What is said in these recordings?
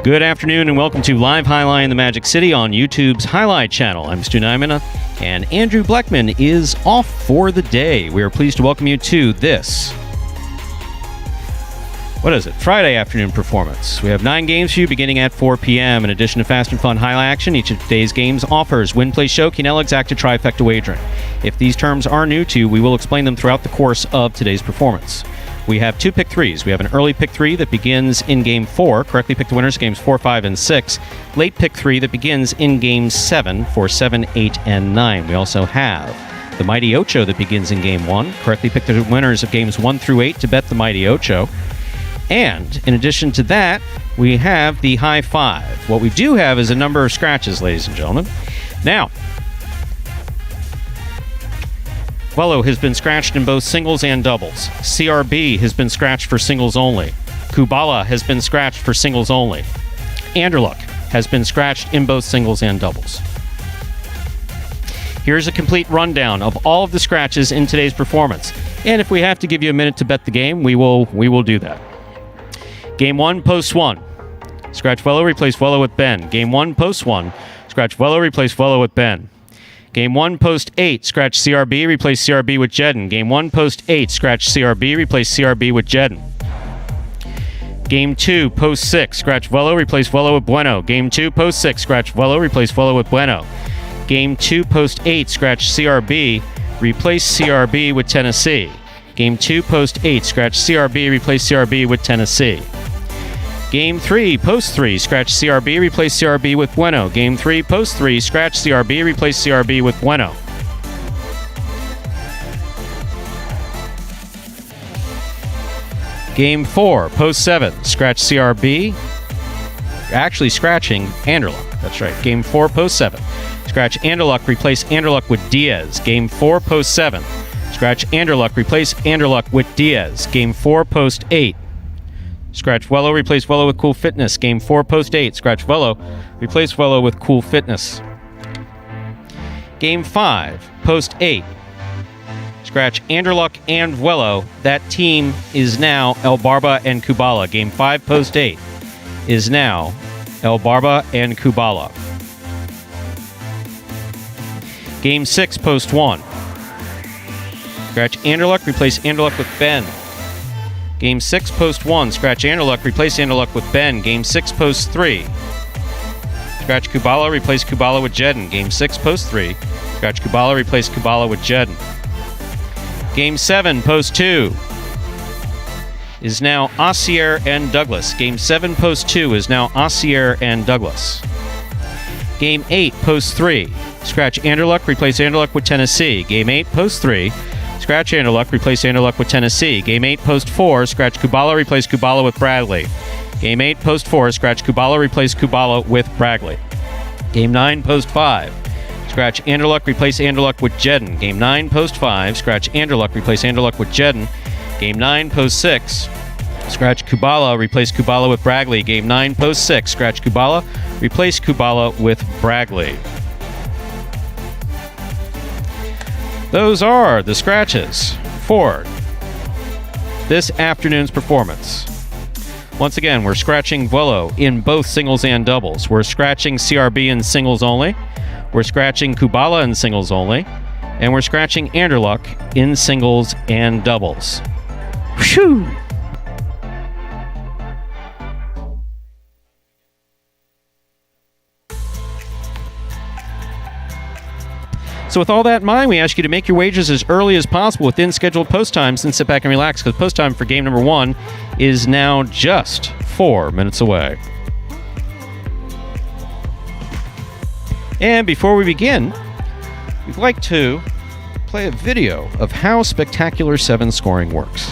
Good afternoon and welcome to Live Jai-Alai in the Magic City on YouTube's Jai-Alai Channel. I'm Stu Nyman and Andrew Bleckman is off for the day. We are pleased to welcome you to this, Friday afternoon performance. We have 9 games for you beginning at 4 p.m. In addition to fast and fun Jai-Alai action, each of today's games offers win, play, show, Quinella, exacta, trifecta wagering. If these terms are new to you, we will explain them throughout the course of today's performance. We have 2 pick 3s. We have an early pick 3 that begins in game 4. Correctly pick the winners games 4, 5, and 6. Late pick 3 that begins in game 7 for 7, 8, and 9. We also have the Mighty Ocho that begins in game 1. Correctly pick the winners of games 1 through 8 to bet the Mighty Ocho. And in addition to that, we have the High 5. What we do have is a number of scratches, ladies and gentlemen. Now, Vuelo has been scratched in both singles and doubles. CRB has been scratched for singles only. Kubala has been scratched for singles only. Anderluck has been scratched in both singles and doubles. Here's a complete rundown of all of the scratches in today's performance. And if we have to give you a minute to bet the game, we will do that. Game 1, post 1. Scratch Vuelo, replace Vuelo with Ben. Game 1, post 1. Scratch Vuelo, replace Vuelo with Ben. Game 1, post 8, scratch CRB, replace CRB with Jedden. Game 1, post 8, scratch CRB, replace CRB with Jedden. Game 2, post 6, scratch Vuelo, replace Vuelo with Bueno. Game 2, post 6, scratch Vuelo, replace Vuelo with Bueno. Game 2, post 8, scratch CRB, replace CRB with Tennessee. Game 2, post 8, scratch CRB, replace CRB with Tennessee. Game 3, post 3, scratch CRB, replace CRB with Bueno. Game 3, post 3, scratch CRB, replace CRB with Bueno. Game 4, post 7, scratch CRB, actually scratching Anderluck. That's right. Game 4, post 7, scratch Anderluck, replace Anderluck with Diaz. Game 4, post 7, scratch Anderluck, replace Anderluck with Diaz. Game 4, post 8. Scratch Vuelo, replace Vuelo with Cool Fitness. Game 4, post 8. Scratch Vuelo, replace Vuelo with Cool Fitness. Game 5, post 8. Scratch Anderluck and Vuelo. That team is now El Barba and Kubala. Game 5, post 8 is now El Barba and Kubala. Game 6, post 1. Scratch Anderluck, replace Anderluck with Ben. Game 6, post 1, scratch Anderluck, replace Anderluck with Ben. Game 6, post 3. Scratch Kubala, replace Kubala with Jedden. Game 6, post 3. Scratch Kubala, replace Kubala with Jedden. Game 7, post 2 is now Ossier and Douglas. Game 7, post 2 is now Ossier and Douglas. Game 8, post 3. Scratch Anderluck, replace Anderluck with Tennessee. Game 8, post 3. Scratch Anderluck, replace Anderluck with Tennessee. Game 8, post 4, scratch Kubala, replace Kubala with Bradley. Game 8, post 4, scratch Kubala, replace Kubala with Bradley. Game 9, post 5, scratch Anderluck, replace Anderluck with Jedden. Game 9, post 5, scratch Anderluck, replace Anderluck with Jedden. Game 9, post 6, scratch Kubala, replace Kubala with Bradley. Game 9, post 6, scratch Kubala, replace Kubala with Bradley. Those are the scratches for this afternoon's performance. Once again, we're scratching Vuelo in both singles and doubles. We're scratching CRB in singles only. We're scratching Kubala in singles only. And we're scratching Anderluck in singles and doubles. Whew! So with all that in mind, we ask you to make your wagers as early as possible within scheduled post times and sit back and relax because post time for game number 1 is now just 4 minutes away. And before we begin, we'd like to play a video of how Spectacular 7 scoring works.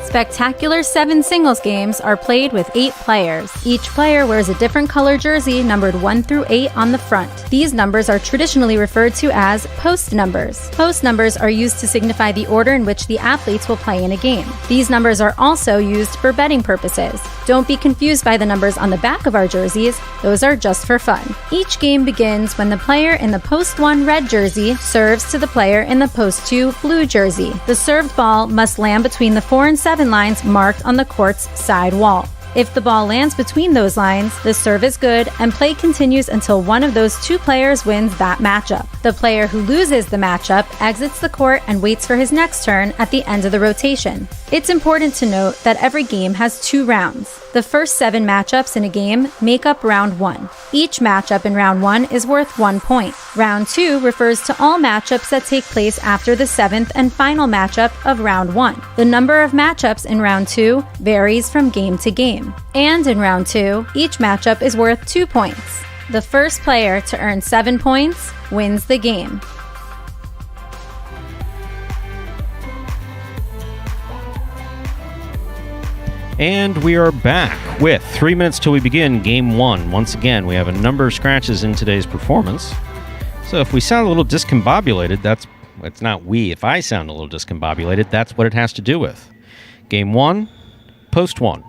Spectacular 7 singles games are played with 8 players. Each player wears a different color jersey numbered 1 through 8 on the front. These numbers are traditionally referred to as post numbers. Post numbers are used to signify the order in which the athletes will play in a game. These numbers are also used for betting purposes. Don't be confused by the numbers on the back of our jerseys. Those are just for fun. Each game begins when the player in the post 1 red jersey serves to the player in the post 2 blue jersey. The served ball must land between the 4 and 7 lines marked on the court's side wall. If the ball lands between those lines, the serve is good and play continues until one of those two players wins that matchup. The player who loses the matchup exits the court and waits for his next turn at the end of the rotation. It's important to note that every game has 2 rounds. The first 7 matchups in a game make up round 1. Each matchup in round 1 is worth 1 point. Round 2 refers to all matchups that take place after the 7th and final matchup of round 1. The number of matchups in round 2 varies from game to game. And in round 2, each matchup is worth 2 points. The first player to earn 7 points wins the game. And we are back with 3 minutes till we begin Game 1. Once again, we have a number of scratches in today's performance. So if we sound a little discombobulated, it's not we. If I sound a little discombobulated, that's what it has to do with. Game 1, post 1.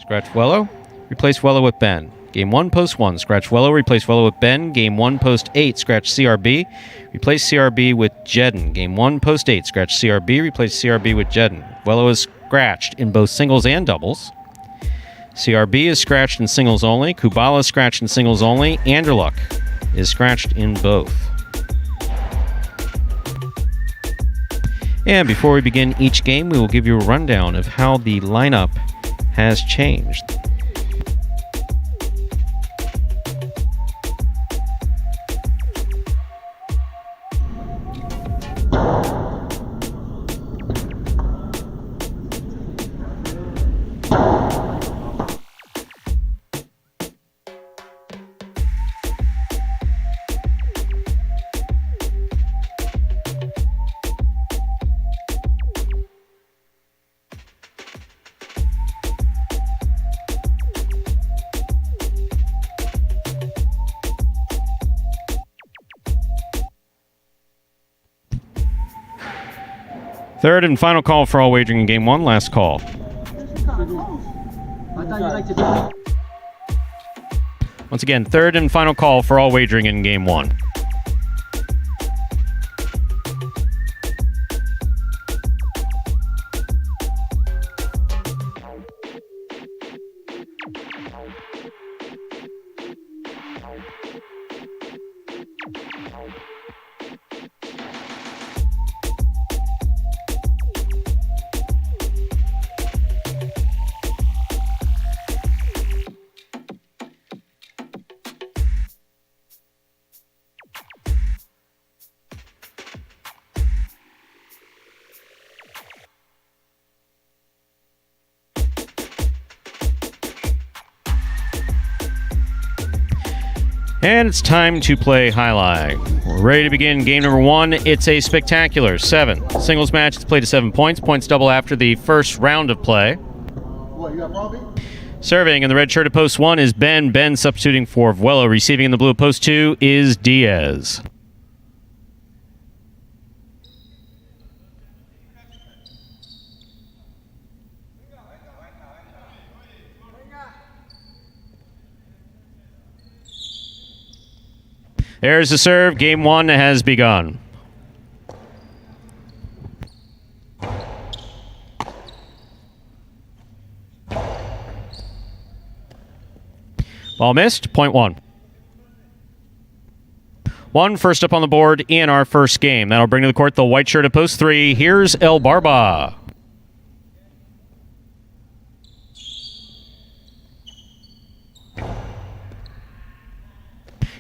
Scratch Wello, replace Wello with Ben. Game 1, post 1. Scratch Wello, replace Wello with Ben. Game 1, post 8. Scratch CRB, replace CRB with Jedden. Game 1, post 8. Scratch CRB, replace CRB with Jedden. Wello is scratched in both singles and doubles. CRB is scratched in singles only. Kubala is scratched in singles only. Anderluck is scratched in both. And before we begin each game, we will give you a rundown of how the lineup has changed. Third and final call for all wagering in Game 1. Last call. Once again, third and final call for all wagering in Game 1. And it's time to play Jai-Alai. We're ready to begin game number 1. It's a spectacular 7 singles match. It's played to 7 points. Points double after the first round of play. What, you got Bobby? Serving in the red shirt at post 1 is Ben. Ben substituting for Vuelo. Receiving in the blue at post 2 is Diaz. There's the serve. Game 1 has begun. Ball missed. Point 1. 1 first up on the board in our first game. That'll bring to the court the white shirt at post 3. Here's El Barba.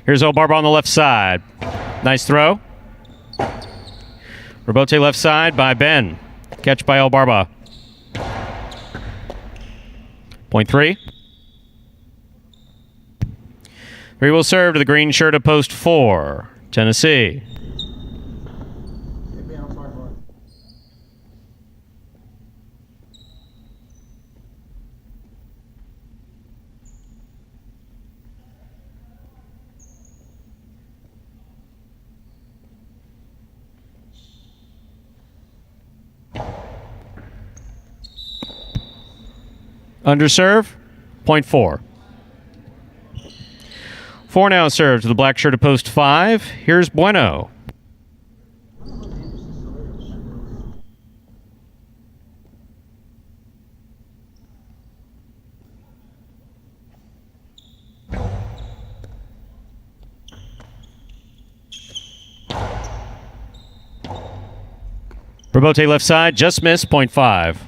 Here's El Barba on the left side. Nice throw. Rebote left side by Ben. Catch by El Barba. Point 3. 3 will serve to the green shirt at post 4. Tennessee. Underserve, point 4. 4 now serve to the black shirt at post 5. Here's Bueno. Rebote left side, just missed, point 5.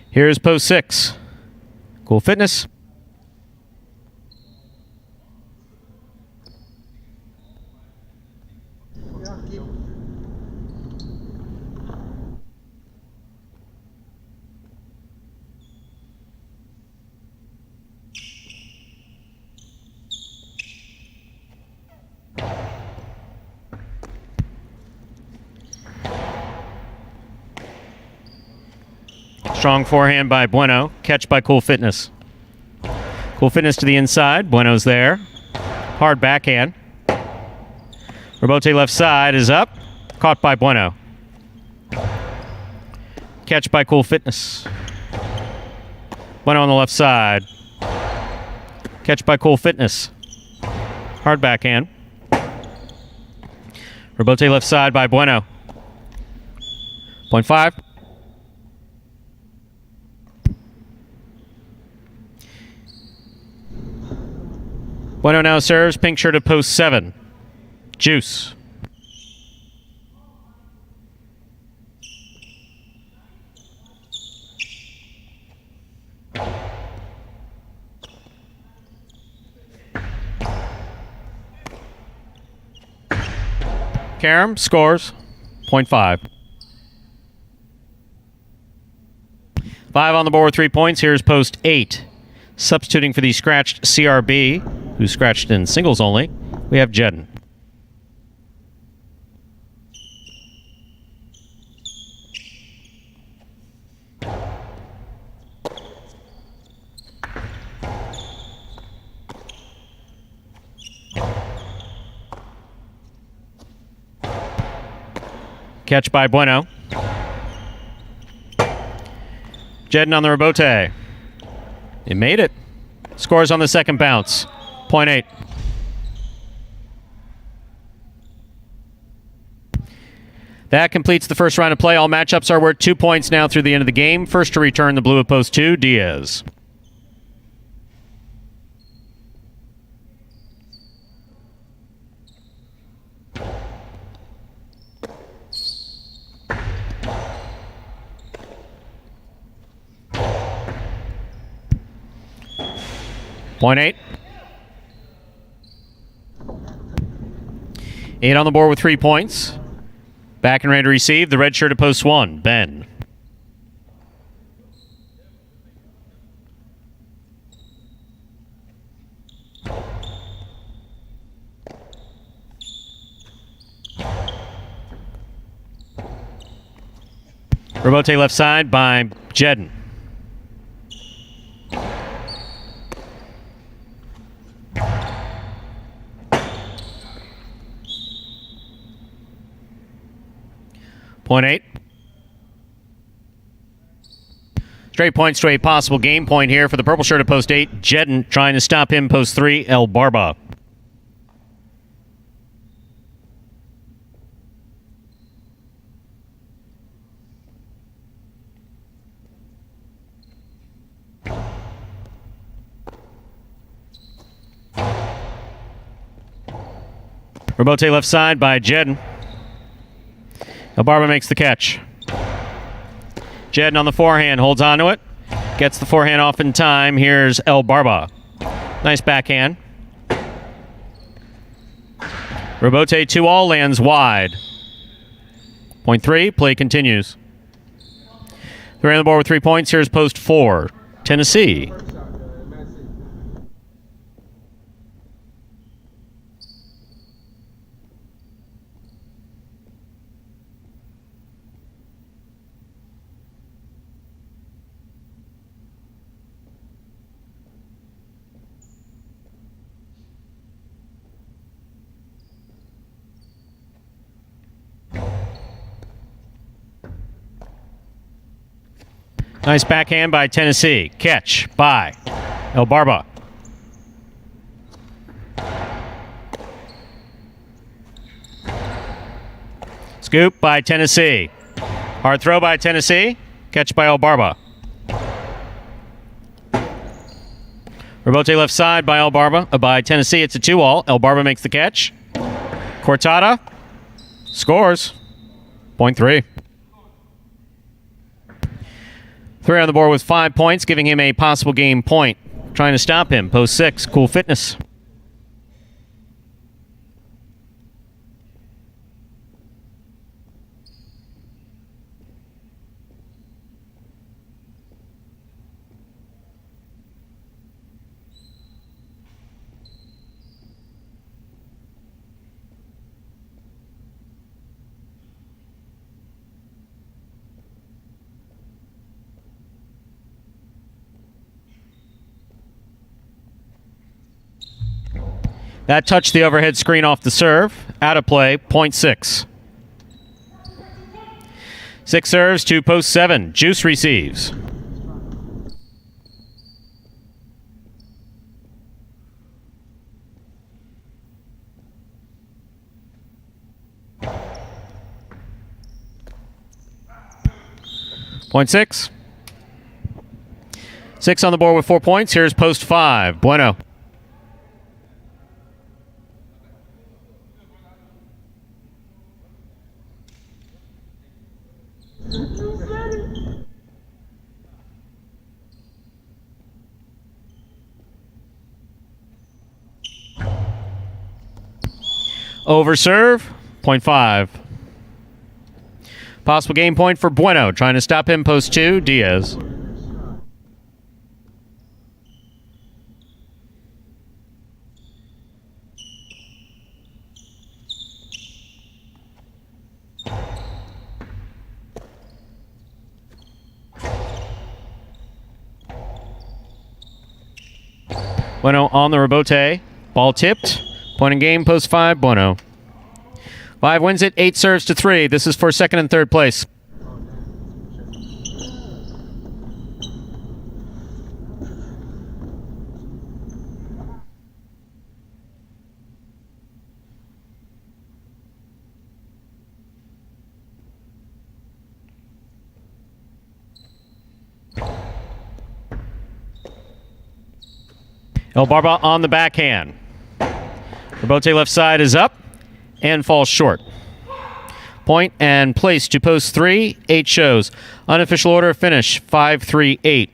Here's post 6. Cool Fitness. Strong forehand by Bueno. Catch by Cool Fitness. Cool Fitness to the inside. Bueno's there. Hard backhand. Rebote left side is up. Caught by Bueno. Catch by Cool Fitness. Bueno on the left side. Catch by Cool Fitness. Hard backhand. Rebote left side by Bueno. Point 5. Bueno now serves, pink shirt at post 7. Juice. Karam scores, point 5. 5 on the board with 3 points. Here's post 8. Substituting for the scratched CRB, who scratched in singles only, we have Jedden. Catch by Bueno. Jedden on the rebote. It made it. Scores on the second bounce. Point 8. That completes the first round of play. All matchups are worth 2 points now through the end of the game. First to return the blue at post 2, Diaz. Point 8. 8 on the board with 3 points. Back and ready to receive. The red shirt at post 1, Ben. Rebote left side by Jedden. Point 8. Straight points to a possible game point here for the purple shirt at post 8. Jedden trying to stop him post 3, El Barba. Rebote left side by Jedden. El Barba makes the catch. Jedden on the forehand, holds on to it. Gets the forehand off in time. Here's El Barba. Nice backhand. Rebote 2-all lands wide. Point 3, play continues. 3 on the board with 3 points. Here's post 4, Tennessee. Nice backhand by Tennessee. Catch by El Barba. Scoop by Tennessee. Hard throw by Tennessee. Catch by El Barba. Rebote left side by El Barba. By Tennessee, it's a 2-all. El Barba makes the catch. Cortada scores. Point 3. 3 on the board with 5 points, giving him a possible game point. Trying to stop him, post 6, Cool Fitness. That touched the overhead screen off the serve. Out of play, point 6. 6 serves to post 7. Juice receives. Point 6. 6 on the board with 4 points. Here's post 5. Bueno. Over serve, point 5. Possible game point for Bueno. Trying to stop him, post 2, Diaz. Bueno on the rebote. Ball tipped. Point in game, post 5, Bueno. 5 wins it, 8 serves to 3. This is for second and third place. El Barba on the backhand. Rebote left side is up and falls short. Point and place to post 3. 8 shows. Unofficial order of finish 5-3-8.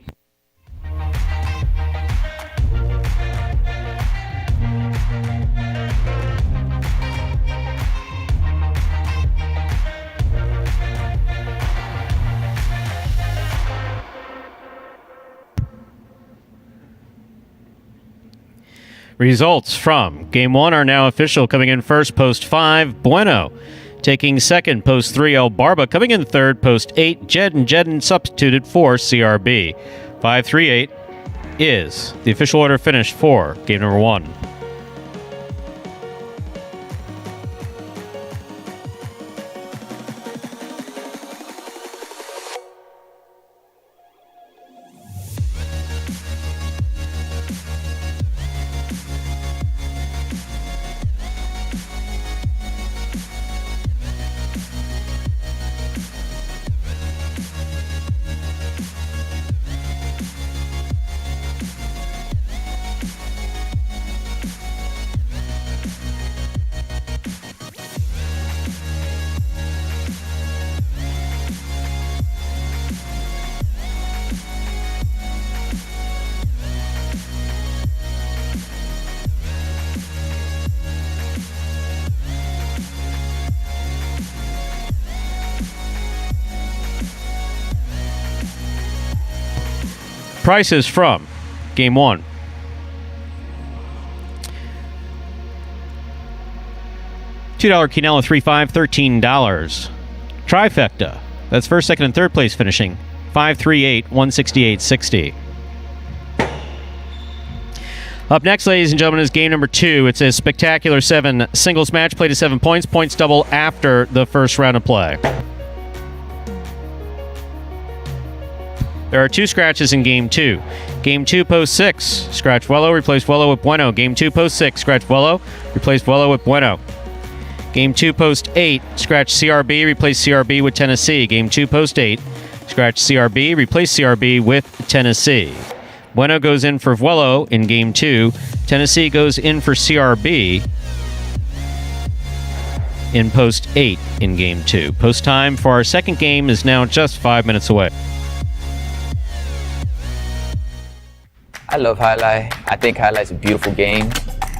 Results from Game 1 are now official. Coming in first, post 5, Bueno. Taking second, post 3, El Barba. Coming in third, post 8, Jedden substituted for CRB. 5-3-8 is the official order finish for game number 1. Prices from Game 1. $2 Quinella 3-5, $13. Trifecta. That's first, second, and third place finishing. 5-3-8, 168.60. Up next, ladies and gentlemen, is game number 2. It's a spectacular 7 singles match, played to 7 points. Points double after the first round of play. There are 2 scratches in Game 2. Game 2, post 6. Scratch Vuelo, replace Vuelo with Bueno. Game 2, post 6. Scratch Vuelo, replace Vuelo with Bueno. Game 2, post 8. Scratch CRB, replace CRB with Tennessee. Game 2, post 8. Scratch CRB, replace CRB with Tennessee. Bueno goes in for Vuelo in Game 2. Tennessee goes in for CRB in post 8 in Game 2. Post time for our second game is now just 5 minutes away. I love Jai-Alai. I think Jai-Alai is a beautiful game.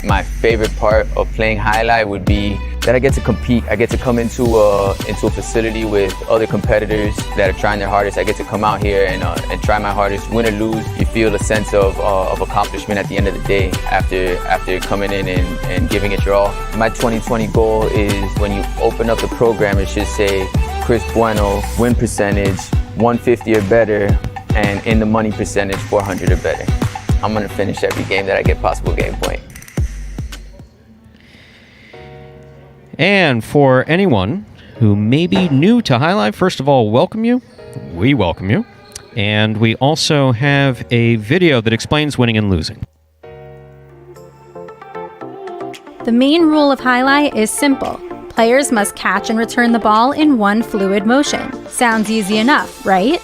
My favorite part of playing Jai-Alai would be that I get to compete. I get to come into a facility with other competitors that are trying their hardest. I get to come out here and try my hardest. Win or lose, you feel a sense of accomplishment at the end of the day after coming in and giving it your all. My 2020 goal is when you open up the program, it should say Chris Bueno, win percentage 150 or better, and in the money percentage 400 or better. I'm gonna finish every game that I get possible game point. And for anyone who may be new to Jai-Alai, first of all, welcome you. We welcome you. And we also have a video that explains winning and losing. The main rule of Jai-Alai is simple. Players must catch and return the ball in one fluid motion. Sounds easy enough, right?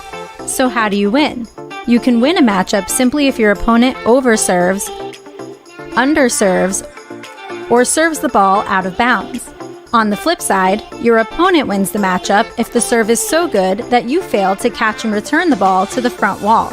So how do you win? You can win a matchup simply if your opponent overserves, underserves, or serves the ball out of bounds. On the flip side, your opponent wins the matchup if the serve is so good that you fail to catch and return the ball to the front wall.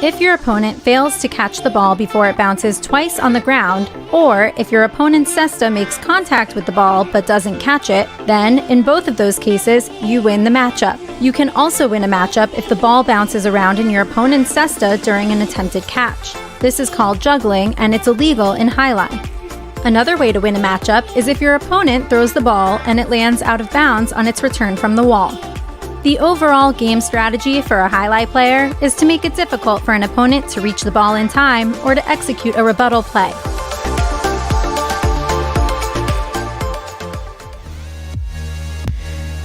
If your opponent fails to catch the ball before it bounces twice on the ground, or if your opponent's cesta makes contact with the ball but doesn't catch it, then in both of those cases, you win the matchup. You can also win a matchup if the ball bounces around in your opponent's cesta during an attempted catch. This is called juggling, and it's illegal in Jai-Alai. Another way to win a matchup is if your opponent throws the ball and it lands out of bounds on its return from the wall. The overall game strategy for a Jai-Alai player is to make it difficult for an opponent to reach the ball in time or to execute a rebuttal play.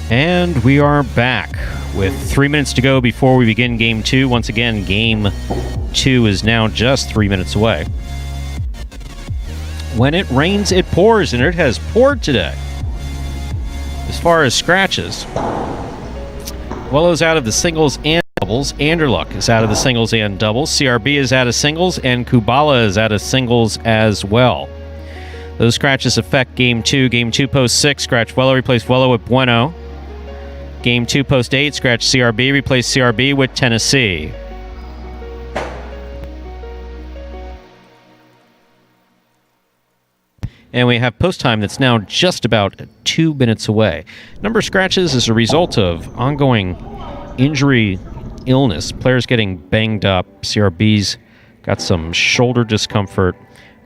And we are back with 3 minutes to go before we begin Game 2. Once again, Game 2 is now just 3 minutes away. When it rains, it pours, and it has poured today. As far as scratches, Wello's out of the singles and doubles. Anderluck is out of the singles and doubles. CRB is out of singles, and Kubala is out of singles as well. Those scratches affect Game 2. Game 2 post 6, scratch Wello, replace Wello with Bueno. Game 2 post 8, scratch CRB, replace CRB with Tennessee. And we have post time that's now just about 2 minutes away. Number of scratches is a result of ongoing injury, illness, players getting banged up. CRB's got some shoulder discomfort.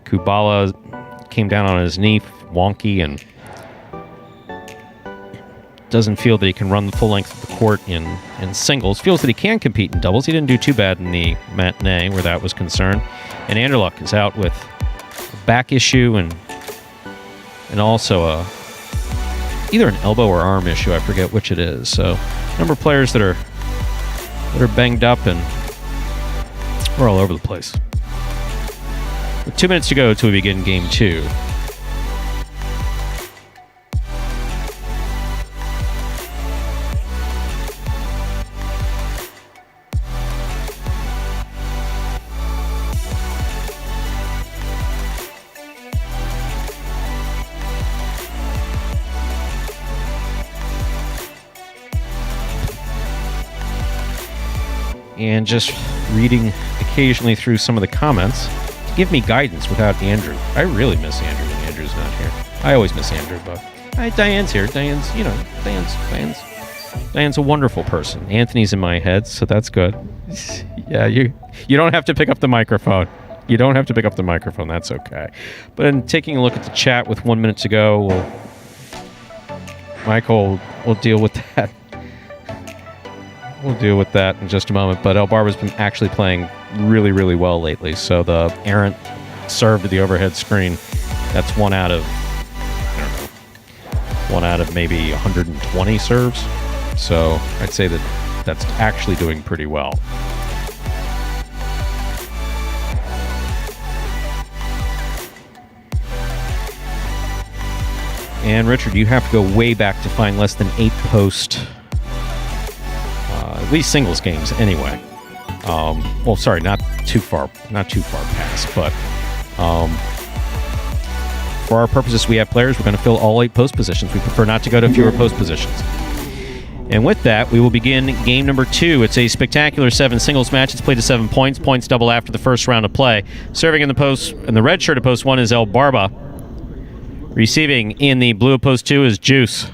Kubala came down on his knee, wonky, and doesn't feel that he can run the full length of the court in singles. Feels that he can compete in doubles. He didn't do too bad in the matinee where that was concerned. And Anderluck is out with a back issue and also either an elbow or arm issue. I forget which it is. So, number of players that are banged up, and we're all over the place. With 2 minutes to go till we begin Game 2. And just reading occasionally through some of the comments to give me guidance without Andrew. I really miss Andrew when Andrew's not here. I always miss Andrew, but Diane's here. Diane's a wonderful person. Anthony's in my head, so that's good. Yeah, you don't have to pick up the microphone. You don't have to pick up the microphone. That's okay. But in taking a look at the chat with 1 minute to go, Michael will deal with that. We'll deal with that in just a moment, but El Barba's been actually playing really, really well lately, so the errant serve to the overhead screen, that's one out of maybe 120 serves, so I'd say that's actually doing pretty well. And Richard, you have to go way back to find less than 8 post at least singles games anyway. Well, sorry, not too far past, but for our purposes, we have players. We're going to fill all 8 post positions. We prefer not to go to fewer post positions. And with that, we will begin game number 2. It's a spectacular 7 singles match. It's played to 7 points. Points double after the first round of play. Serving in the post, in the red shirt of post 1 is El Barba. Receiving in the blue of post 2 is Juice.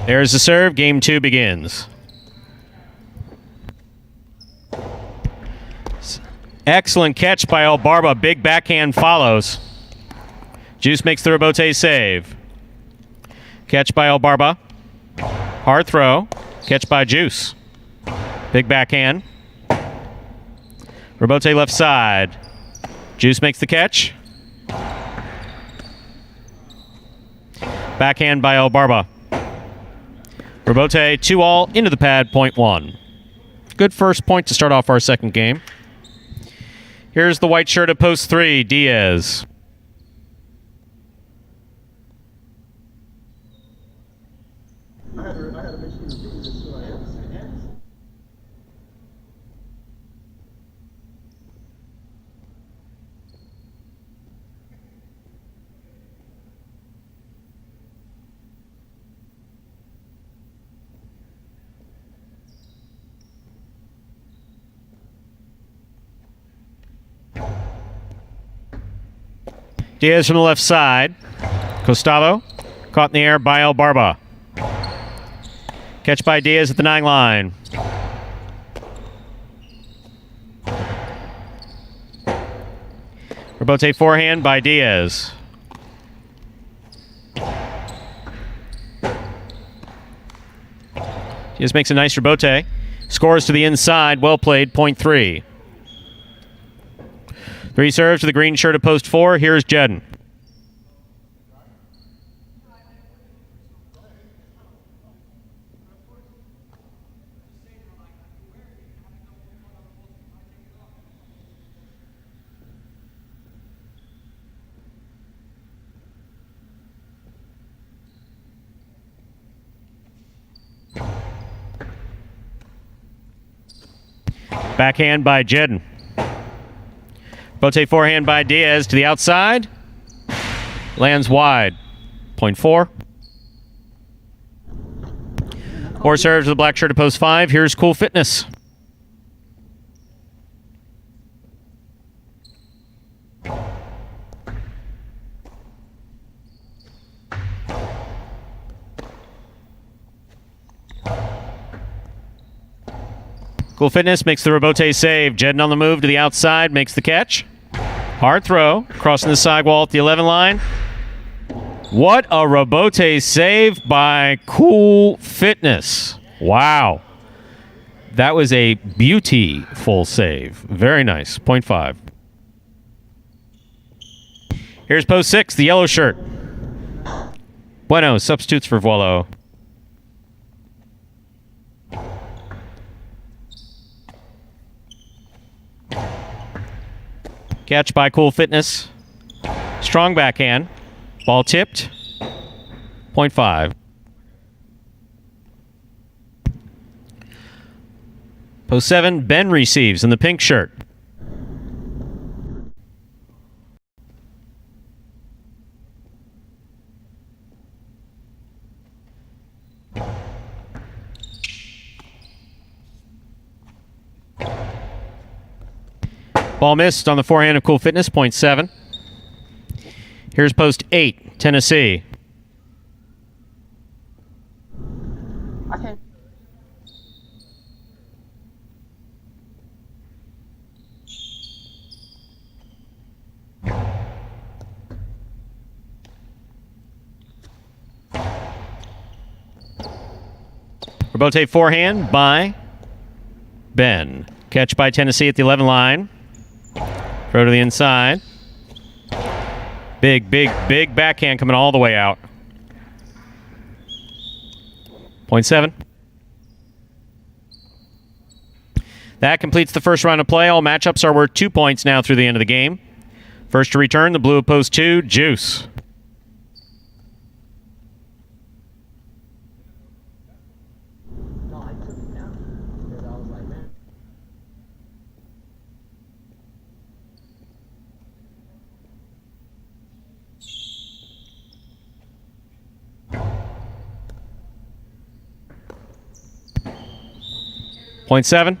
There's the serve. Game 2 begins. Excellent catch by El Barba. Big backhand follows. Juice makes the rebote save. Catch by El Barba. Hard throw. Catch by Juice. Big backhand. Rebote left side. Juice makes the catch. Backhand by El Barba. Rebote 2-all into the pad, point 1. Good first point to start off our second game. Here's the white shirt at post 3, Diaz. I had to make sure you repeat this so I understand. Diaz from the left side. Costado caught in the air by El Barba. Catch by Diaz at the 9 line. Rebote forehand by Diaz. Diaz makes a nice rebote. Scores to the inside. Well played. Point 3. 3 serves to the green shirt of post 4. Here's Jedden. Backhand by Jedden. Bote forehand by Diaz to the outside. Lands wide. Point 4. 4 serves to the black shirt of post 5. Here's Cool Fitness. Cool Fitness makes the rebote save. Jedden on the move to the outside, makes the catch. Hard throw, crossing the sidewall at the 11 line. What a rebote save by Cool Fitness. Wow. That was a beautiful save. Very nice. Point 5. Here's post 6, the yellow shirt. Bueno substitutes for Voilo. Catch by Cool Fitness. Strong backhand. Ball tipped. Point 5. Post 7, Ben receives in the pink shirt. Ball missed on the forehand of Cool Fitness, point 7. Here's post 8, Tennessee. Okay. Rebote forehand by Ben. Catch by Tennessee at the 11 line. Throw to the inside. Big backhand coming all the way out. Point 7. That completes the first round of play. All matchups are worth 2 points now through the end of the game. First to return, the blue of post 2, Juice. No, I took it down because I was like, man. Point 7.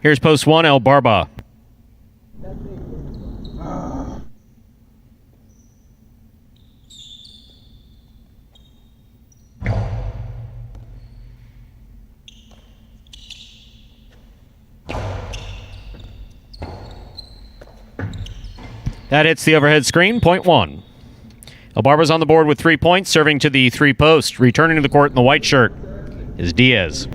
Here's post 1, El Barba. That hits the overhead screen, point 1. El Barba's on the board with 3 points, serving to the 3 post. Returning to the court in the white shirt is Diaz.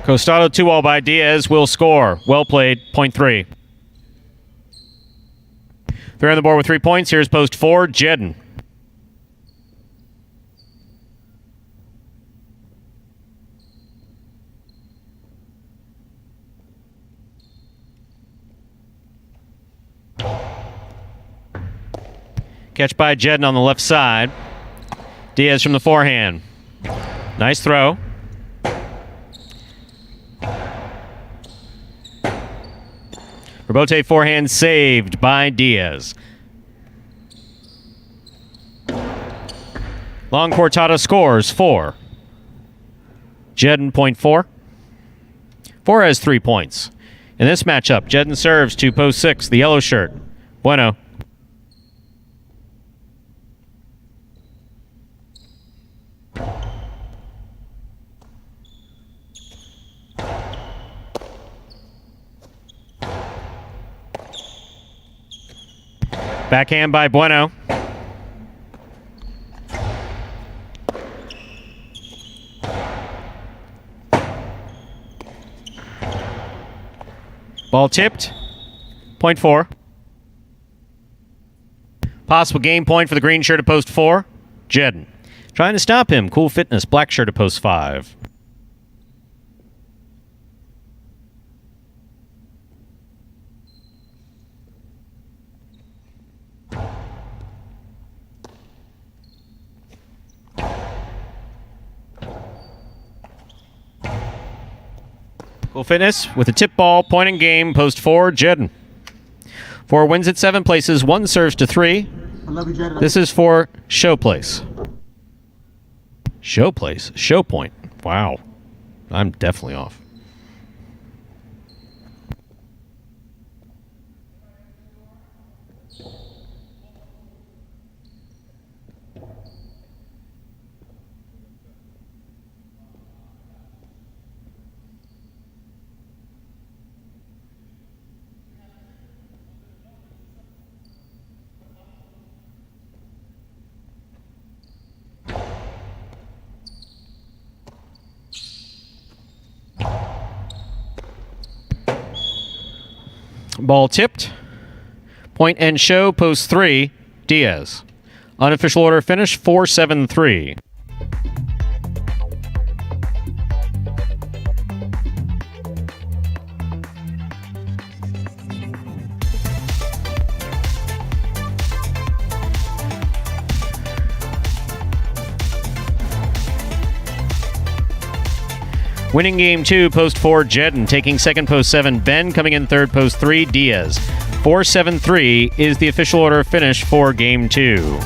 Costado 2-all by Diaz will score. Well played, point 3. They're on the board with 3 points. Here's post 4, Jedden. Catch by Jedden on the left side. Diaz from the forehand. Nice throw. Rebote forehand saved by Diaz. Long Cortada scores 4. Jedden, point 4. 4 has 3 points. In this matchup, Jedden serves to post 6, the yellow shirt. Bueno. Backhand by Bueno. Ball tipped. Point 4. Possible game point for the green shirt at post 4. Jedden. Trying to stop him. Cool Fitness, black shirt at post 5. Cool Fitness with a tip ball, point and game, post 4, Jedden. 4 wins at 7 places, 1 serves to 3. I love you, Jai-Alai. This is for show place. Show place? Show point. Wow. I'm definitely off. Ball tipped. Point and show, post 3, Diaz. Unofficial order finish, 4-7-3. Winning game 2, post 4, Jedden. Taking second, post 7, Ben. Coming in third, post 3, Diaz. 4-7-3 is the official order of finish for game 2.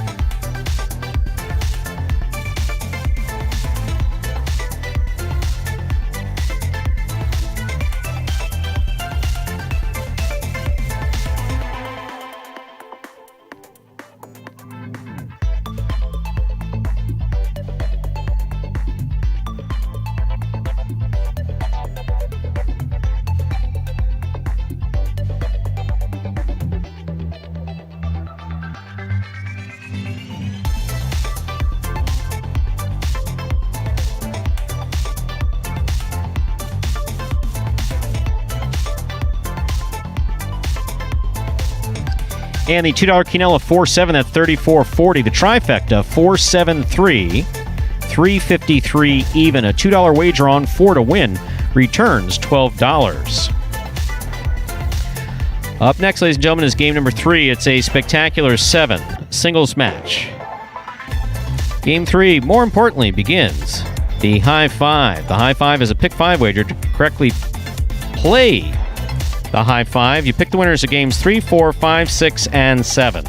And the $2 Quinella 4-7 at 34.40. The trifecta 4-7-3, 353 even. A $2 wager on 4 to win returns $12. Up next, ladies and gentlemen, is game number 3. It's a spectacular 7 singles match. Game 3, more importantly, begins the high five. The high five is a pick 5 wager. To correctly play the high five, you pick the winners of games 3, 4, 5, 6, and 7.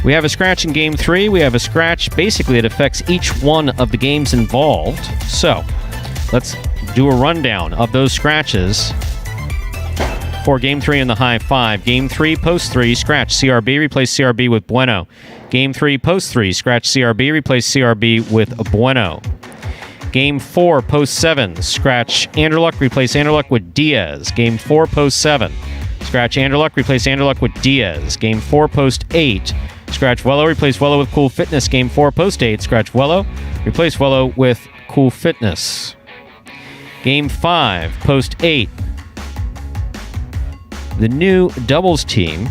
We have a scratch in game 3. We have a scratch basically that affects each one of the games involved. So let's do a rundown of those scratches for game 3 in the high five. Game 3, post 3, scratch CRB, replace CRB with Bueno. Game 3, post 3, scratch CRB, replace CRB with Bueno. Game 4, post 7, scratch Anderluck, replace Anderluck with Diaz. Game 4, post 7, scratch Anderluck, replace Anderluck with Diaz. Game 4, post 8, scratch Wello, replace Wello with Cool Fitness. Game 4, post 8, scratch Wello, replace Wello with Cool Fitness. Game 5, post 8, the new doubles team,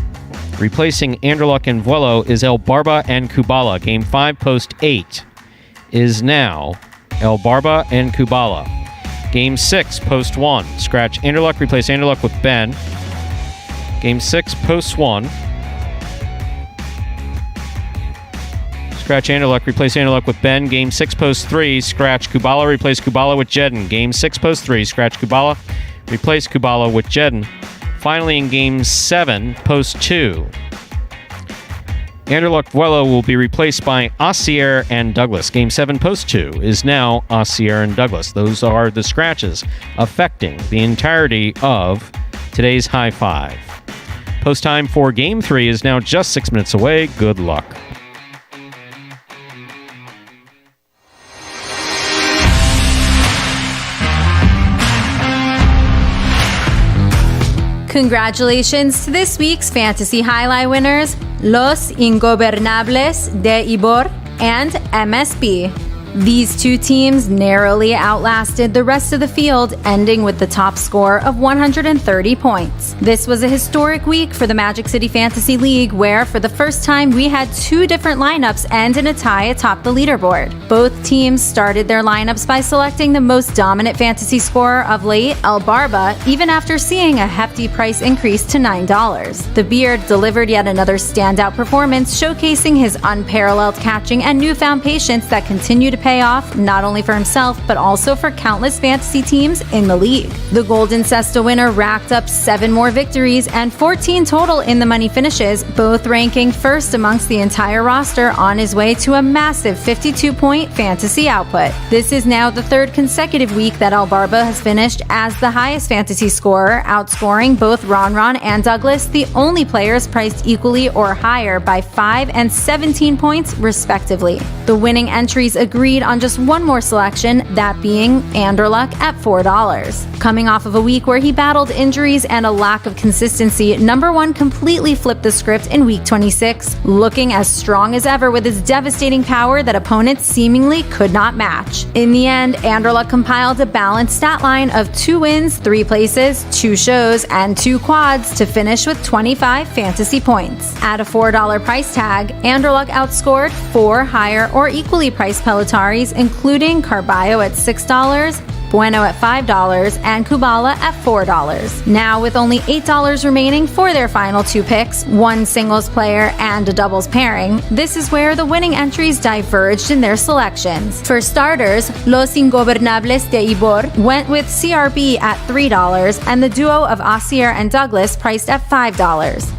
replacing Anderluck and Vuelo, is El Barba and Kubala. Game 5, post 8, is now El Barba and Kubala. Game 6, post 1, scratch Anderluck, replace Anderluck with Ben. Game 6, post 1, scratch Anderluck, replace Anderluck with Ben. Game 6, post 3, scratch Kubala, replace Kubala with Jedden. Game 6, post 3, scratch Kubala, replace Kubala with Jedden. Finally, in Game 7, post 2, Anderluck Vuelo will be replaced by Acier and Douglas. Game 7, post 2, is now Acier and Douglas. Those are the scratches affecting the entirety of today's high five. Post time for Game 3 is now just 6 minutes away. Good luck. Congratulations to this week's Fantasy Jai-Alai winners, Los Ingobernables de Ybor and MSB. These two teams narrowly outlasted the rest of the field, ending with the top score of 130 points. This was a historic week for the Magic City Fantasy League, where for the first time we had 2 different lineups end in a tie atop the leaderboard. Both teams started their lineups by selecting the most dominant fantasy scorer of late, El Barba, even after seeing a hefty price increase to $9. The Beard delivered yet another standout performance, showcasing his unparalleled catching and newfound patience that continue to pay off not only for himself but also for countless fantasy teams in the league. The Golden Cesta winner racked up 7 more victories and 14 total in the money finishes, both ranking first amongst the entire roster on his way to a massive 52-point fantasy output. This is now the 3rd consecutive week that El Barba has finished as the highest fantasy scorer, outscoring both Ron and Douglas, the only players priced equally or higher by 5 and 17 points respectively. The winning entries agreed on just one more selection, that being Anderluck at $4. Coming off of a week where he battled injuries and a lack of consistency, number 1 completely flipped the script in week 26, looking as strong as ever with his devastating power that opponents seemingly could not match. In the end, Anderluck compiled a balanced stat line of 2 wins, 3 places, 2 shows, and 2 quads to finish with 25 fantasy points. At a $4 price tag, Anderluck outscored 4 higher or equally priced Pelotari, including Carballo at $6, Bueno at $5, and Kubala at $4. Now, with only $8 remaining for their final 2 picks, 1 singles player and a doubles pairing, this is where the winning entries diverged in their selections. For starters, Los Ingobernables de Ybor went with CRB at $3 and the duo of Acier and Douglas priced at $5.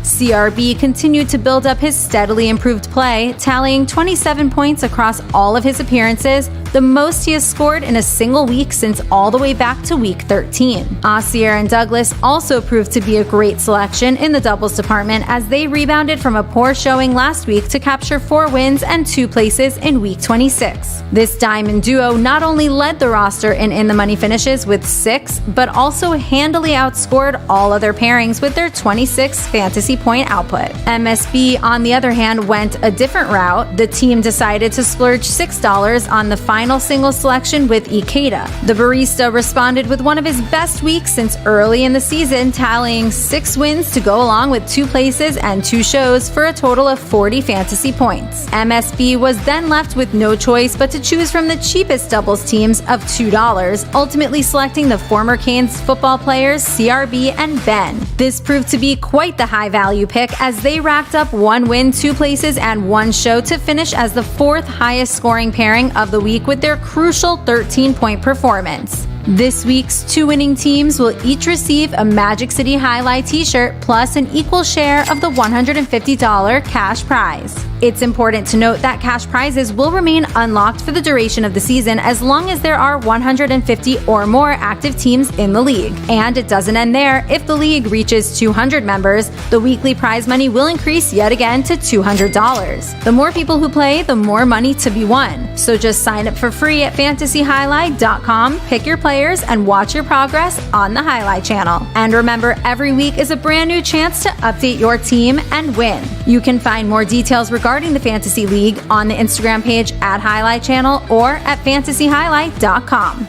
CRB continued to build up his steadily improved play, tallying 27 points across all of his appearances, the most he has scored in a single week since all the way back to week 13. Acier and Douglas also proved to be a great selection in the doubles department as they rebounded from a poor showing last week to capture 4 wins and 2 places in week 26. This diamond duo not only led the roster in the money finishes with 6, but also handily outscored all other pairings with their 26 fantasy point output. MSB, on the other hand, went a different route. The team decided to splurge $6 on the final single selection with Ikeda. The Barista responded with one of his best weeks since early in the season, tallying 6 wins to go along with 2 places and 2 shows for a total of 40 fantasy points. MSB was then left with no choice but to choose from the cheapest doubles teams of $2, ultimately selecting the former Canes football players CRB and Ben. This proved to be quite the high value pick as they racked up 1 win, 2 places, and 1 show to finish as the 4th highest scoring pairing of the week with their crucial 13-point performance. This week's 2 winning teams will each receive a Magic City Jai-Alai t-shirt plus an equal share of the $150 cash prize. It's important to note that cash prizes will remain unlocked for the duration of the season as long as there are 150 or more active teams in the league. And it doesn't end there. If the league reaches 200 members, the weekly prize money will increase yet again to $200. The more people who play, the more money to be won. So just sign up for free at fantasyhighlight.com, pick your players, and watch your progress on the Jai-Alai Channel. And remember, every week is a brand new chance to update your team and win. You can find more details regarding the Fantasy League on the Instagram page at Jai-Alai Channel or at fantasyhighlight.com.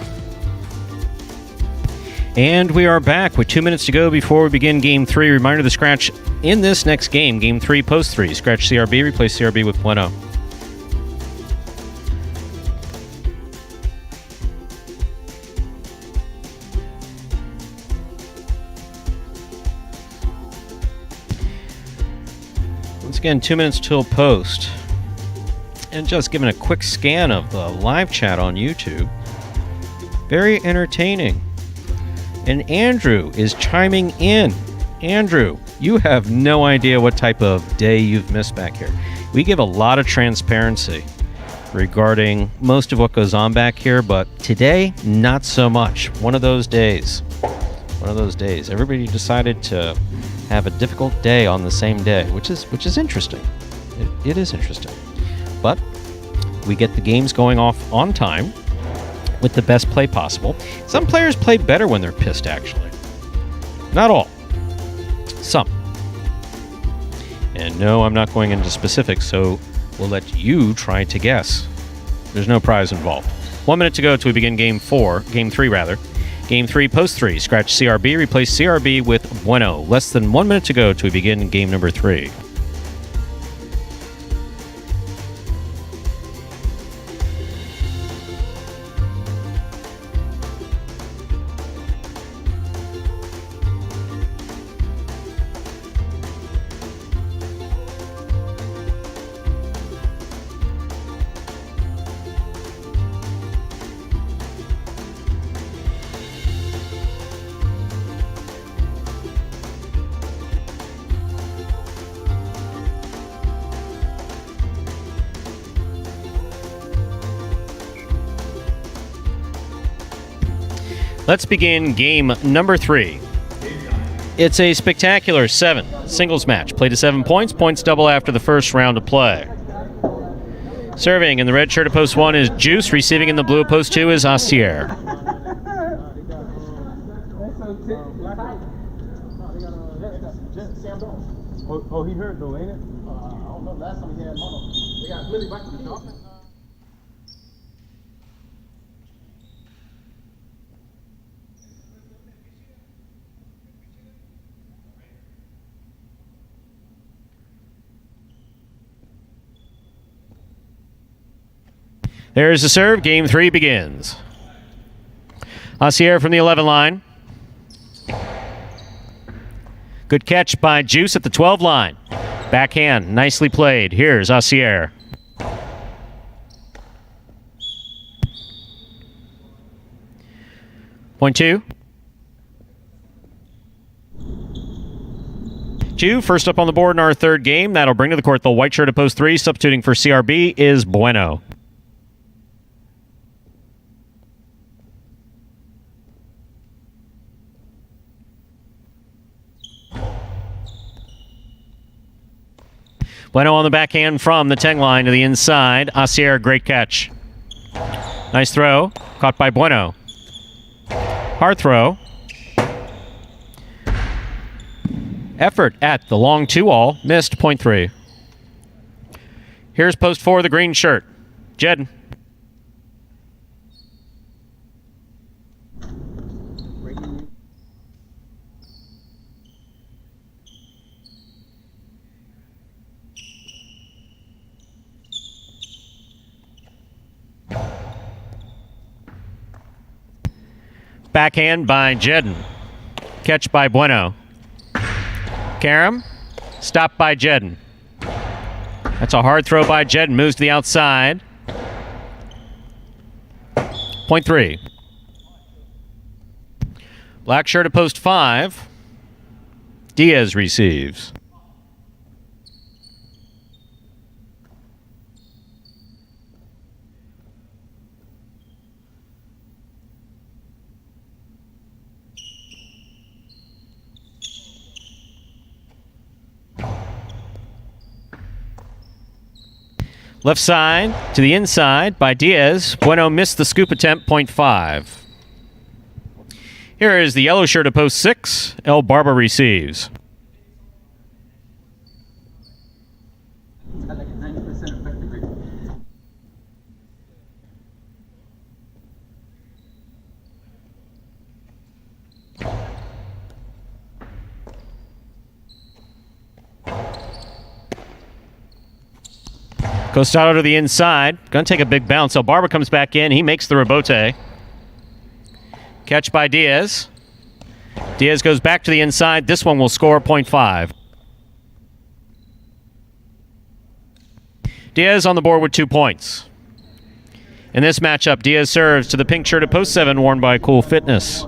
And we are back with 2 minutes to go before we begin Game 3. Reminder to scratch in this next game, Game 3, Post 3. Scratch CRB, replace CRB with Bueno. Once again, 2 minutes till post. And just giving a quick scan of the live chat on YouTube. Very entertaining. And Andrew is chiming in. Andrew, you have no idea what type of day you've missed back here. We give a lot of transparency regarding most of what goes on back here, but today, not so much. One of those days. One of those days. Everybody decided to have a difficult day on the same day, which is interesting. It is interesting. But we get the games going off on time with the best play possible. Some players play better when they're pissed, actually. Not all. Some. And no, I'm not going into specifics, so we'll let you try to guess. There's no prize involved. 1 minute to go till we begin Game 3 rather. Game 3, Post 3. Scratch CRB, replace CRB with Bueno. Less than 1 minute to go till we begin Game number 3. Let's begin game number 3. It's a spectacular 7 singles match. Play to 7 points. Points double after the first round of play. Serving in the red shirt at post 1 is Juice. Receiving in the blue at post 2 is Asier. Oh, he hurt though, ain't it? I don't know. Last time he had mono. They got Billy back to the Dolphins. There's the serve. Game 3 begins. Asier from the 11 line. Good catch by Juice at the 12 line. Backhand, nicely played. Here's Asier. Point 2. First up on the board in our third game. That'll bring to the court the white shirt at post 3. Substituting for CRB is Bueno. Bueno on the backhand from the 10 line to the inside. Asier, great catch. Nice throw. Caught by Bueno. Hard throw. Effort at the long 2-all. Missed, point 3. Here's post 4, the green shirt. Jed. Backhand by Jedden. Catch by Bueno. Karam. Stopped by Jedden. That's a hard throw by Jedden. Moves to the outside. Point 3. Black shirt at post 5. Diaz receives. Left side to the inside by Diaz. Bueno missed the scoop attempt, point 5. Here is the yellow shirt at post 6. El Barba receives. It's got like a 90% effective rate. Costado to the inside. Gonna take a big bounce. El Barba comes back in. He makes the rebote. Catch by Diaz. Diaz goes back to the inside. This one will score, point 5. Diaz on the board with 2 points. In this matchup, Diaz serves to the pink shirt at post 7 worn by Cool Fitness.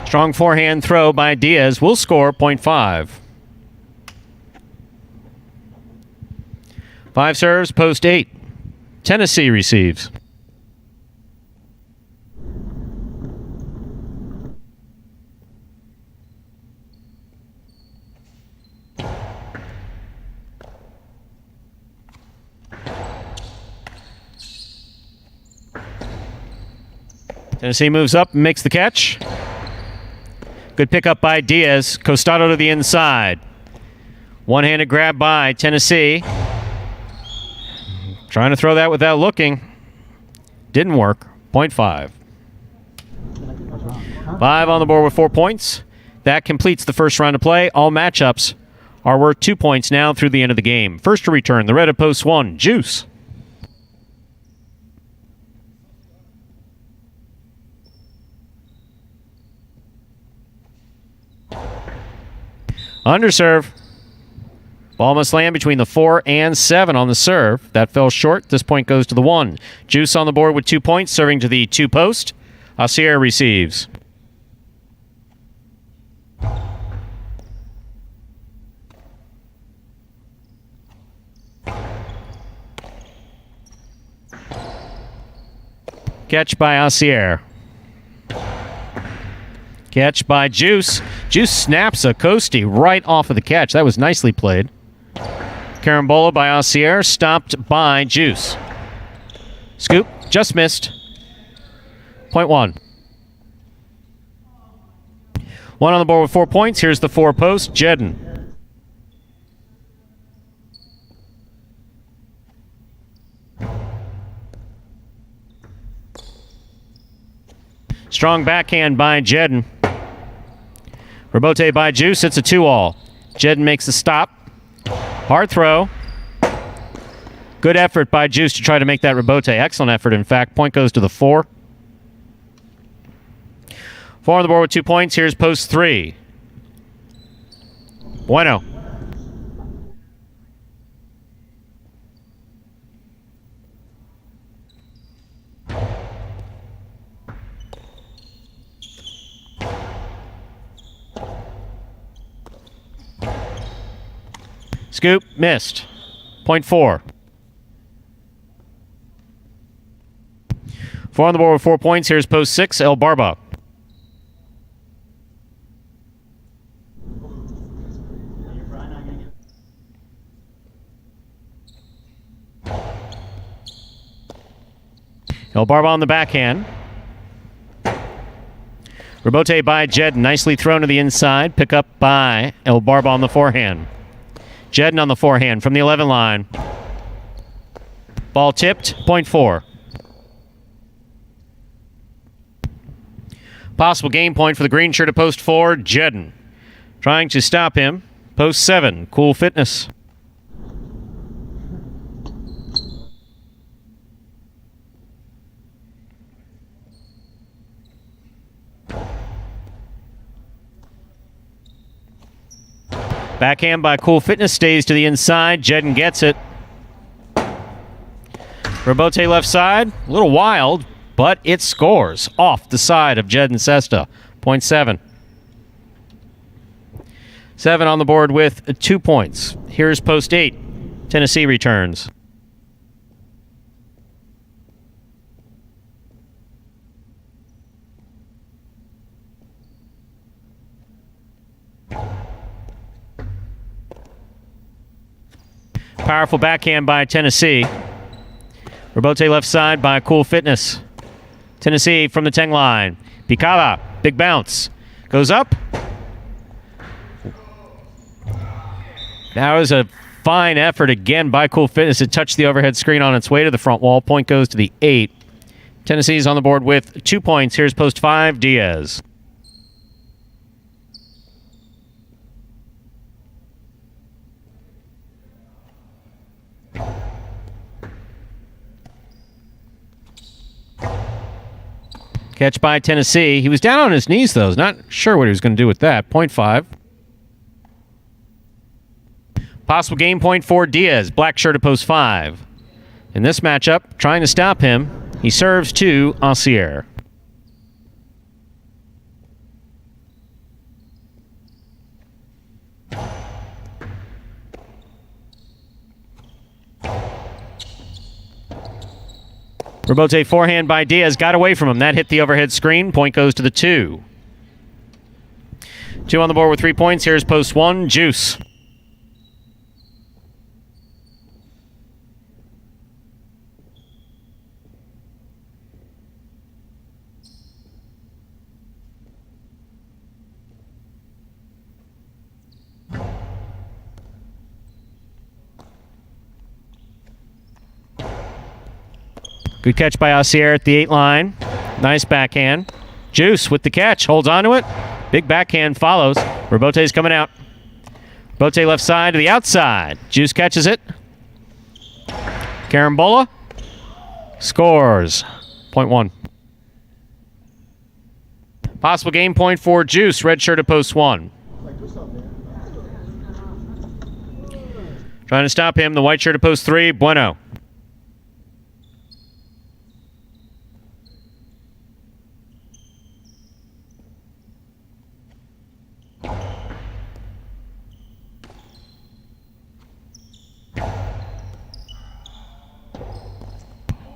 Strong forehand throw by Diaz will score, point 5. 5 serves, post 8. Tennessee receives. Tennessee moves up and makes the catch. Good pickup by Diaz. Costado to the inside. One-handed grab by Tennessee. Trying to throw that without looking. Didn't work. Point 5. 5 on the board with 4 points. That completes the first round of play. All matchups are worth 2 points now through the end of the game. First to return, the red at post 1, Juice. Underserve. Ball must land between the 4 and 7 on the serve. That fell short. This point goes to the 1. Juice on the board with 2 points, serving to the 2 post. Asier receives. Catch by Asier. Catch by Juice. Juice snaps a Coastie right off of the catch. That was nicely played. Carambola by Asier, stopped by Juice. Scoop, just missed. Point 1. 1 on the board with 4 points. Here's the 4 post, Jedden. Strong backhand by Jedden. Rebote by Juice. It's a 2-all. Jedden makes the stop. Hard throw. Good effort by Juice to try to make that rebote. Excellent effort, in fact. Point goes to the 4. 4 on the board with 2 points. Here's post 3. Bueno. Scoop, missed. Point 4. 4 on the board with 4 points. Here's post 6, El Barba. El Barba on the backhand. Rebote by Jed, nicely thrown to the inside. Pick up by El Barba on the forehand. Jedden on the forehand from the 11 line. Ball tipped, point 4. Possible game point for the green shirt at post 4, Jedden. Trying to stop him. Post 7, Cool Fitness. Backhand by Cool Fitness stays to the inside. Jedden gets it. Robote left side. A little wild, but it scores off the side of Jedden Sesta. Point 7. 7 on the board with 2 points. Here's post 8. Tennessee returns. Powerful backhand by Tennessee. Robote left side by Cool Fitness. Tennessee from the 10 line. Picada, big bounce. Goes up. That was a fine effort again by Cool Fitness to touch the overhead screen on its way to the front wall. Point goes to the 8. Tennessee's on the board with 2 points. Here's post 5, Diaz. Catch by Tennessee. He was down on his knees, though. Not sure what he was going to do with that. Point 5. Possible game point for Diaz. Black shirt at post 5. In this matchup, trying to stop him, he serves to Assier. Robote forehand by Diaz. Got away from him. That hit the overhead screen. Point goes to the 2. 2 on the board with 3 points. Here's post 1, Juice. Good catch by Assier at the 8 line. Nice backhand. Juice with the catch. Holds onto it. Big backhand follows. Robote's coming out. Robote left side to the outside. Juice catches it. Carambola. Scores. Point 1. Possible game point for Juice. Red shirt at post 1. Trying to stop him. The white shirt at post 3. Bueno.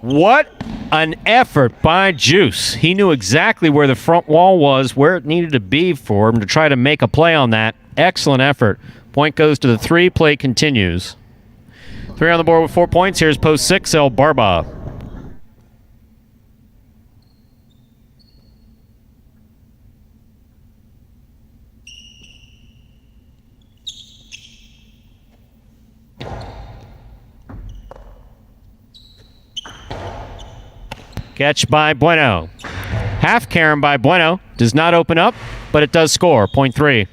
What an effort by Juice. He knew exactly where the front wall was, where it needed to be for him to try to make a play on that. Excellent effort. Point goes to the 3. Play continues. 3 on the board with 4 points. Here's post 6, El Barba. Catch by Bueno. Half carom by Bueno. Does not open up, but it does score. Point 3.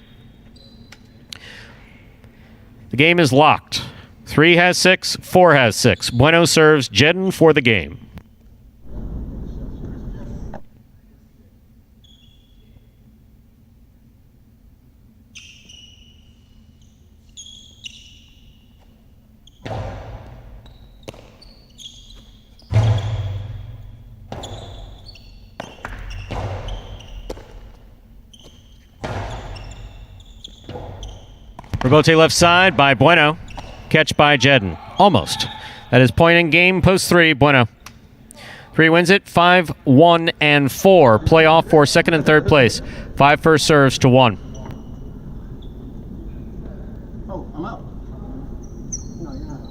The game is locked. 3 has 6, 4 has 6. Bueno serves Jedden for the game. Robote left side by Bueno. Catch by Jedden. Almost. That is point in game. Post 3, Bueno. 3 wins it. 5, 1, and 4. Playoff for second and third place. 5 first serves to 1. Oh, I'm out. No, you're not.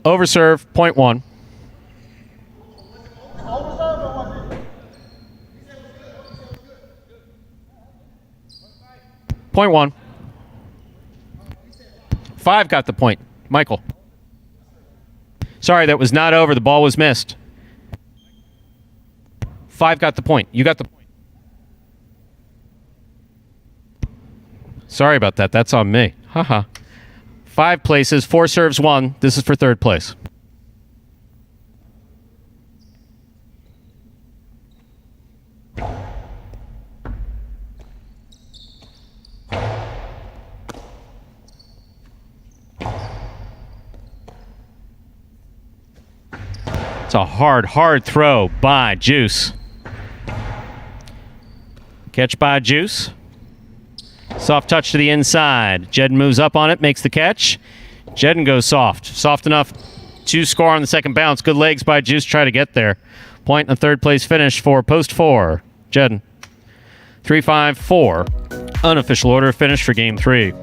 Overserve, point 1. Point one. 5 got the point. Michael. Sorry, that was not over. The ball was missed. 5 got the point. You got the point. Sorry about that. That's on me. Haha. 5 places, 4 serves, 1. This is for third place. It's a hard throw by Juice. Catch by Juice. Soft touch to the inside. Jedden moves up on it, makes the catch. Jedden goes soft. Soft enough to score on the second bounce. Good legs by Juice, try to get there. Point and a third place finish for post 4. Jedden. 3-5-4. Unofficial order finish for game 3.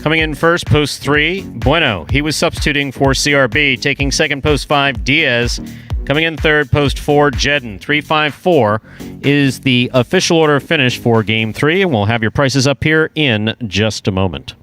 Coming in first, post 3, Bueno. He was substituting for CRB. Taking second, post 5, Diaz. Coming in third, post 4, Jedden. 3-5-4 is the official order finish for game 3, and we'll have your prices up here in just a moment.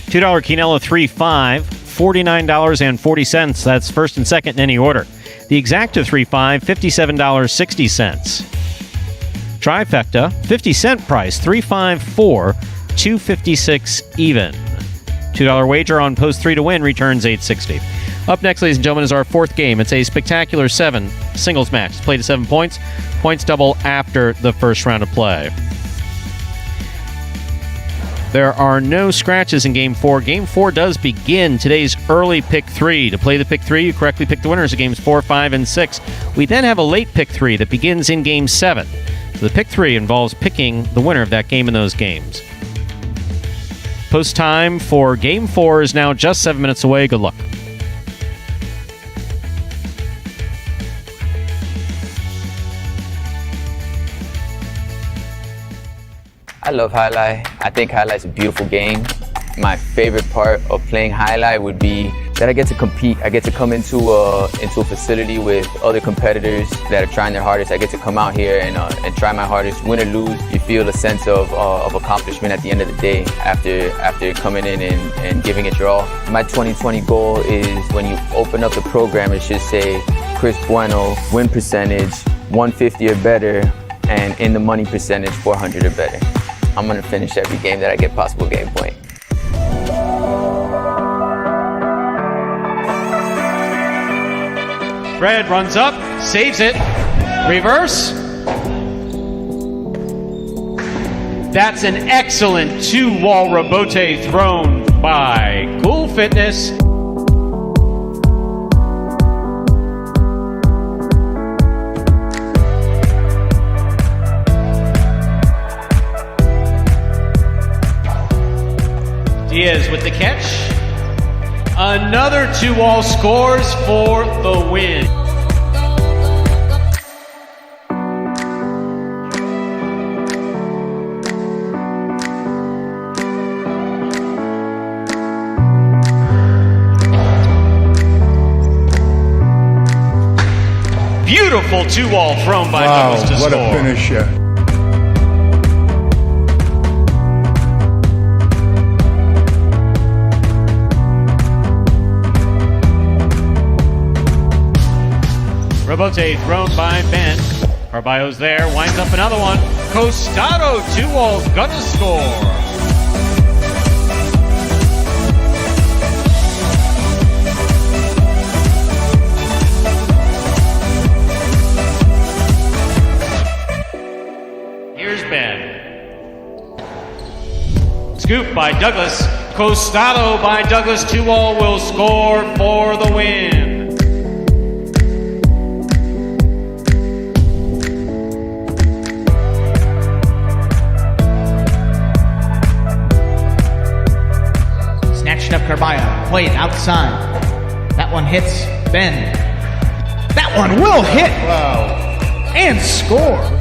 $2 Quinella 3-5, $49.40. That's first and second in any order. The Exacta 3-5, $57.60. Trifecta, 50-cent price, 3-5-4, $2.56 even. $2 wager on post 3 to win returns $8.60. Up next, ladies and gentlemen, is our fourth game. It's a spectacular 7 singles match. It's played to 7 points. Points double after the first round of play. There are no scratches in Game 4. Game 4 does begin today's early Pick 3. To play the Pick 3, you correctly pick the winners of Games 4, 5, and 6. We then have a late Pick 3 that begins in Game 7. So the Pick 3 involves picking the winner of that game in those games. Post time for Game 4 is now just 7 minutes away. Good luck. I love highlight. I think highlight's a beautiful game. My favorite part of playing highlight would be that I get to compete. I get to come into a facility with other competitors that are trying their hardest. I get to come out here and try my hardest. Win or lose, you feel a sense of accomplishment at the end of the day after coming in and giving it your all. My 2020 goal is when you open up the program, it should say Chris Bueno, win percentage 150 or better, and in the money percentage 400 or better. I'm gonna finish every game that I get possible game point. Fred runs up, saves it, reverse. That's an excellent 2-wall rebote thrown by Cool Fitness. Diaz with the catch. Another 2-wall scores for the win. Beautiful 2-wall thrown by Douglas to what score. A finisher. Rebote thrown by Ben. Carballo's there, winds up another one. Costado, 2-wall's gonna score. Scoop by Douglas. Costado by Douglas. 2-all will score for the win. Snatched up Carballo. Played outside. That one hits Ben. That one will hit. Wow. And score.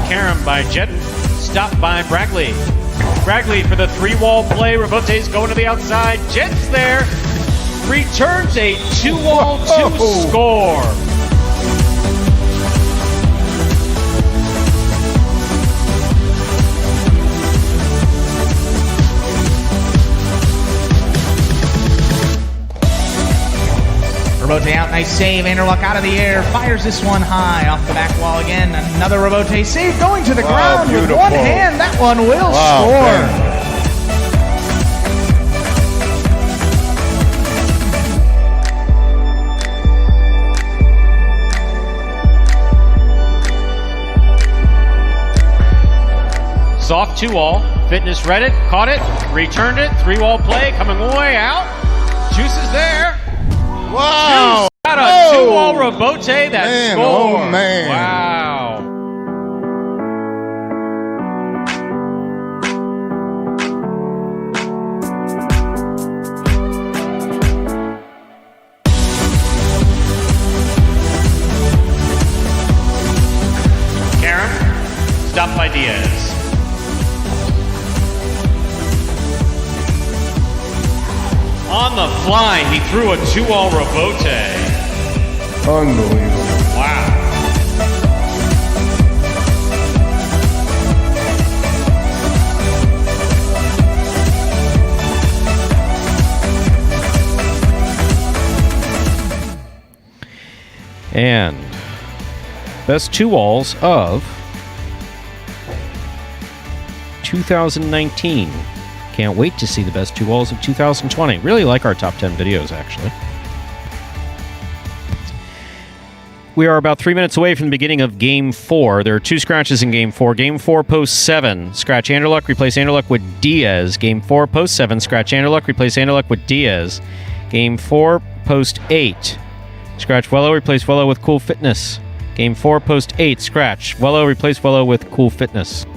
Karam by Jedden. Stopped by Bragley. Bragley for the 3-wall play. Rebote's going to the outside. Jedden's there. Returns a 2-wall to score. Rebote out, nice save. Anderluck out of the air, fires this one high off the back wall again. Another Rebote save going to the ground with one hand. That one will score. Soft 2-wall. Fitness read it, caught it, returned it. 3-wall play coming way out. Juice is there. Wow! Got a 2-wall Rebote that scored. Oh, man. Wow. Karam, stopped by Diaz. On the fly, he threw a 2-wall Rebote. Unbelievable. Wow. And best 2-walls of 2019. Can't wait to see the best 2-walls of 2020. Really like our top 10 videos, actually. We are about 3 minutes away from the beginning of Game 4. There are 2 scratches in Game 4. Game 4, post 7. Scratch Anderluck, replace Anderluck with Diaz. Game 4, post 7. Scratch Anderluck, replace Anderluck with Diaz. Game 4, post 8. Scratch Wello, replace Wello with Cool Fitness. Game 4, post 8. Scratch Wello, replace Wello with Cool Fitness.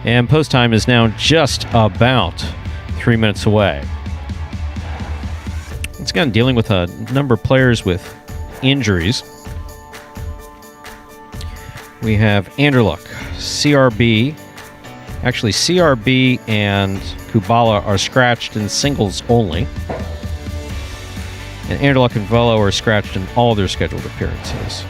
And post time is now just about 3 minutes away. It's again dealing with a number of players with injuries. We have Anderluck, CRB. Actually, CRB and Kubala are scratched in singles only. And Anderluck and Velo are scratched in all their scheduled appearances.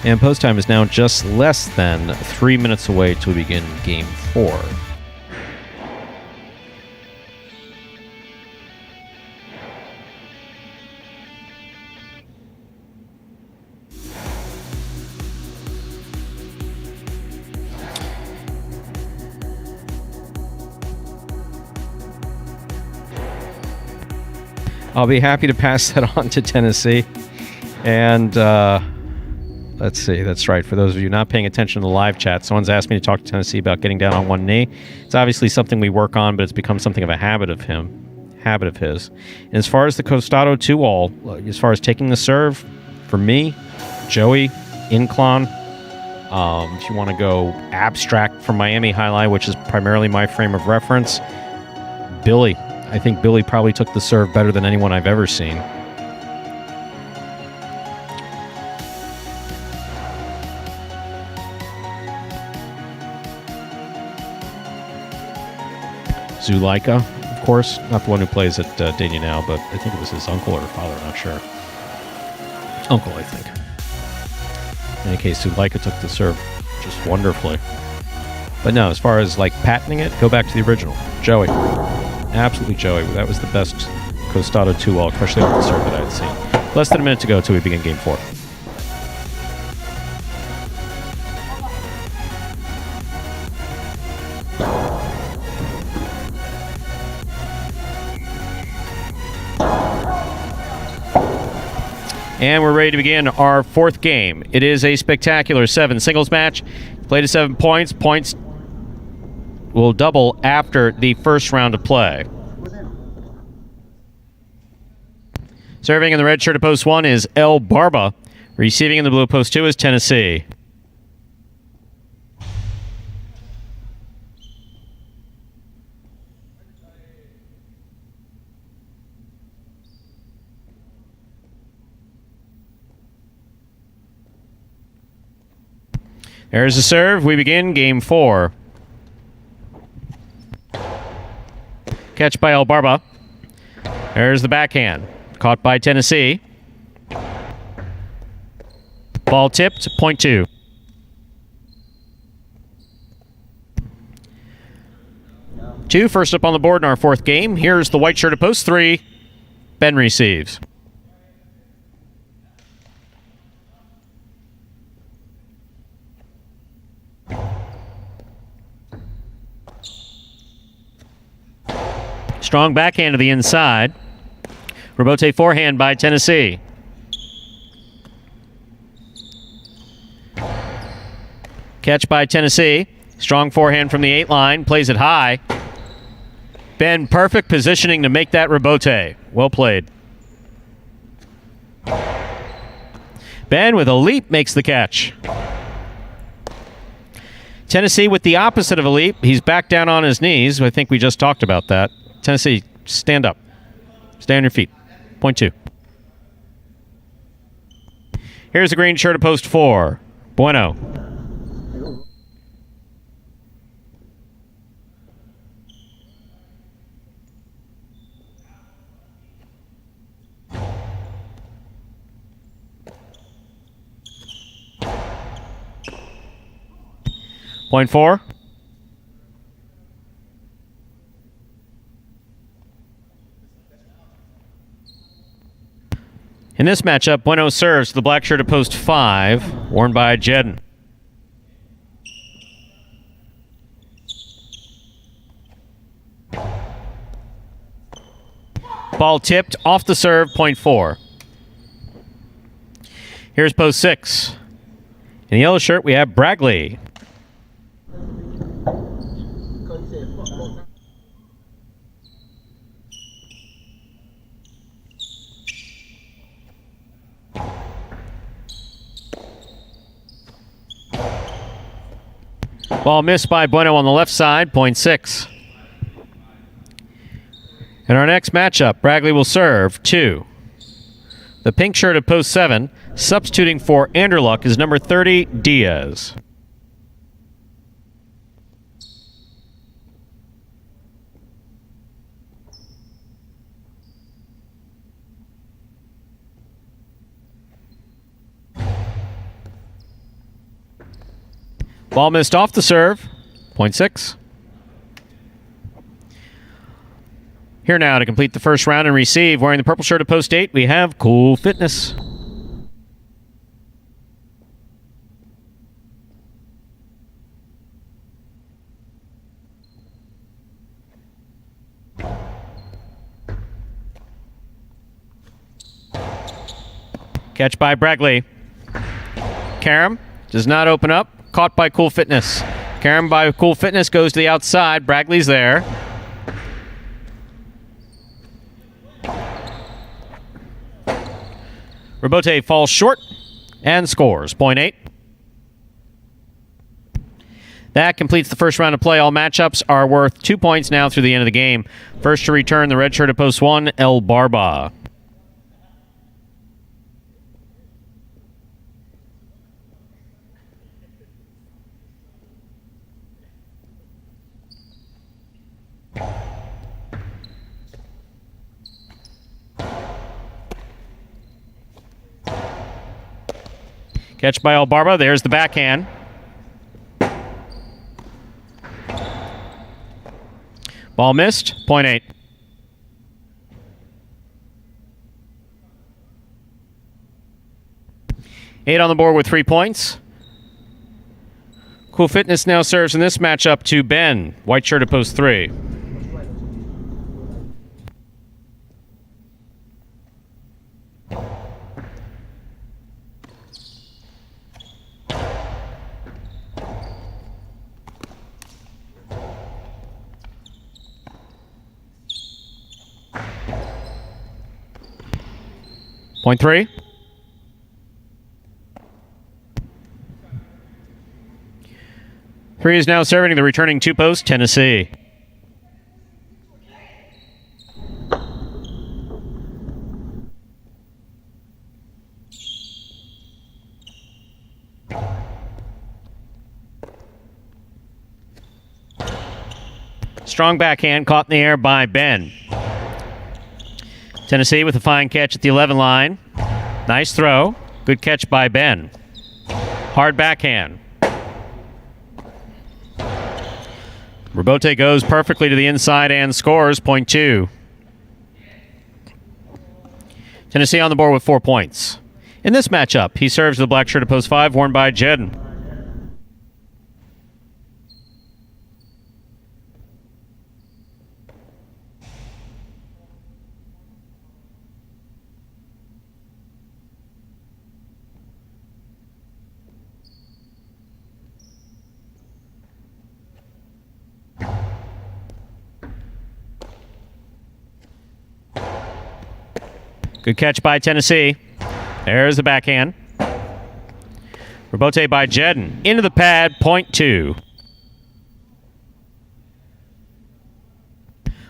And post time is now just less than 3 minutes away till we begin Game 4. I'll be happy to pass that on to Tennessee. And let's see, that's right. For those of you not paying attention to the live chat, someone's asked me to talk to Tennessee about getting down on one knee. It's obviously something we work on, but it's become something of a habit of his. And as far as the Costado 2-wall, as far as taking the serve, for me, Joey, Inclon, if you want to go abstract from Miami Jai-Alai, which is primarily my frame of reference, Billy. I think Billy probably took the serve better than anyone I've ever seen. Zulaika, of course, not the one who plays at Dania now, but I think it was his uncle or father, I'm not sure. Uncle, I think. In any case, Suleika took the serve just wonderfully. But no, as far as like patenting it, go back to the original. Joey. Absolutely Joey. That was the best Costado 2-all, especially off the serve that I had seen. Less than a minute to go until we begin game 4. And we're ready to begin our 4th game. It is a spectacular 7 singles match. Play to 7 points. Points will double after the first round of play. Serving in the red shirt at post 1 is El Barba. Receiving in the blue post 2 is Tennessee. There's the serve. We begin game 4. Catch by El Barba. There's the backhand. Caught by Tennessee. Ball tipped, point 2. First up on the board in our 4th game. Here's the white shirt at post 3. Ben receives. Strong backhand to the inside. Rebote forehand by Tennessee. Catch by Tennessee. Strong forehand from the 8 line. Plays it high. Ben, perfect positioning to make that rebote. Well played. Ben with a leap makes the catch. Tennessee with the opposite of a leap. He's back down on his knees. I think we just talked about that. Tennessee, stand up. Stay on your feet. Point 2. Here's the green shirt at post 4. Bueno. Point 4. In this matchup, Bueno serves the black shirt at post 5, worn by Jedden. Ball tipped off the serve, point 4. Here's post 6. In the yellow shirt, we have Bragley. Ball missed by Bueno on the left side, point 6. In our next matchup, Bragley will serve 2. The pink shirt at post 7, substituting for Anderluck is number 30, Diaz. Ball missed off the serve, point 6. Here now to complete the first round and receive, wearing the purple shirt at post 8, we have Cool Fitness. Catch by Bragley. Karam does not open up. Caught by Cool Fitness. Karam by Cool Fitness goes to the outside. Bragley's there. Rebote falls short and scores. Point 8. That completes the first round of play. All matchups are worth 2 points now through the end of the game. First to return, the red shirt at post 1, El Barba. Catch by Albarba. There's the backhand. Ball missed. Point 8. Eight on the board with 3 points. Cool Fitness now serves in this matchup to Ben. White shirt at post 3. Point 3. Three is now serving the returning 2-post, Tennessee. Strong backhand caught in the air by Ben. Tennessee with a fine catch at the 11 line. Nice throw. Good catch by Ben. Hard backhand. Robote goes perfectly to the inside and scores. Point 2. Tennessee on the board with 4 points. In this matchup, he serves the black shirt at post 5, worn by Jedden. Good catch by Tennessee. There's the backhand. Robote by Jedden. Into the pad, point 2.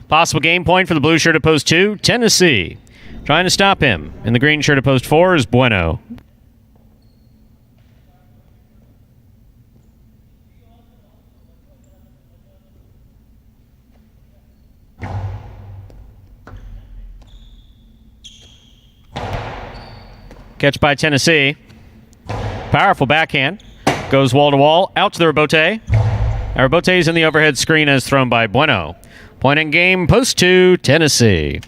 Possible game point for the blue shirt at post 2, Tennessee. Trying to stop him. In the green shirt at post 4 is Bueno. Catch by Tennessee. Powerful backhand. Goes wall to wall. Out to the Robote. Robote is in the overhead screen as thrown by Bueno. Point in game, post 2, Tennessee.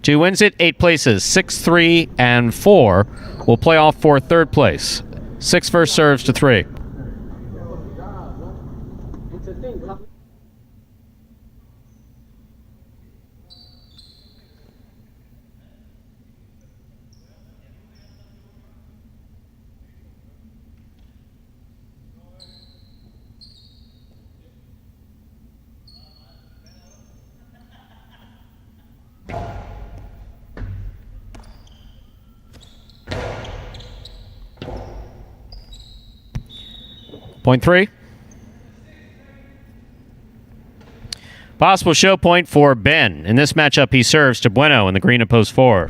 2 wins it, 8 places. 6, 3, and 4 will play off for third place. 6 first serves to 3. Point 3. Possible show point for Ben. In this matchup, he serves to Bueno in the green at post 4.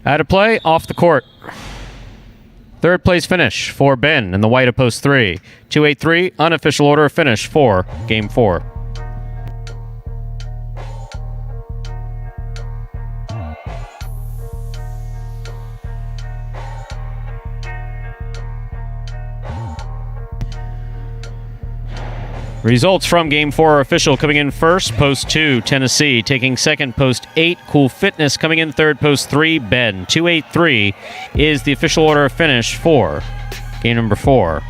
Out of play, off the court. Third place finish for Ben in the white at post 3. 2-8-3, unofficial order of finish for Game 4. Results from Game 4 are official. Coming in first, post 2, Tennessee. Taking second, post 8, Cool Fitness. Coming in third, post 3, Ben. 2-8-3 is the official order of finish for game number 4.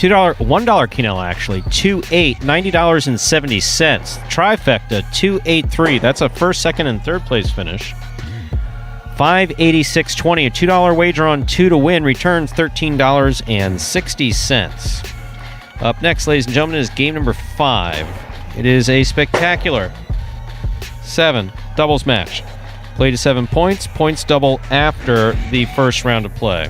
$2, $1 quinoa actually, 2.8, $90.70. Trifecta, 2.83. That's a first, second, and third place finish. 586.20, a $2 wager on 2 to win, returns $13.60. Up next, ladies and gentlemen, is game number 5. It is a spectacular 7 doubles match. Play to 7 points, points double after the first round of play.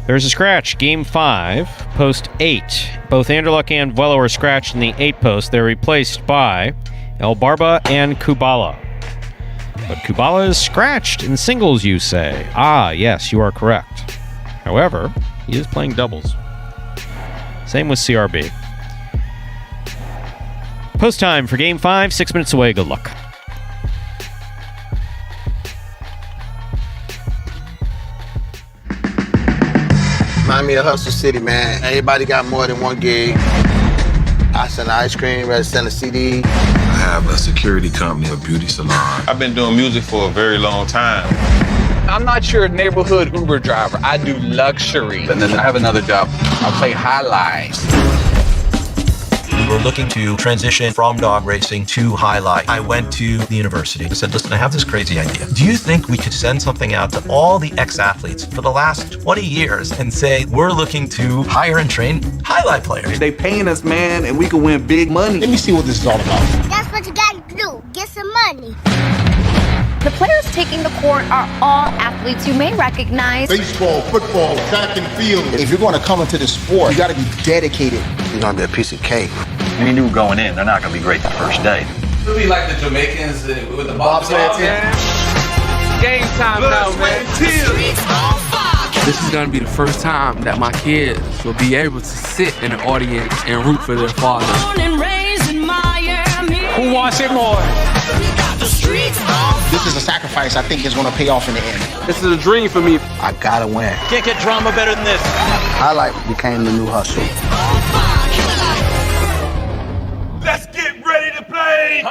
There's a scratch. Game 5, post 8. Both Anderluck and Vuelo are scratched in the 8 post. They're replaced by El Barba and Kubala. But Kubala is scratched in singles, you say. Ah, yes, you are correct. However, he is playing doubles. Same with CRB. Post time for Game 5, 6 minutes away. Good luck. Remind me of Hustle City, man. Everybody got more than one gig. I sell ice cream, rather sell a CD. I have a security company, a beauty salon. I've been doing music for a very long time. I'm not your neighborhood Uber driver. I do luxury. And then I have another job. I play highlights. We were looking to transition from dog racing to highlight. I went to the university and said, listen, I have this crazy idea. Do you think we could send something out to all the ex-athletes for the last 20 years and say, we're looking to hire and train highlight players? They paying us, man, and we can win big money. Let me see what this is all about. That's what you gotta do. Get some money. The players taking the court are all athletes you may recognize. Baseball, football, track and field. If you're going to come into the sport, you got to be dedicated. You're going to be a piece of cake. Any new going in, they're not going to be great the first day. We'll be like the Jamaicans with the bobsled team. Game time now, man. This is going to be the first time that my kids will be able to sit in the audience and root for their father. Who wants it more? This is a sacrifice I think is going to pay off in the end. This is a dream for me. I got to win. Can't get drama better than this. Highlight became the new hustle. Let's get ready to play!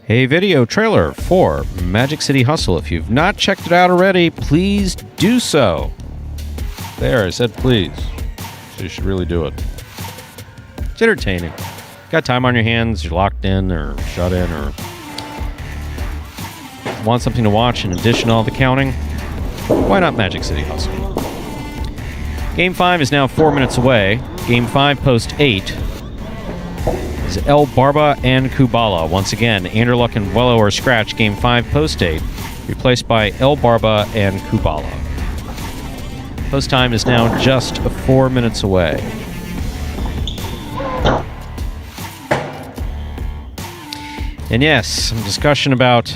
A video trailer for Magic City Hustle. If you've not checked it out already, please do so. There, I said please. So you should really do it. It's entertaining. Got time on your hands, you're locked in or shut in or want something to watch in addition to all the counting? Why not Magic City Hustle? Game 5 is now 4 minutes away. Game 5 post 8 is El Barba and Kubala. Once again, Anderluck and Vuelo are scratched. Game 5 post 8, replaced by El Barba and Kubala. Post time is now just 4 minutes away. And yes, some discussion about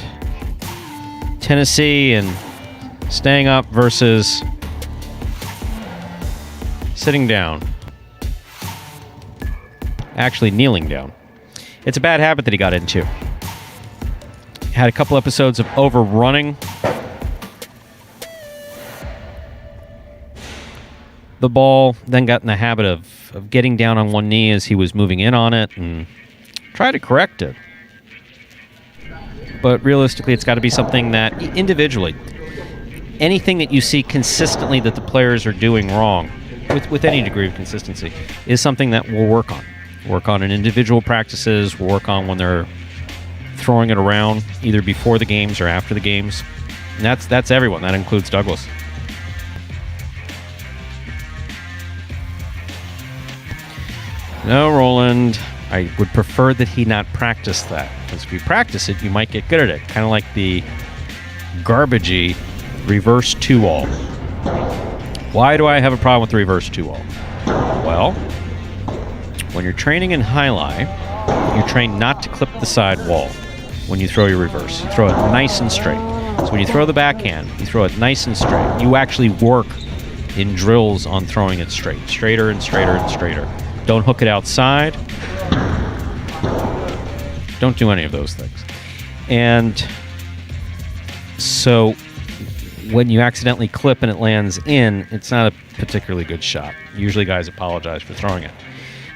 Tennessee and staying up versus sitting down. Actually, kneeling down. It's a bad habit that he got into. Had a couple episodes of overrunning the ball, then got in the habit of getting down on one knee as he was moving in on it and try to correct it. But realistically, it's got to be something that individually, anything that you see consistently that the players are doing wrong, with any degree of consistency, is something that we'll work on. Work on in individual practices, we'll work on when they're throwing it around, either before the games or after the games. And that's everyone. That includes Douglas. No, Roland. I would prefer that he not practice that. Because if you practice it, you might get good at it. Kind of like the garbagey reverse 2-all. Why do I have a problem with the reverse 2-all? Well, when you're training in highlight, you train not to clip the side wall when you throw your reverse. You throw it nice and straight. So when you throw the backhand, you throw it nice and straight. You actually work in drills on throwing it straight. Straighter and straighter and straighter. Don't hook it outside. Don't do any of those things. And so when you accidentally clip and it lands in, it's not a particularly good shot. Usually guys apologize for throwing it.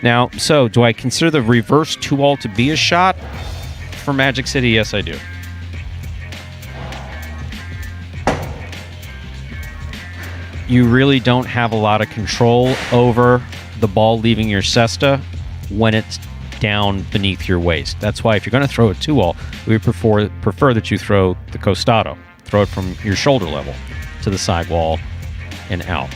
Now, so do I consider the reverse 2-all to be a shot for Magic City? Yes, I do. You really don't have a lot of control over the ball leaving your cesta when it's down beneath your waist. That's why if you're going to throw a 2-all, we prefer that you throw the costado. Throw it from your shoulder level to the sidewall and out.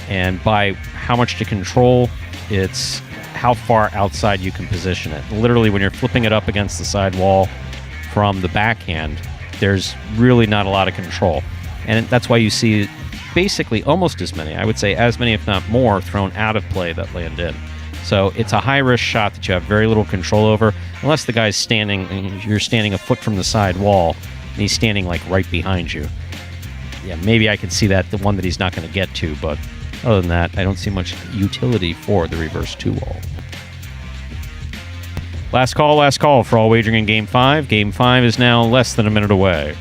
And by how much to control, it's how far outside you can position it. Literally, when you're flipping it up against the sidewall from the backhand, there's really not a lot of control. And that's why you see basically almost as many, I would say as many if not more, thrown out of play that land in. So it's a high-risk shot that you have very little control over, unless the guy's standing, and you're standing a foot from the side wall, and he's standing like right behind you. Yeah, maybe I could see that, the one that he's not going to get to, but other than that, I don't see much utility for the reverse 2-all. Last call for all wagering in Game 5. Game 5 is now less than a minute away.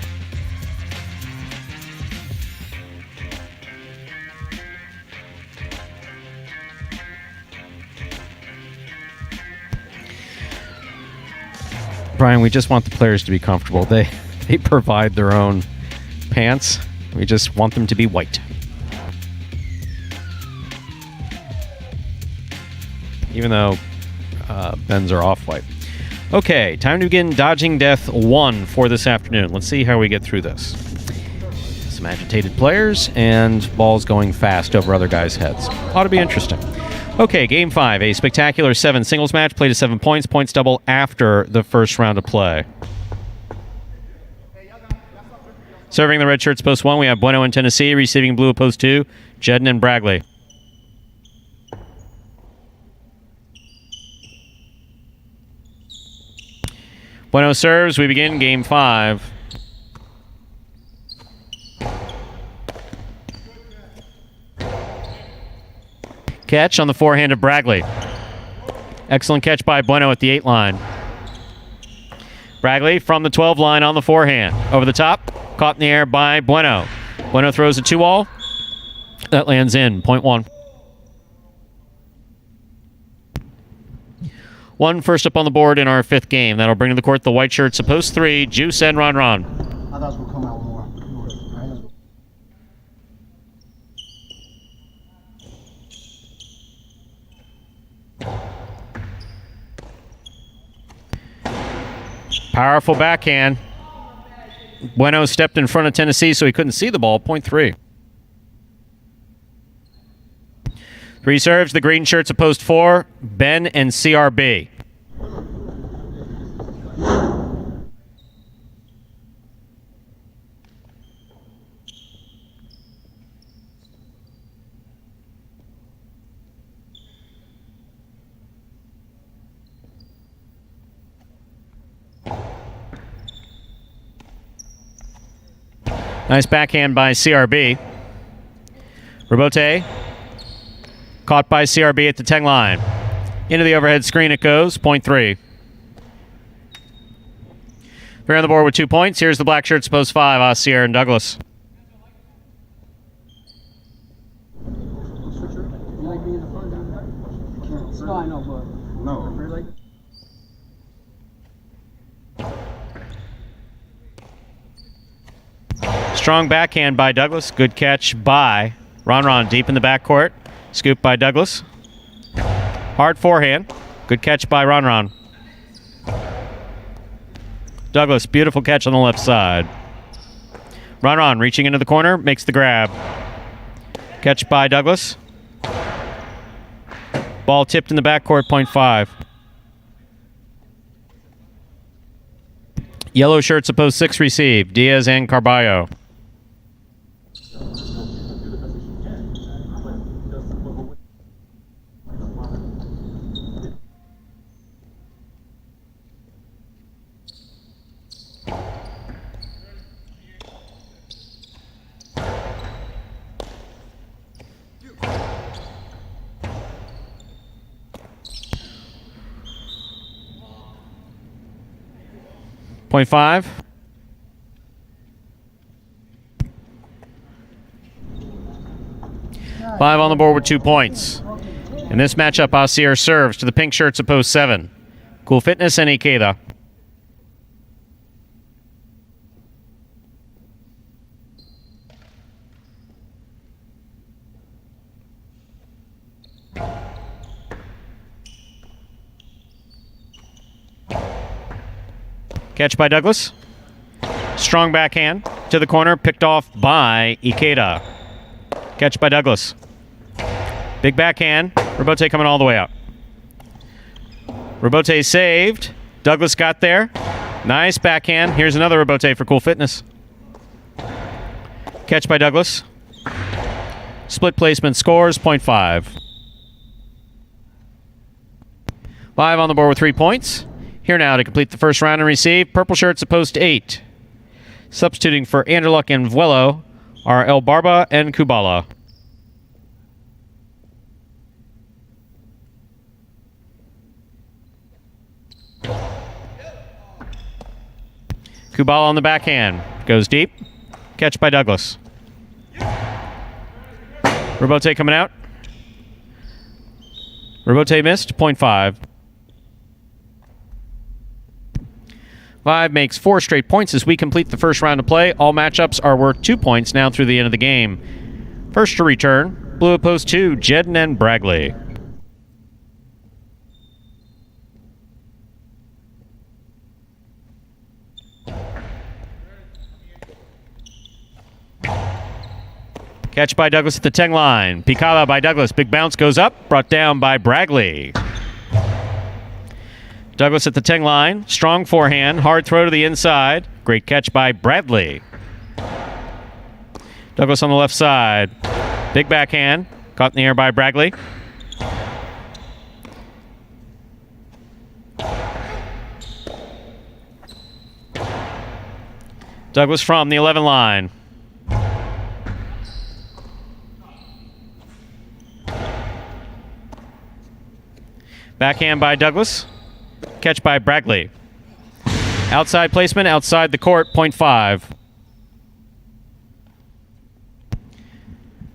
Brian, we just want the players to be comfortable. They provide their own pants. We just want them to be white. Even though Ben's are off-white. Okay, time to begin Dodging Death 1 for this afternoon. Let's see how we get through this. Some agitated players and balls going fast over other guys' heads. Ought to be interesting. Okay, Game 5, a spectacular 7 singles match, played to 7 points. Points double after the first round of play. Serving the red shirts post 1, we have Bueno in Tennessee. Receiving blue at post 2, Jedden and Bragley. Bueno serves. We begin Game 5. Catch on the forehand of Bragley. Excellent catch by Bueno at the 8 line. Bragley from the 12 line on the forehand. Over the top. Caught in the air by Bueno. Bueno throws a 2-all. That lands in. Point 1. 1 first up on the board in our 5th game. That'll bring to the court the white shirts of post 3, Juice and Ron Ron. I thought it was going to come out more. Powerful backhand. Bueno stepped in front of Tennessee so he couldn't see the ball. Point 3. 3 serves. The green shirts of post 4, Ben and CRB. Nice backhand by CRB. Rebote. Caught by CRB at the 10 line. Into the overhead screen it goes. Point 3. We're on the board with 2 points. Here's the black shirts post 5, Oscear and Douglas. No, I know, but no. Strong backhand by Douglas. Good catch by Ron Ron deep in the backcourt. Scoop by Douglas. Hard forehand. Good catch by Ron Ron. Douglas, beautiful catch on the left side. Ron Ron reaching into the corner, makes the grab. Catch by Douglas. Ball tipped in the backcourt, point 5. Yellow shirts of post 6 receive, Diaz and Carballo. Point 5. 5 on the board with 2 points. In this matchup, Asier serves to the pink shirts of post 7. Cool Fitness and Ikeda. Catch by Douglas. Strong backhand to the corner, picked off by Ikeda. Catch by Douglas. Big backhand. Robote coming all the way out. Robote saved. Douglas got there. Nice backhand. Here's another Robote for Cool Fitness. Catch by Douglas. Split placement scores, 0.5. 5 on the board with 3 points. Here now to complete the first round and receive. Purple shirts opposed to 8. Substituting for Anderluck and Vuelo are El Barba and Kubala. Kubala on the backhand. Goes deep. Catch by Douglas. Robote coming out. Robote missed, 0.5. 5 makes 4 straight points as we complete the first round of play. All matchups are worth 2 points now through the end of the game. First to return, blue opposed 2, Jedden and Bragley. Catch by Douglas at the 10 line. Picada by Douglas. Big bounce goes up. Brought down by Bragley. Douglas at the 10 line. Strong forehand. Hard throw to the inside. Great catch by Bradley. Douglas on the left side. Big backhand. Caught in the air by Bragley. Douglas from the 11 line. Backhand by Douglas. Catch by Bragley. Outside placement, outside the court, 0.5.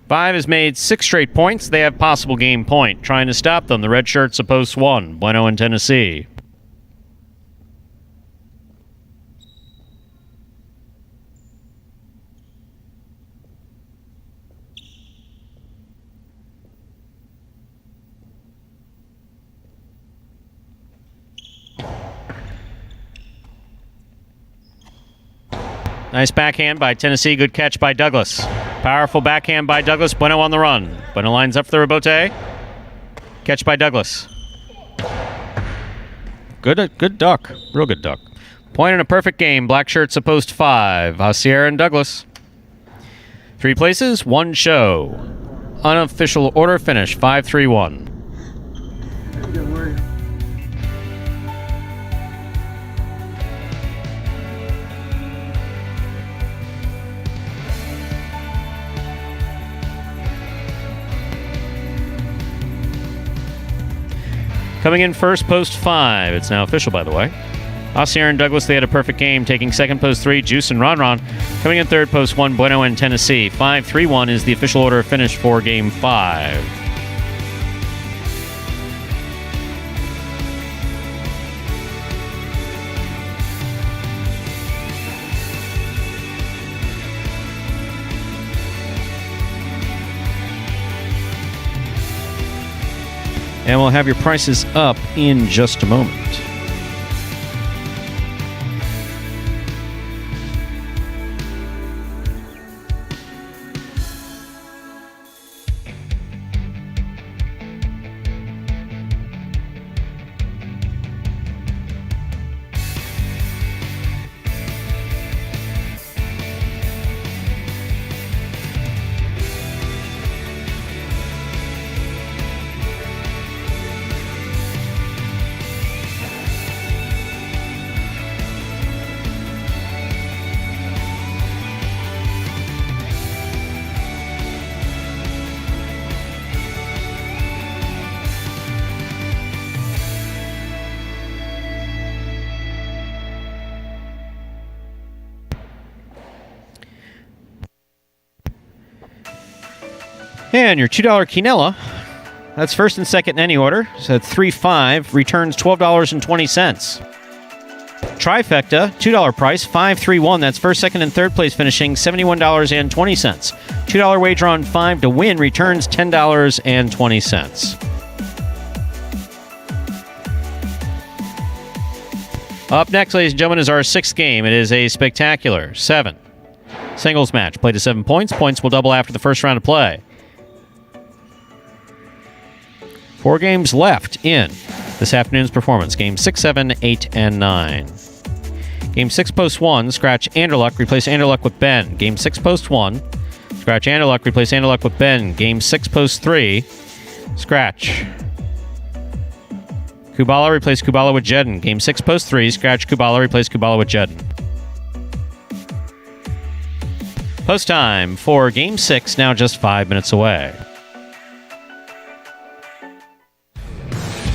5 has made 6 straight points. They have possible game point. Trying to stop them, the red shirts of post 1, Bueno and Tennessee. Nice backhand by Tennessee. Good catch by Douglas. Powerful backhand by Douglas. Bueno on the run. Bueno lines up for the Robote. Catch by Douglas. Good duck. Real good duck. Point in a perfect game. Black shirts opposed 5. Asier and Douglas. 3 places, 1 show. Unofficial order finish, 5-3-1. Coming in first, post 5. It's now official, by the way. Asier and Douglas, they had a perfect game. Taking second, post 3, Juice and Ron Ron. Coming in third, post 1, Bueno and Tennessee. 5-3-1 is the official order of finish for Game 5. And we'll have your prices up in just a moment. And your $2 quinella, that's first and second in any order. So that's 3-5, returns $12.20. Trifecta, $2 price, 5-3-1. That's first, second, and third place finishing $71.20. $2 wager on 5 to win returns $10.20. Up next, ladies and gentlemen, is our sixth game. It is a spectacular 7 singles match. Play to 7 points. Points will double after the first round of play. 4 games left in this afternoon's performance. Game 6, 7, 8, and 9. Game 6, post 1, scratch Anderluck, replace Anderluck with Ben. Game 6, post 1, scratch Anderluck, replace Anderluck with Ben. Game 6, post 3, scratch Kubala, replace Kubala with Jedden. Game 6, post 3, scratch Kubala, replace Kubala with Jedden. Post time for Game 6, now just 5 minutes away.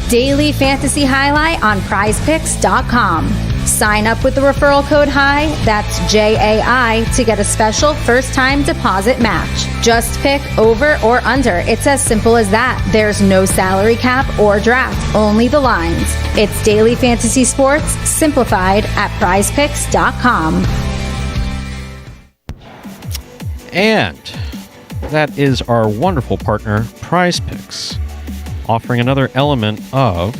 Daily Fantasy Highlight on prizepicks.com. Sign up with the referral code HIGH, that's J-A-I, to get a special first-time deposit match. Just pick over or under. It's as simple as that. There's no salary cap or draft, only the lines. It's Daily Fantasy Sports, simplified at prizepicks.com. And that is our wonderful partner, Prize Picks, offering another element of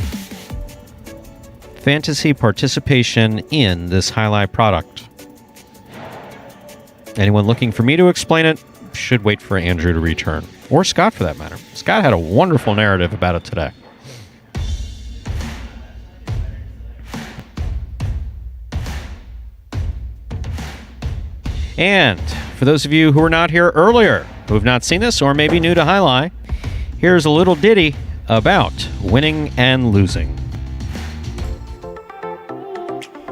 fantasy participation in this highlight product. Anyone looking for me to explain it should wait for Andrew to return. Or Scott, for that matter. Scott had a wonderful narrative about it today. And for those of you who were not here earlier, who have not seen this, or maybe new to Highlight, here's a little ditty about winning and losing.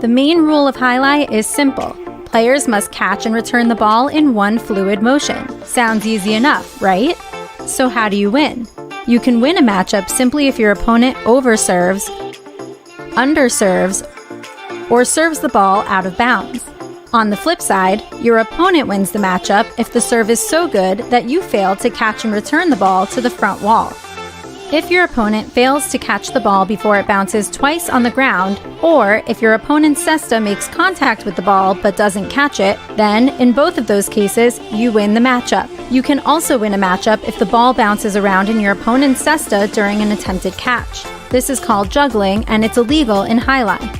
The main rule of Highlight is simple. Players must catch and return the ball in one fluid motion. Sounds easy enough, right? So how do you win? You can win a matchup simply if your opponent overserves, underserves, or serves the ball out of bounds. On the flip side, your opponent wins the matchup if the serve is so good that you fail to catch and return the ball to the front wall. If your opponent fails to catch the ball before it bounces twice on the ground, or if your opponent's cesta makes contact with the ball but doesn't catch it, then, in both of those cases, you win the matchup. You can also win a matchup if the ball bounces around in your opponent's cesta during an attempted catch. This is called juggling, and it's illegal in Highlight.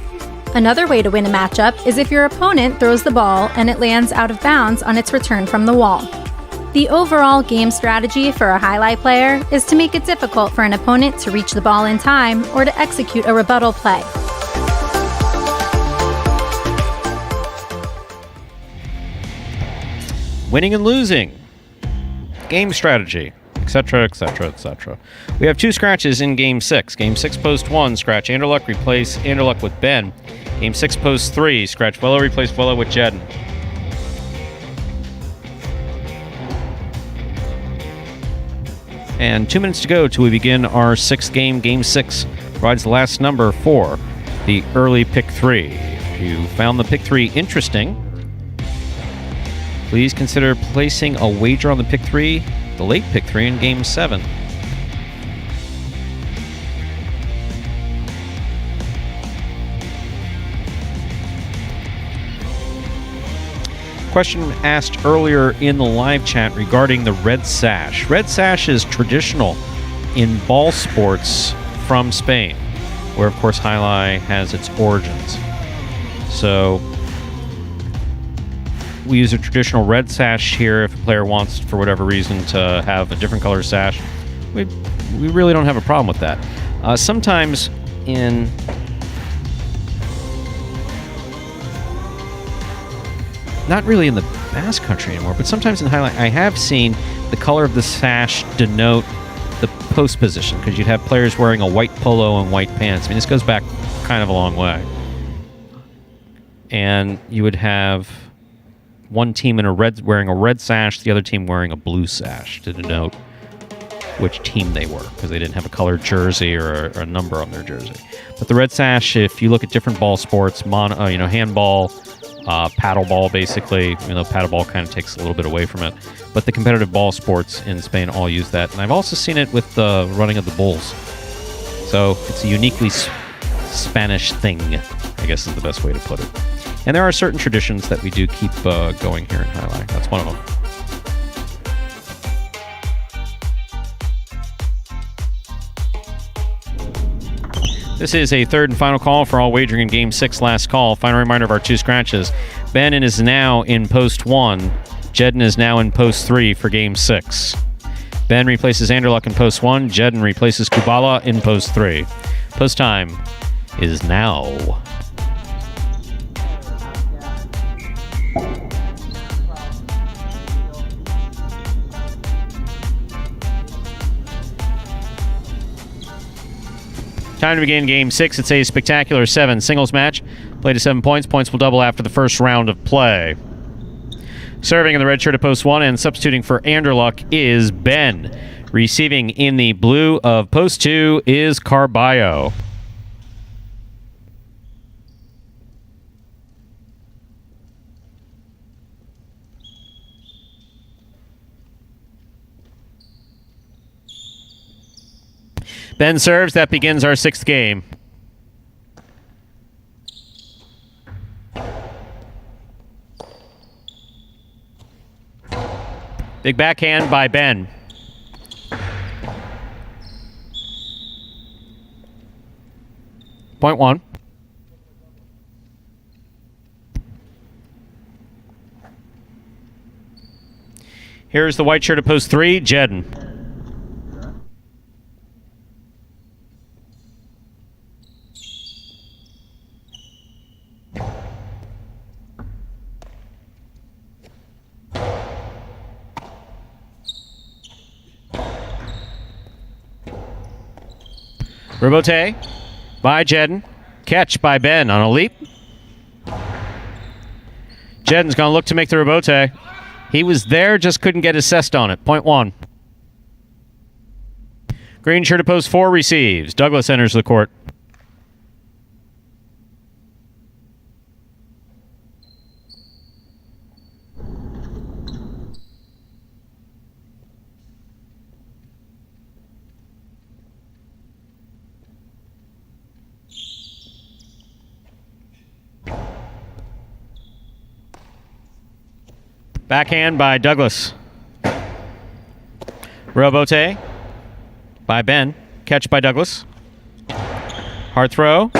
Another way to win a matchup is if your opponent throws the ball and it lands out of bounds on its return from the wall. The overall game strategy for a Highlight player is to make it difficult for an opponent to reach the ball in time or to execute a rebuttal play. Winning and losing, game strategy, etc., etc., etc. We have 2 scratches in Game 6. Game 6, post 1, scratch Anderluck, replace Anderluck with Ben. Game 6, post 3, scratch Velo, replace Velo with Jedden. And 2 minutes to go till we begin our 6th game. Game 6 provides the last number for the early pick 3. If you found the pick 3 interesting, please consider placing a wager on the pick 3, the late pick 3 in Game 7. Question asked earlier in the live chat regarding the red sash. Red sash is traditional in ball sports from Spain, where of course Highlight has its origins. So we use a traditional red sash here. If a player wants, for whatever reason, to have a different color sash, we really don't have a problem with that. Sometimes in not really in the Basque Country anymore, but sometimes in Highlight, I have seen the color of the sash denote the post position, because you'd have players wearing a white polo and white pants. I mean, this goes back kind of a long way. And you would have one team wearing a red sash, the other team wearing a blue sash to denote which team they were, because they didn't have a colored jersey or a number on their jersey. But the red sash, if you look at different ball sports, handball, paddleball, basically, even though paddleball kind of takes a little bit away from it. But the competitive ball sports in Spain all use that. And I've also seen it with the running of the bulls. So it's a uniquely Spanish thing, I guess is the best way to put it. And there are certain traditions that we do keep going here in Jai-Alai. That's one of them. This is a third and final call for all wagering in Game 6, last call. Final reminder of our 2 scratches. Ben is now in post 1. Jedden is now in post 3 for Game 6. Ben replaces Anderluck in post 1. Jedden replaces Kubala in post 3. Post time is now. Time to begin Game 6. It's a spectacular 7 singles match. Play to 7 points. Points will double after the first round of play. Serving in the red shirt at post 1 and substituting for Anderluck is Ben. Receiving in the blue of post 2 is Carballo. Ben serves. That begins our 6th game. Big backhand by Ben. Point 1. Here's the white shirt at post 3, Jedden. Rebote by Jedden. Catch by Ben on a leap. Jedden's going to look to make the rebote. He was there, just couldn't get assessed on it. Point 1. Green shirt at post 4 receives. Douglas enters the court. Backhand by Douglas. Rebote by Ben. Catch by Douglas. Hard throw.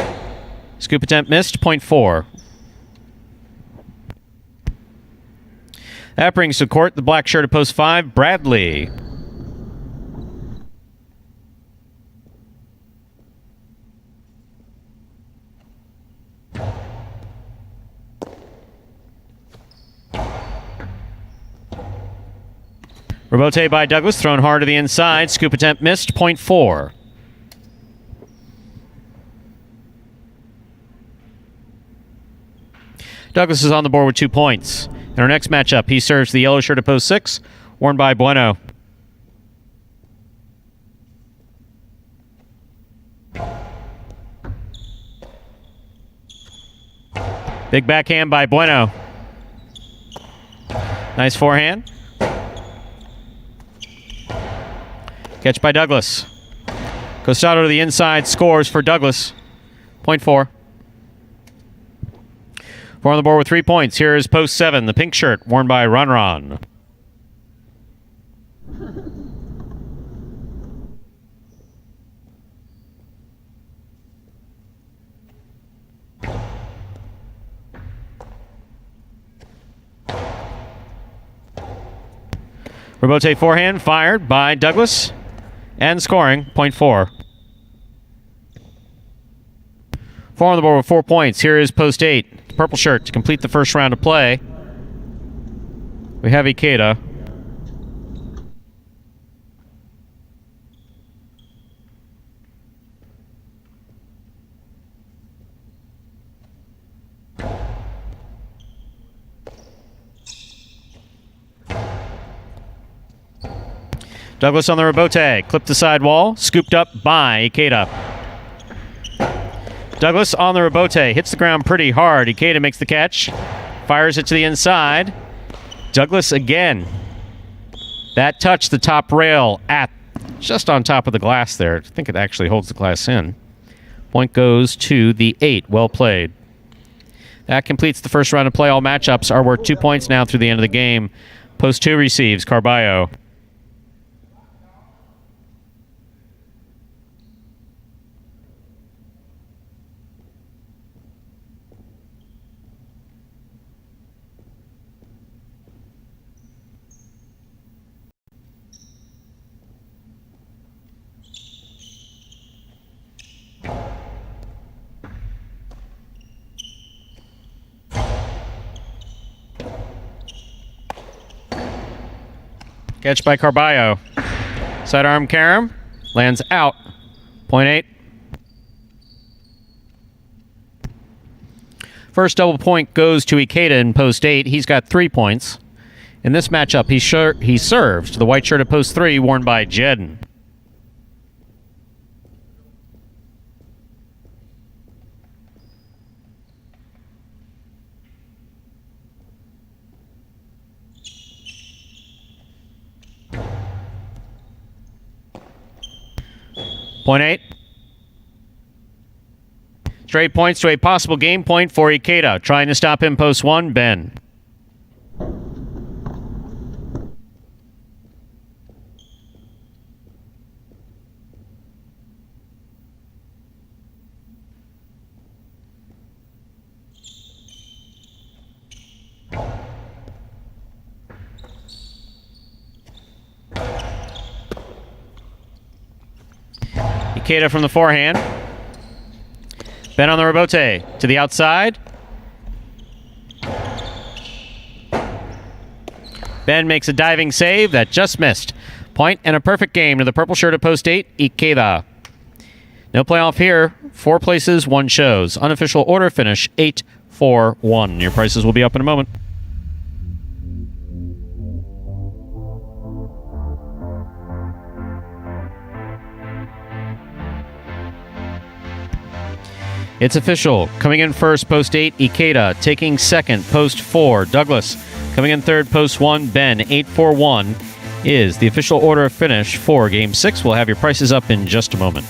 Scoop attempt missed. Point 4. That brings to court the black shirt at post 5, Bradley. Rebote by Douglas, thrown hard to the inside. Scoop attempt missed. Point 4. Douglas is on the board with 2 points. In our next matchup, he serves the yellow shirt at post 6, worn by Bueno. Big backhand by Bueno. Nice forehand. Catch by Douglas. Costado to the inside, scores for Douglas. Point 4. 4 on the board with 3 points. Here is post 7, the pink shirt worn by Ron. Rebote forehand fired by Douglas. And scoring, point 4. 4 on the board with 4 points. Here is post 8, the purple shirt, to complete the first round of play. We have Ikeda. Douglas on the rebote, clipped the side wall, scooped up by Ikeda. Douglas on the rebote, hits the ground pretty hard. Ikeda makes the catch Fires it to the inside. Douglas again. That touched the top rail at just on top of the glass there. I think it actually holds the glass in. Point goes to the 8. Well played. That completes the first round of play. All matchups are worth 2 points now through the end of the game. Post 2 receives Carballo. Catch by Carballo. Sidearm carom. Lands out. Point 8. First double point goes to Ikeda in post 8. He's got 3 points. In this matchup, he served the white shirt at post 3 worn by Jedden. Point 8. Straight points to a possible game point for Ikeda. Trying to stop him post 1, Ben. Ikeda from the forehand. Ben on the rebote to the outside. Ben makes a diving save that just missed. Point and a perfect game to the purple shirt at post 8, Ikeda. No playoff here. 4 places, 1 shows. Unofficial order finish 8-4-1. Your prices will be up in a moment. It's official. Coming in first, post 8, Ikeda. Taking second, post 4, Douglas. Coming in third, post 1, Ben. 8-4-1 is the official order of finish for Game 6. We'll have your prices up in just a moment.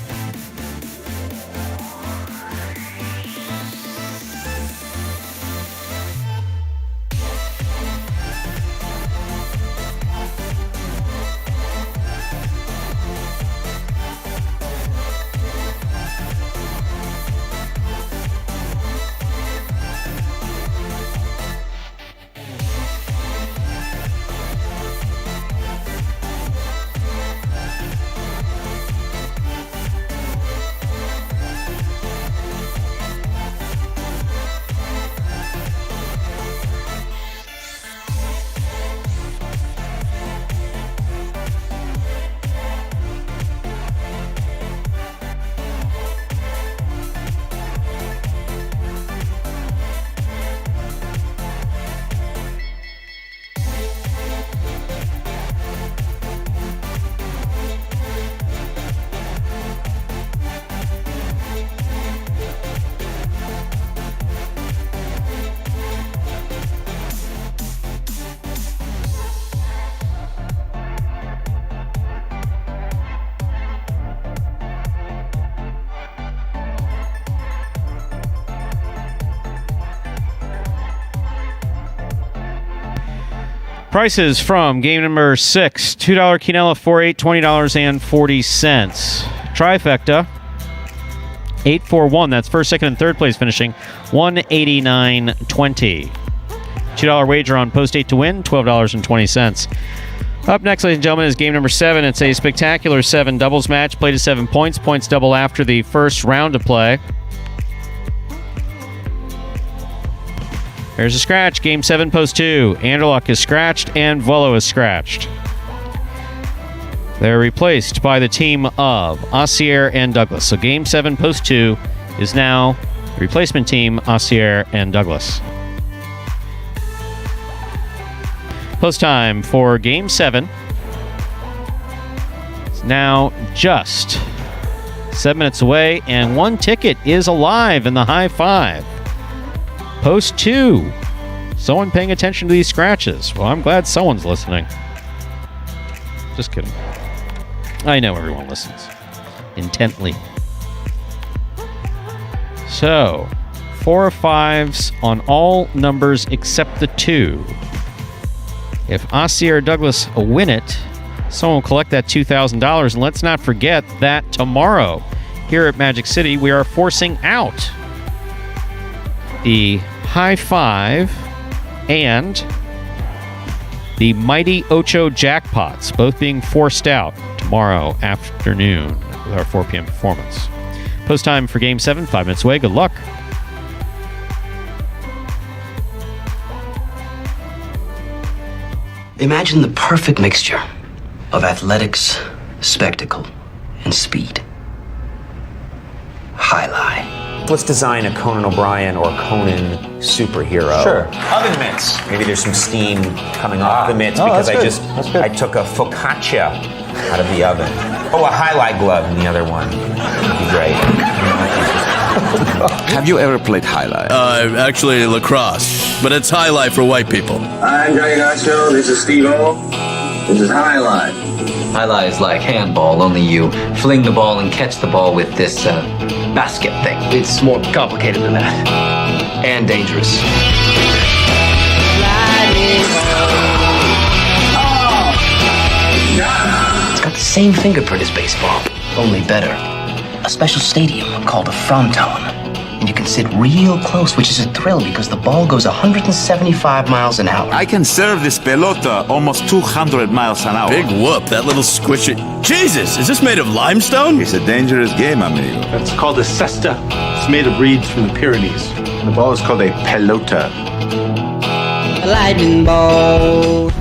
Prices from game number 6. $2 Quinella, 4-8, $20.40. Trifecta, 8-4-1. That's first, second, and third place finishing $189.20. $2 wager on post 8 to win, $12.20. Up next, ladies and gentlemen, is game number 7. It's a spectacular 7 doubles match. Played to 7 points. Points double after the first round of play. There's a scratch. Game 7, post 2. Anderluck is scratched and Volo is scratched. They're replaced by the team of Assier and Douglas. So game 7, post 2 is now the replacement team, Assier and Douglas. Post time for game 7. It's now just 7 minutes away, and 1 ticket is alive in the high 5. Post 2 Someone paying attention to these scratches. Well, I'm glad someone's listening. Just kidding. I know everyone listens. Intently. So, 4 or 5s on all numbers except the 2. If Ossie or Douglas win it, someone will collect that $2,000. And let's not forget that tomorrow, here at Magic City, we are forcing out the High Five and the Mighty Ocho jackpots, both being forced out tomorrow afternoon with our 4 p.m. performance. Post time for Game 7, 5 minutes away. Good luck. Imagine the perfect mixture of athletics, spectacle, and speed. Jai-Alai. Let's design a Conan O'Brien or Conan superhero. Sure. Oven mitts. Maybe there's some steam coming off the mitts because I took a focaccia out of the oven. Oh, a highlight glove in the other one. That'd be great. Have you ever played Jai-Alai? Actually lacrosse, but it's Jai-Alai for white people. I'm Jai-Alai Channel. This is Steve-O. This is Jai-Alai. Jai-Alai is like handball, only you fling the ball and catch the ball with this basket thing. It's more complicated than that. And dangerous. It's got the same fingerprint as baseball, only better. A special stadium called a fronton. And you can sit real close, which is a thrill because the ball goes 175 miles an hour. I can serve this pelota almost 200 miles an hour. Big whoop, that little squishy. Jesus, is this made of limestone? It's a dangerous game, amigo. It's called a cesta. It's made of reeds from the Pyrenees. The ball is called a pelota. A lightning ball.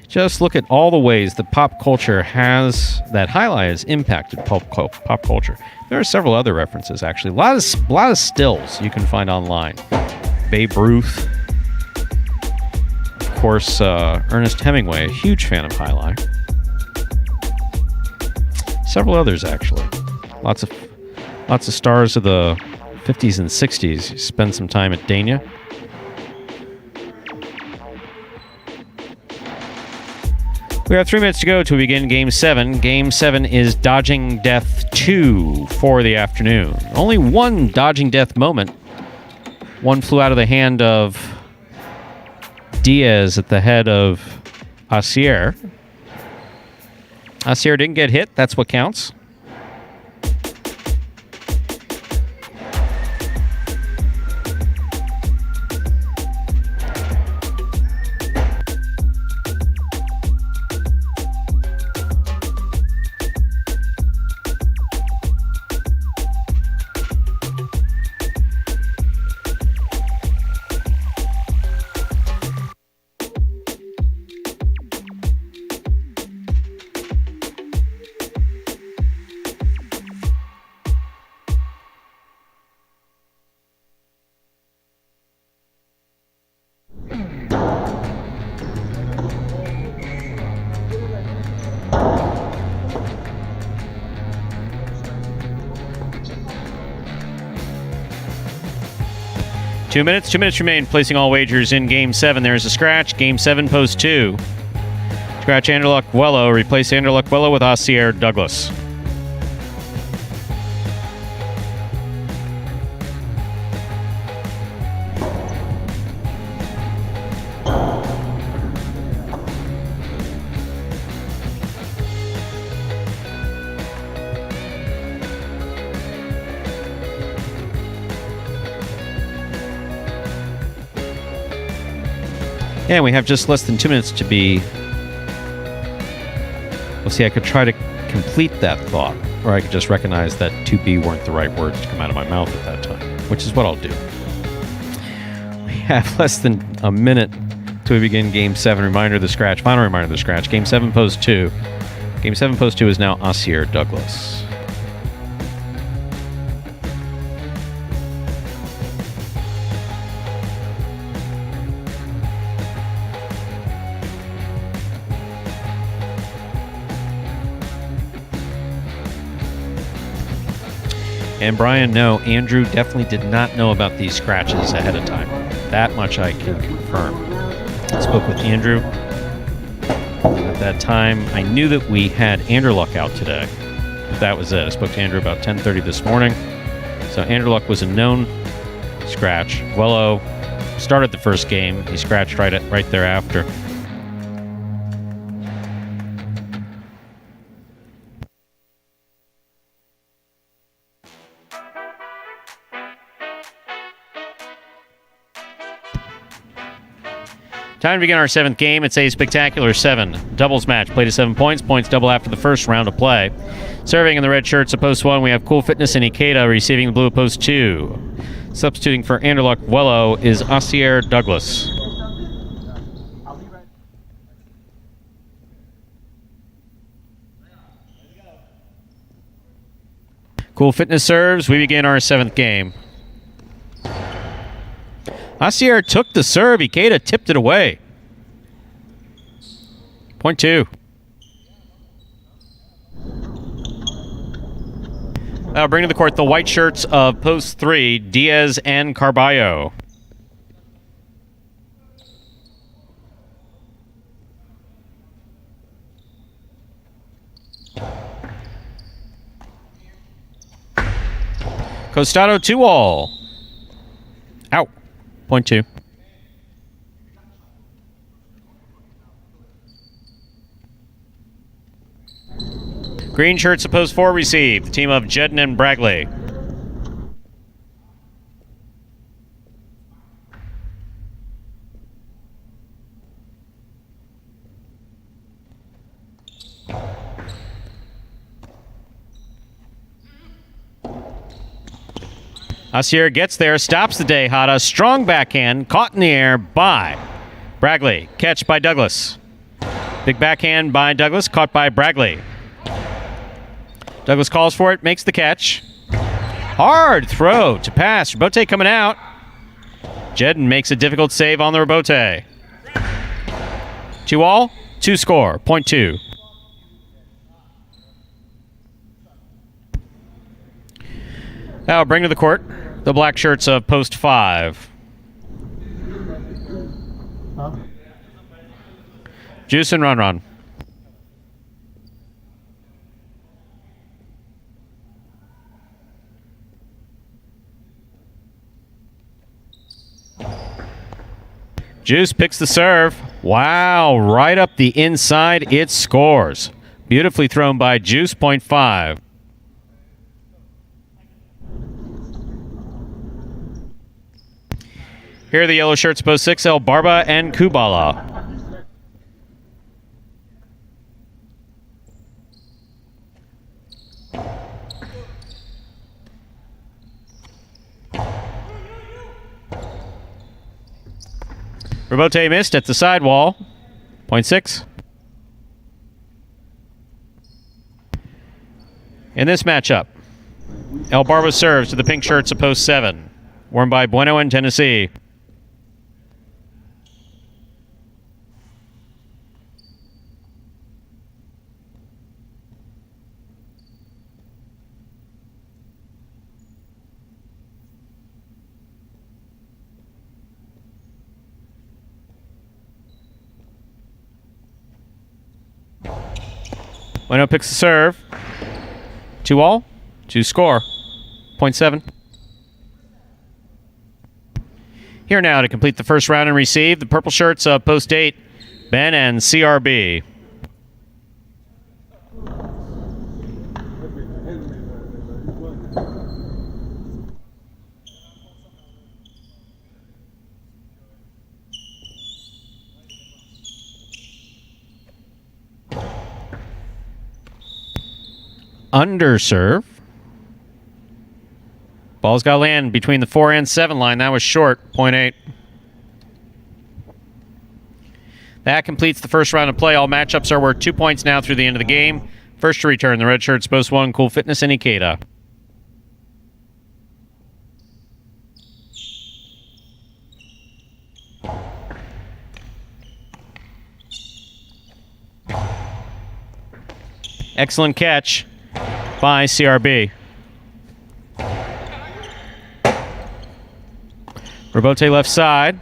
Just look at all the ways that pop culture has, that Jai-Alai has impacted pop culture. There are several other references, actually. A lot of stills you can find online. Babe Ruth. Of course, Ernest Hemingway, a huge fan of Jai-Alai. Several others, actually. Lots of stars of the 50s and 60s. You spend some time at Dania. We have 3 minutes to go to begin Game 7. Game 7 is Dodging Death 2 for the afternoon. Only one Dodging Death moment. One flew out of the hand of Diaz at the head of Asier. Asier didn't get hit. That's what counts. Two minutes remain. Placing all wagers in Game 7. There's a scratch. Game 7, post 2. Scratch Anderluck Wello. Replace Anderluck Wello with Asier Douglas. And we have just less than 2 minutes to be... Well, see, I could try to complete that thought, or I could just recognize that 2B weren't the right words to come out of my mouth at that time, which is what I'll do. We have less than a minute to begin Game 7. Reminder of the scratch. Final reminder of the scratch. Game 7, post 2. Game 7, post 2 is now Asier Douglas. And Brian, no, Andrew definitely did not know about these scratches ahead of time. That much I can confirm. I spoke with Andrew. At that time, I knew that we had Anderluck out today. That was it. I spoke to Andrew about 10:30 this morning. So Anderluck was a known scratch. Wello started the first game. He scratched right thereafter. Time to begin our 7th game. It's a spectacular 7 doubles match. Play to 7 points. Points double after the first round of play. Serving in the red shirts of post 1, we have Cool Fitness and Ikeda receiving the blue of post 2. Substituting for Anderluck Wello is Asier Douglas. Cool Fitness serves. We begin our 7th game. Asier took the serve. Ikeda tipped it away. Point 2. That'll bring to the court the white shirts of post 3, Diaz and Carballo. Costado 2-all. Out. Point 2. Green shirts of post 4 receive. The team of Jedden and Bragley. Asier gets there, stops the Dehada. Strong backhand, caught in the air by Bragley. Catch by Douglas. Big backhand by Douglas, caught by Bragley. Douglas calls for it, makes the catch. Hard throw to pass. Rebote coming out. Jedden makes a difficult save on the Rebote. 2-all, 2 score, point 2. That'll bring to the court the black shirts of post 5. Juice and Run. Juice picks the serve. Wow, right up the inside, it scores. Beautifully thrown by Juice, point 5. Here are the yellow shirts, post 6, El Barba and Kubala. Rebote missed at the sidewall. Point 6. In this matchup, El Barba serves to the pink shirts of post 7, worn by Bueno and Tennessee. Bueno picks the serve. 2-all, 2 score. Point 7. Here now to complete the first round and receive the purple shirts of post 8, Ben and CRB. Underserve. Ball's got to land between the 4 and 7 line. That was short. Point 8. That completes the first round of play. All matchups are worth 2 points now through the end of the game. First to return, the red shirts, post 1, Cool Fitness and Ikeda. Excellent catch by CRB. Robote left side.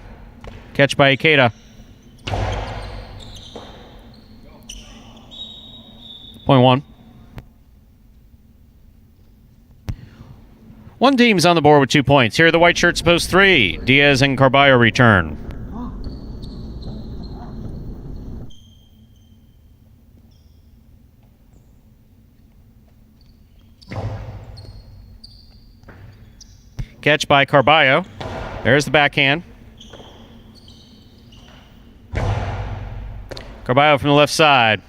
Catch by Ikeda. Point one. One team's on the board with 2 points. Here are the white shirts post 3. Diaz and Carballo return. Catch by Carballo. There's the backhand. Carballo from the left side.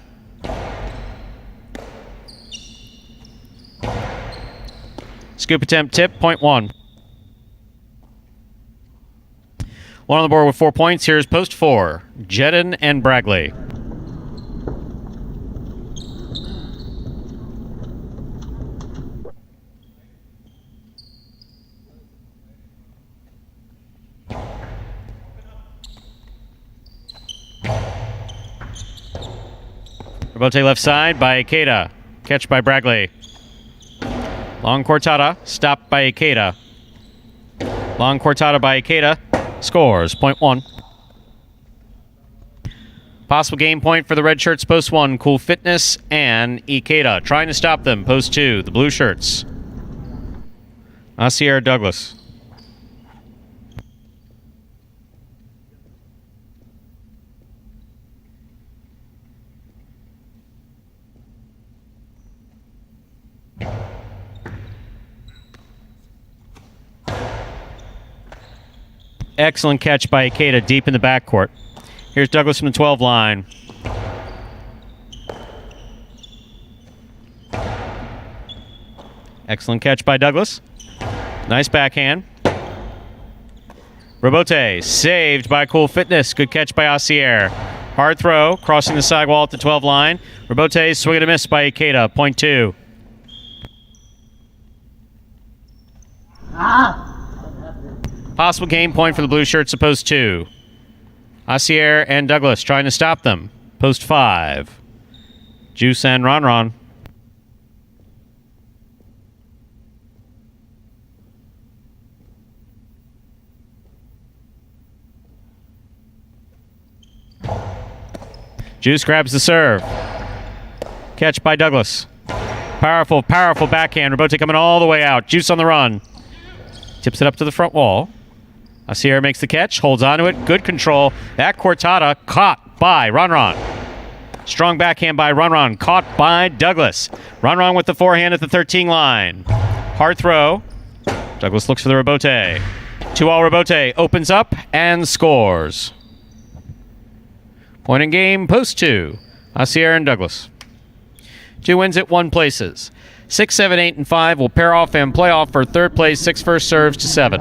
Scoop attempt tip, point one. One on the board with 4 points. Here's post 4. Jedden and Bragley. Robote left side by Ikeda. Catch by Bragley. Long cortada, stopped by Ikeda. Long cortada by Ikeda. Scores, point one. Possible game point for the red shirts, post 1. Cool Fitness and Ikeda. Trying to stop them, post 2. The blue shirts. Asier Douglas. Excellent catch by Ikeda deep in the backcourt. Here's Douglas from the 12 line. Excellent catch by Douglas. Nice backhand. Robote saved by Cool Fitness. Good catch by Asier. Hard throw, crossing the sidewall at the 12 line. Robote swing and a miss by Ikeda. Point 2. Possible game point for the blue shirts, post 2. Asier and Douglas trying to stop them. Post 5. Juice and Ron. Juice grabs the serve. Catch by Douglas. Powerful backhand. Robote coming all the way out. Juice on the run. Tips it up to the front wall. Asier makes the catch, holds onto it. Good control. That cortada caught by Ron. Strong backhand by Ron. Caught by Douglas. Ron with the forehand at the 13 line. Hard throw. Douglas looks for the Robote. 2-all Robote opens up and scores. Point in game, post 2. Asier and Douglas. 2 wins at 1 places. 6, 7, 8, and 5 will pair off and play off for third place. 6 first serves to 7.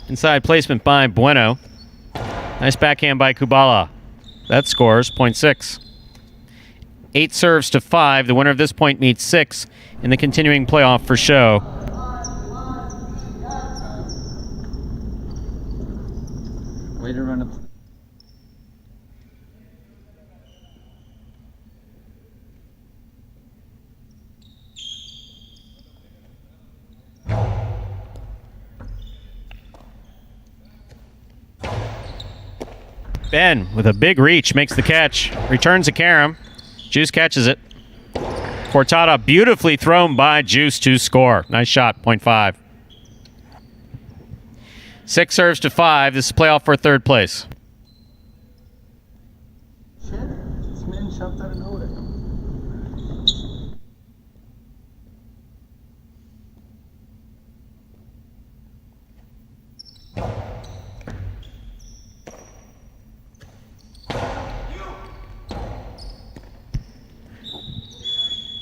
Inside placement by Bueno. Nice backhand by Kubala. That scores, point 6. 8 serves to 5. The winner of this point meets 6 in the continuing playoff for show. Way to run up. Ben with a big reach makes the catch. Returns to Karam. Juice catches it. Cortada beautifully thrown by Juice to score. Nice shot, point 5. 6 serves to 5. This is playoff for third place. Shit, this man jumped out of nowhere.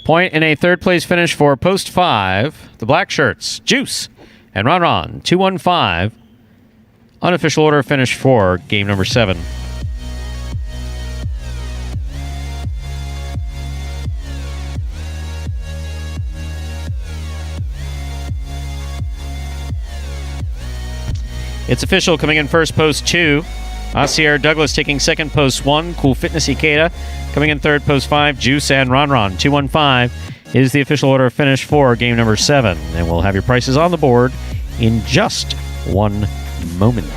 Point in a third place finish for post 5. The black shirts, Juice and Ron. 2-1-5. Unofficial order finish for game number 7. It's official. Coming in first, post 2. Asier Douglas taking second, post 1. Cool Fitness Ikeda coming in third, post 5. Juice and Ron 215 is the official order of finish for game number 7. And we'll have your prices on the board in just one moment.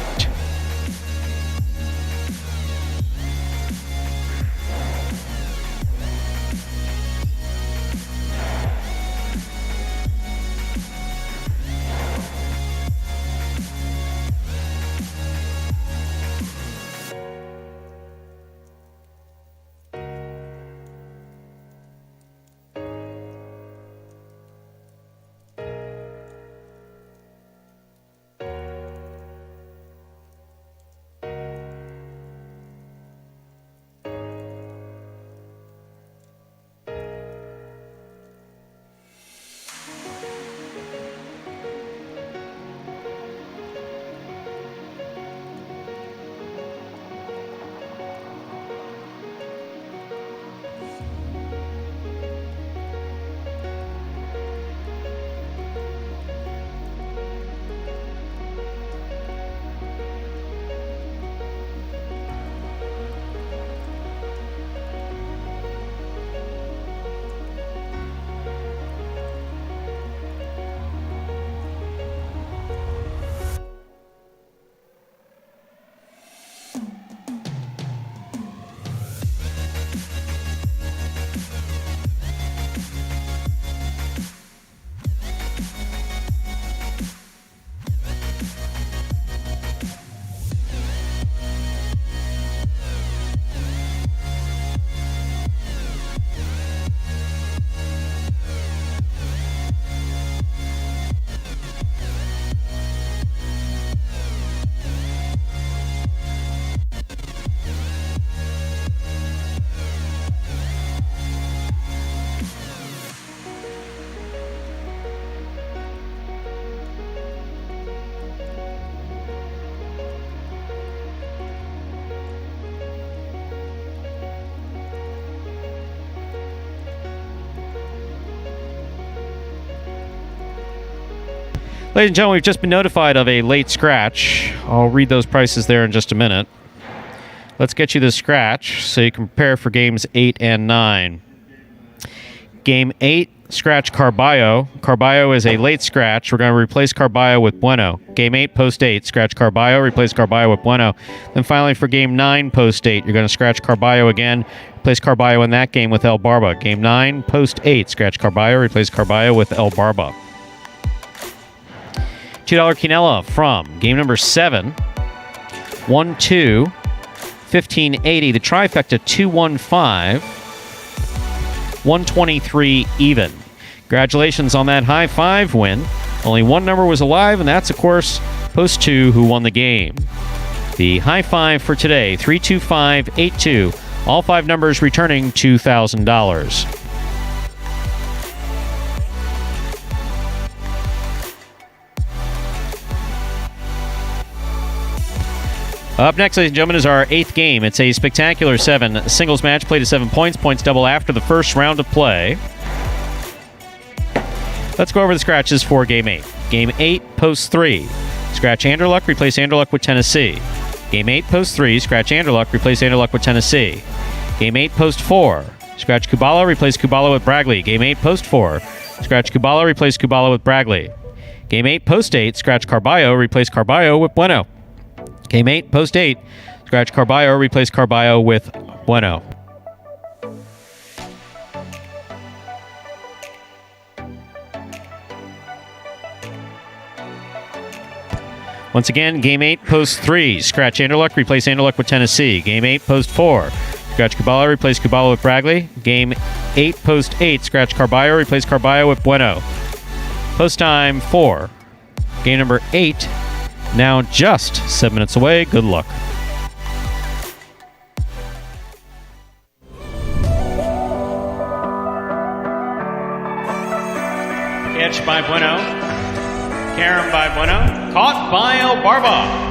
Ladies and gentlemen, we've just been notified of a late scratch. I'll read those prices there in just a minute. Let's get you the scratch so you can prepare for games 8 and 9. Game 8, scratch Carballo. Carballo is a late scratch. We're going to replace Carballo with Bueno. Game 8, post 8, scratch Carballo, replace Carballo with Bueno. Then finally for game 9, post 8, you're going to scratch Carballo again, replace Carballo in that game with El Barba. Game 9, post 8, scratch Carballo, replace Carballo with El Barba. $2 Quinella from game number 7, 1-2, 1580. The trifecta 215, 123 even. Congratulations on that high 5 win. Only one number was alive, and that's, of course, post 2, who won the game. The high 5 for today, 32582. All 5 numbers returning $2,000. Up next, ladies and gentlemen, is our 8th game. It's a spectacular 7 singles match played at 7 points. Points double after the first round of play. Let's go over the scratches for Game 8. Game 8, post 3. Scratch Anderluck, replace Anderluck with Tennessee. Game 8, post 3. Scratch Anderluck, replace Anderluck with Tennessee. Game 8, post 4. Scratch Kubala, replace Kubala with Bragley. Game 8, post 4. Scratch Kubala, replace Kubala with Bragley. Game 8, post 8. Scratch Carballo, replace Carballo with Bueno. Game 8, post 8. Scratch Carballo, replace Carballo with Bueno. Once again, Game 8, post 3. Scratch Anderluck, replace Anderluck with Tennessee. Game 8, post 4. Scratch Kubala, replace Kubala with Bragley. Game 8, post 8. Scratch Carballo, replace Carballo with Bueno. Post time 4. Game number 8. Now just 7 minutes away. Good luck. Catch by Bueno. Carom by Bueno. Caught by El Barba.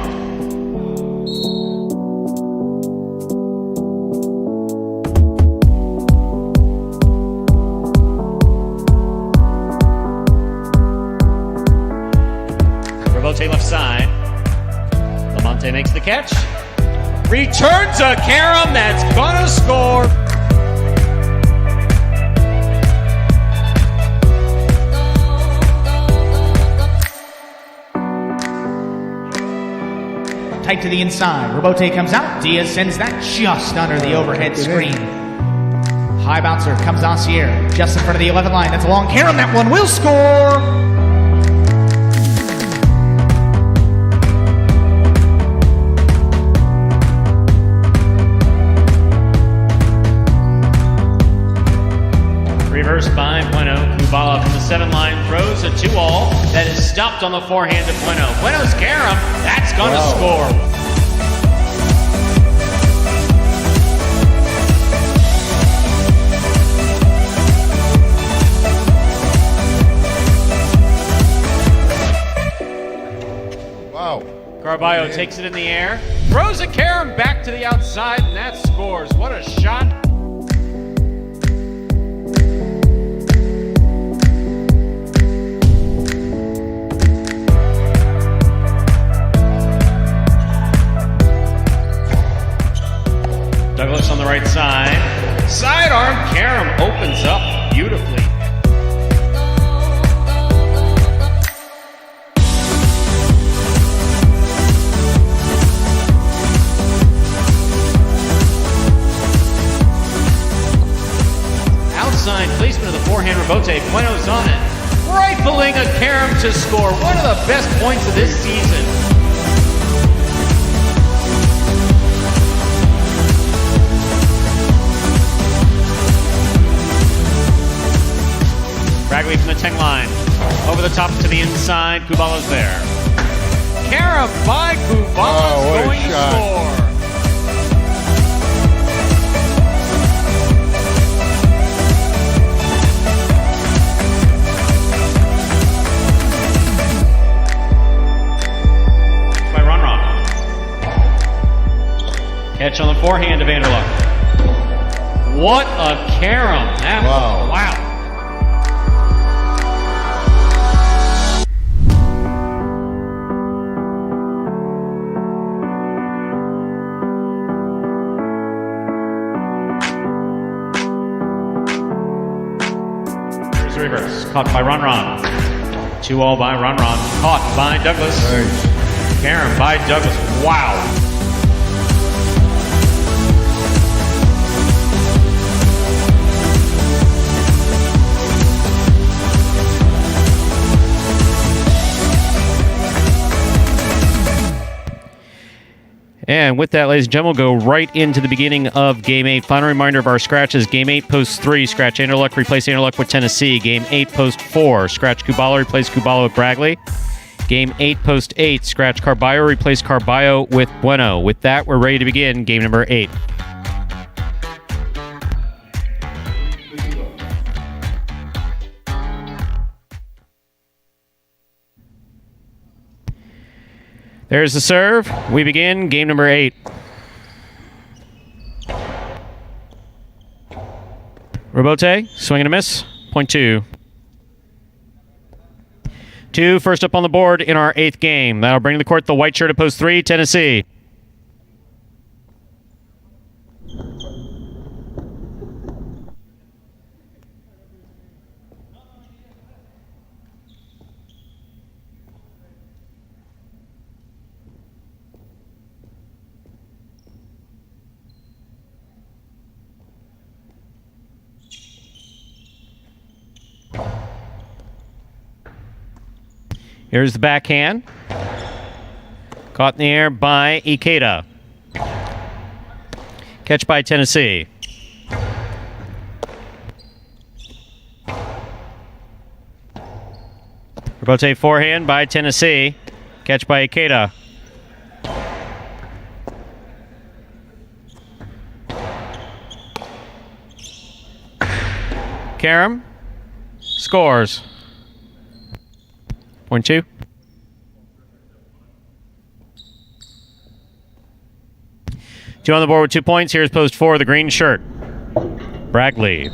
Rebote left side. catch. Returns a carom that's gonna score. Tight to the inside. Robote comes out. Diaz sends that just under the overhead screen. High bouncer comes Dossier. Just in front of the 11 line. That's a long carom. That one will score. Reversed by Bueno. Kubala from the 7 line throws a 2-all that is stopped on the forehand of Bueno. Bueno's carom, that's gonna score. Wow. Carballo takes it in the air, throws a carom back to the outside, and that scores. What a shot. Douglas on the right side. Sidearm carom opens up beautifully. Outside placement of the forehand Robote. Bueno's on it. Rifling a carom to score. One of the best points of this season. Bragley from the 10 line. Over the top to the inside. Kubala's there. Carom by Kubala's going to score. By Runron. Catch on the forehand of Vanderluck. What a carom. That wow. Reverse. Caught by Runron. 2-all by Runron. Caught by Douglas. Carom by Douglas. Wow. And with that, ladies and gentlemen, we'll go right into the beginning of Game 8. Final reminder of our scratches. Game 8, Post 3, scratch Anderluck, replace Anderluck with Tennessee. Game 8, Post 4, scratch Kubala, replace Kubala with Bragley. Game 8, Post 8, scratch Carballo, replace Carballo with Bueno. With that, we're ready to begin game number 8. There's the serve. We begin game number 8. Robote, swing and a miss. Point 2. 2, first up on the board in our 8th game. That'll bring to the court the white shirt at Post 3, Tennessee. Here's the backhand. Caught in the air by Ikeda. Catch by Tennessee. Robote forehand by Tennessee. Catch by Ikeda. Carom scores. Point 2. Two on the board with 2 points. Here's Post 4, the green shirt. Bragley.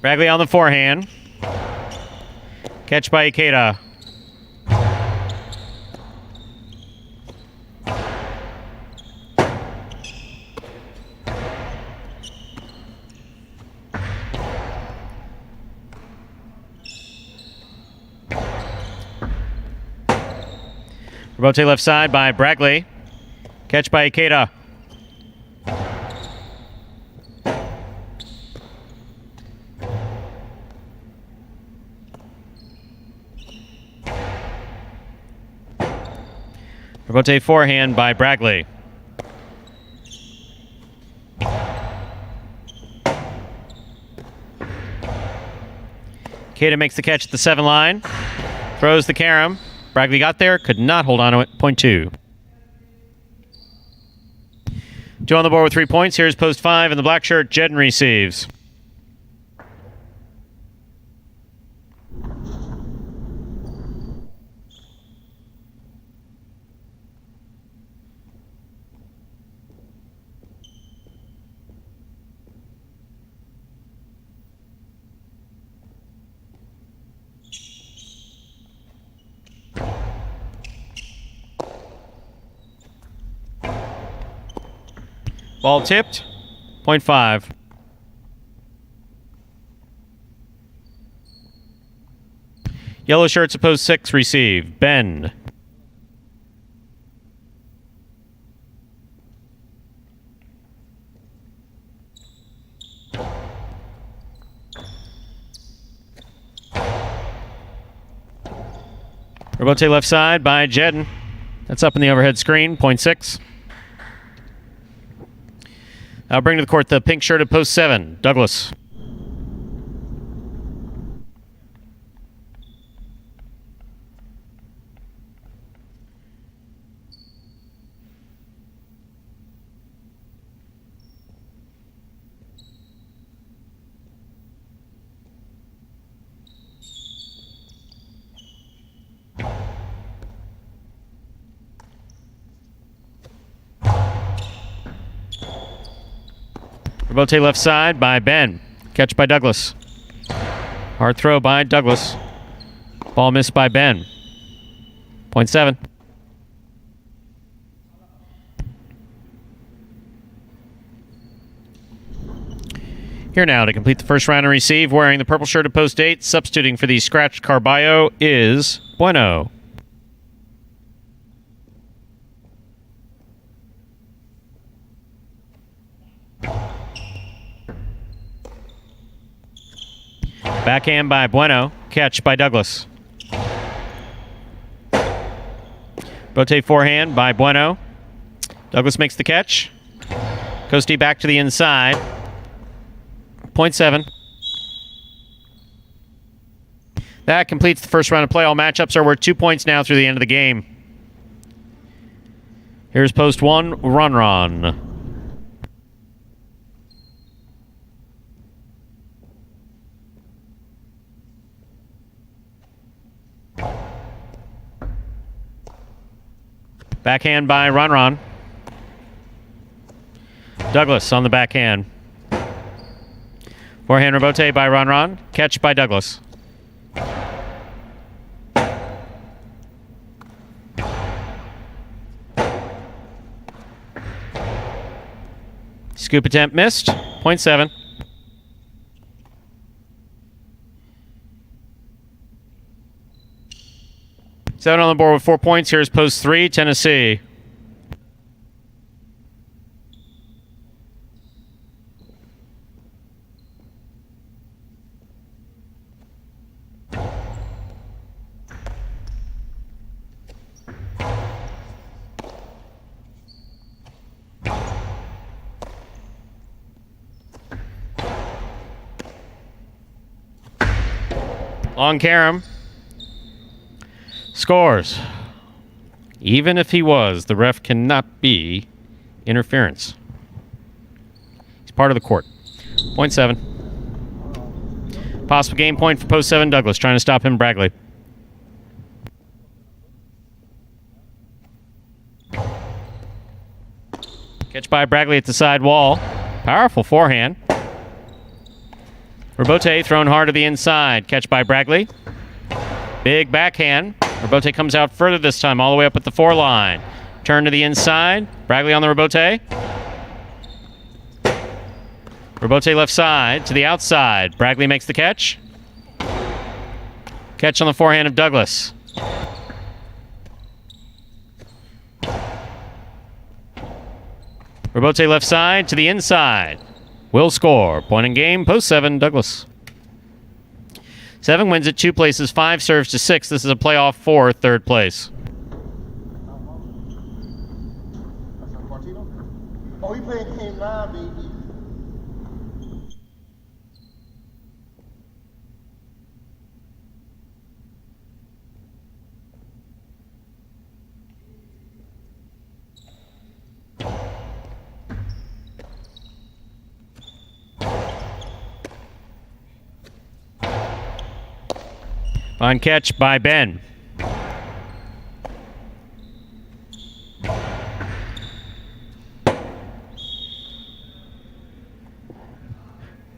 Bragley on the forehand. Catch by Ikeda. Rebote left side by Bragley. Catch by Ikeda. Rebote forehand by Bragley. Ikeda makes the catch at the 7 line. Throws the carom. Bragley got there, could not hold on to it. Point 2. 2 on the board with 3 points. Here's post 5 in the black shirt. Jedden receives. Ball tipped. Point 5. Yellow shirts opposed 6 receive. Ben. Rebote left side by Jedden. That's up in the overhead screen. Point 6. I'll bring to the court the pink shirt at post 7. Douglas. Rebote left side by Ben. Catch by Douglas. Hard throw by Douglas. Ball missed by Ben. Point 7. Here now to complete the first round and receive, wearing the purple shirt at post 8, substituting for the scratched Carballo is Bueno. Backhand by Bueno. Catch by Douglas. Rotate forehand by Bueno. Douglas makes the catch. Coastie back to the inside. Point 7. That completes the first round of play. All matchups are worth 2 points now through the end of the game. Here's post 1, Ron. Backhand by Ron. Douglas on the backhand. Forehand rebote by Ron. Catch by Douglas. Scoop attempt missed. Point 7. Seven on the board with 4 points. Here's post 3, Tennessee. Long carom. Scores. Even if he was, the ref cannot be interference. He's part of the court. Point 7. Possible game point for post 7, Douglas. Trying to stop him, Bragley. Catch by Bragley at the side wall. Powerful forehand. Robote thrown hard to the inside. Catch by Bragley. Big backhand. Robote comes out further this time, all the way up at the 4 line. Turn to the inside. Bragley on the Robote. Robote left side to the outside. Bragley makes the catch. Catch on the forehand of Douglas. Robote left side to the inside. Will score. Point in game. Post 7, Douglas. 7 wins at 2 places. 5 serves to 6. This is a playoff for 3rd place. Oh, he playing game 9, baby. On catch by Ben.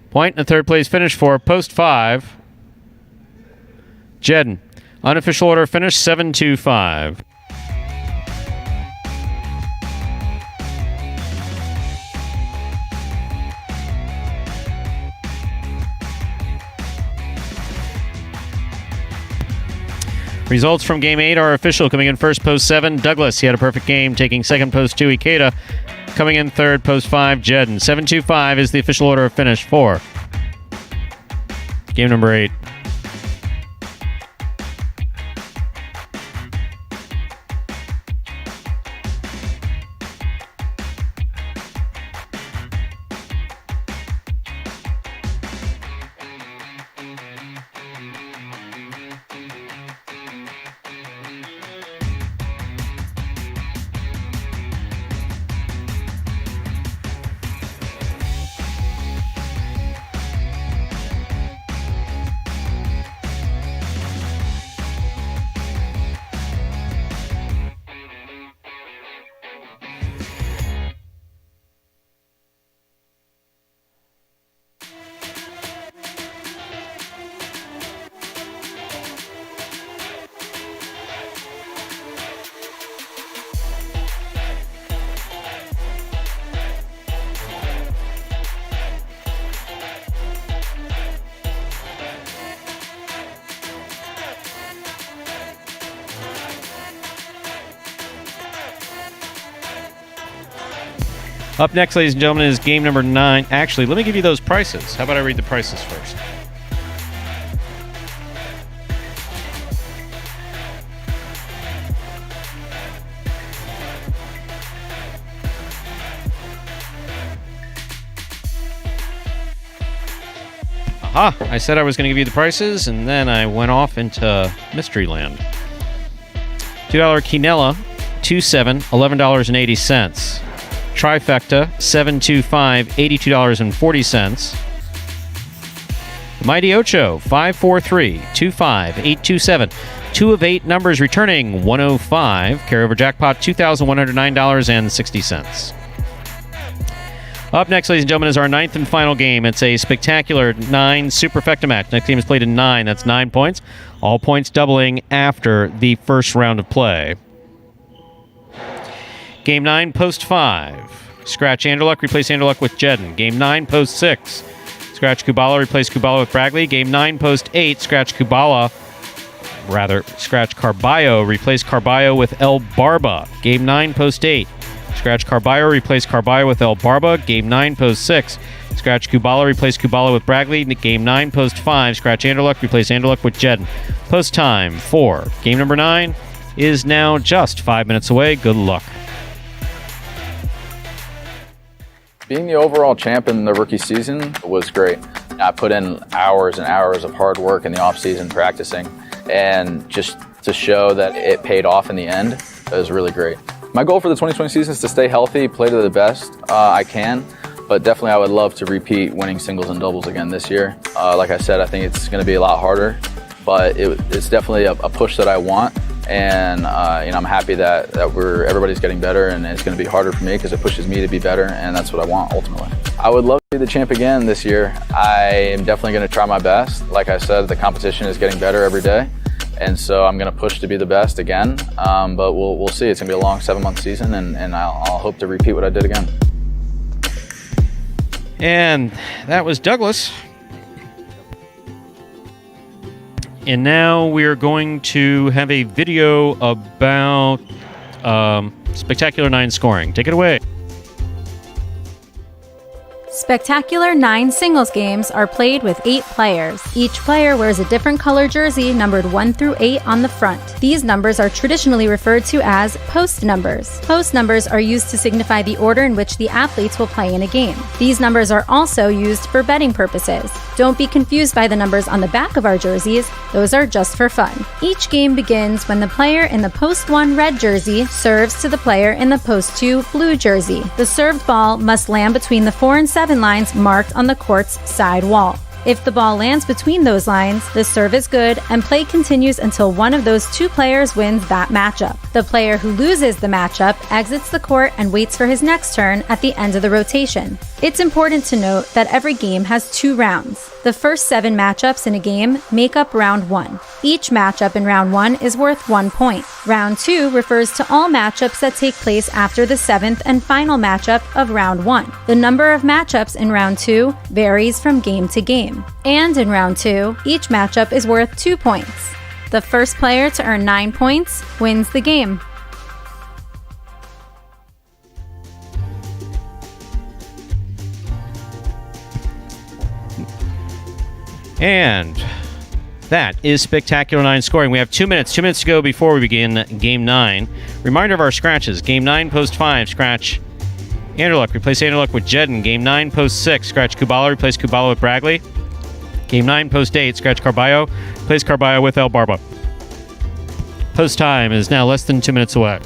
Point and a 3rd place finish for post 5. Jedden. Unofficial order finish 7-2-5. Results from Game 8 are official. Coming in first, post 7, Douglas. He had a perfect game. Taking second, post 2, Ikeda. Coming in third, post 5, Jedden. 7-2-5 is the official order of finish for game number 8. Up next, ladies and gentlemen, is game number 9. Actually, let me give you those prices. How about I read the prices first? Aha! I said I was going to give you the prices, and then I went off into Mystery Land. $2 Quinella, 2-7, $11.80. Trifecta, 725, $82.40. Mighty Ocho, 543, 25, 827. 2 of 8 numbers returning, 105. Carryover jackpot, $2,109.60. Up next, ladies and gentlemen, is our 9th and final game. It's a spectacular 9 superfecta match. Next game is played in 9. That's 9 points. All points doubling after the first round of play. Game 9, post 5. Scratch Anderluck, replace Anderluck with Jedden. Game 9, post 6. Scratch Kubala, replace Kubala with Bragley. Game 9, post 8. Scratch Carballo, replace Carballo with El Barba. Game 9, post 8. Scratch Carballo, replace Carballo with El Barba. Game 9, post 6. Scratch Kubala, replace Kubala with Bragley. Game 9, post 5. Scratch Anderluck, replace Anderluck with Jedden. Post time 4. Game number 9 is now just 5 minutes away. Good luck. Being the overall champ in the rookie season was great. I put in hours and hours of hard work in the off-season practicing, and just to show that it paid off in the end, it was really great. My goal for the 2020 season is to stay healthy, play to the best I can, but definitely I would love to repeat winning singles and doubles again this year. Like I said, I think it's going to be a lot harder, but it's definitely a push that I want. And I'm happy that everybody's getting better, and it's going to be harder for me because it pushes me to be better, and that's what I want ultimately. I would love to be the champ again this year. I am definitely going to try my best. Like I said, the competition is getting better every day, and so I'm going to push to be the best again. But we'll see. It's going to be a long 7-month season, and I'll hope to repeat what I did again. And that was Douglas. And now we're going to have a video about Spectacular 9 scoring. Take it away. Spectacular 9 singles games are played with 8 players. Each player wears a different color jersey numbered 1 through 8 on the front. These numbers are traditionally referred to as post numbers. Post numbers are used to signify the order in which the athletes will play in a game. These numbers are also used for betting purposes. Don't be confused by the numbers on the back of our jerseys. Those are just for fun. Each game begins when the player in the post 1 red jersey serves to the player in the post 2 blue jersey. The served ball must land between the 4 and 7 lines marked on the court's side wall. If the ball lands between those lines, the serve is good and play continues until one of those 2 players wins that matchup. The player who loses the matchup exits the court and waits for his next turn at the end of the rotation. It's important to note that every game has 2 rounds. The first 7 matchups in a game make up round 1. Each matchup in round 1 is worth 1 point. Round 2 refers to all matchups that take place after the 7th and final matchup of round 1. The number of matchups in round 2 varies from game to game. And in round 2, each matchup is worth 2 points. The first player to earn 9 points wins the game. And that is Spectacular 9 scoring. We have 2 minutes. 2 minutes to go before we begin Game 9. Reminder of our scratches. Game 9, post 5, scratch Anderluck. Replace Anderluck with Jedden. Game 9, post 6, scratch Kubala. Replace Kubala with Bragley. Game 9, post 8, scratch Carballo. Replace Carballo with El Barba. Post time is now less than 2 minutes away.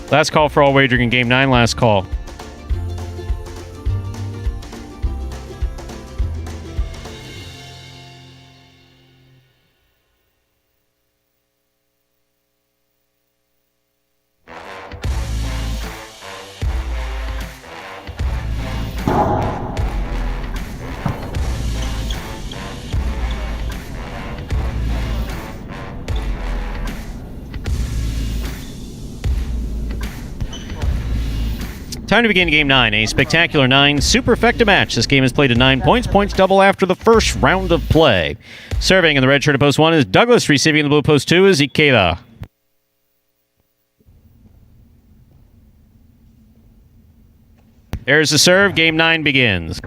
Last call for all wagering in Game 9. Last call. Time to begin Game 9, a Spectacular 9 superfecta match. This game is played at 9 points. Points double after the first round of play. Serving in the red shirt at post 1 is Douglas. Receiving in the blue post 2 is Ikeda. There's the serve. Game 9 begins.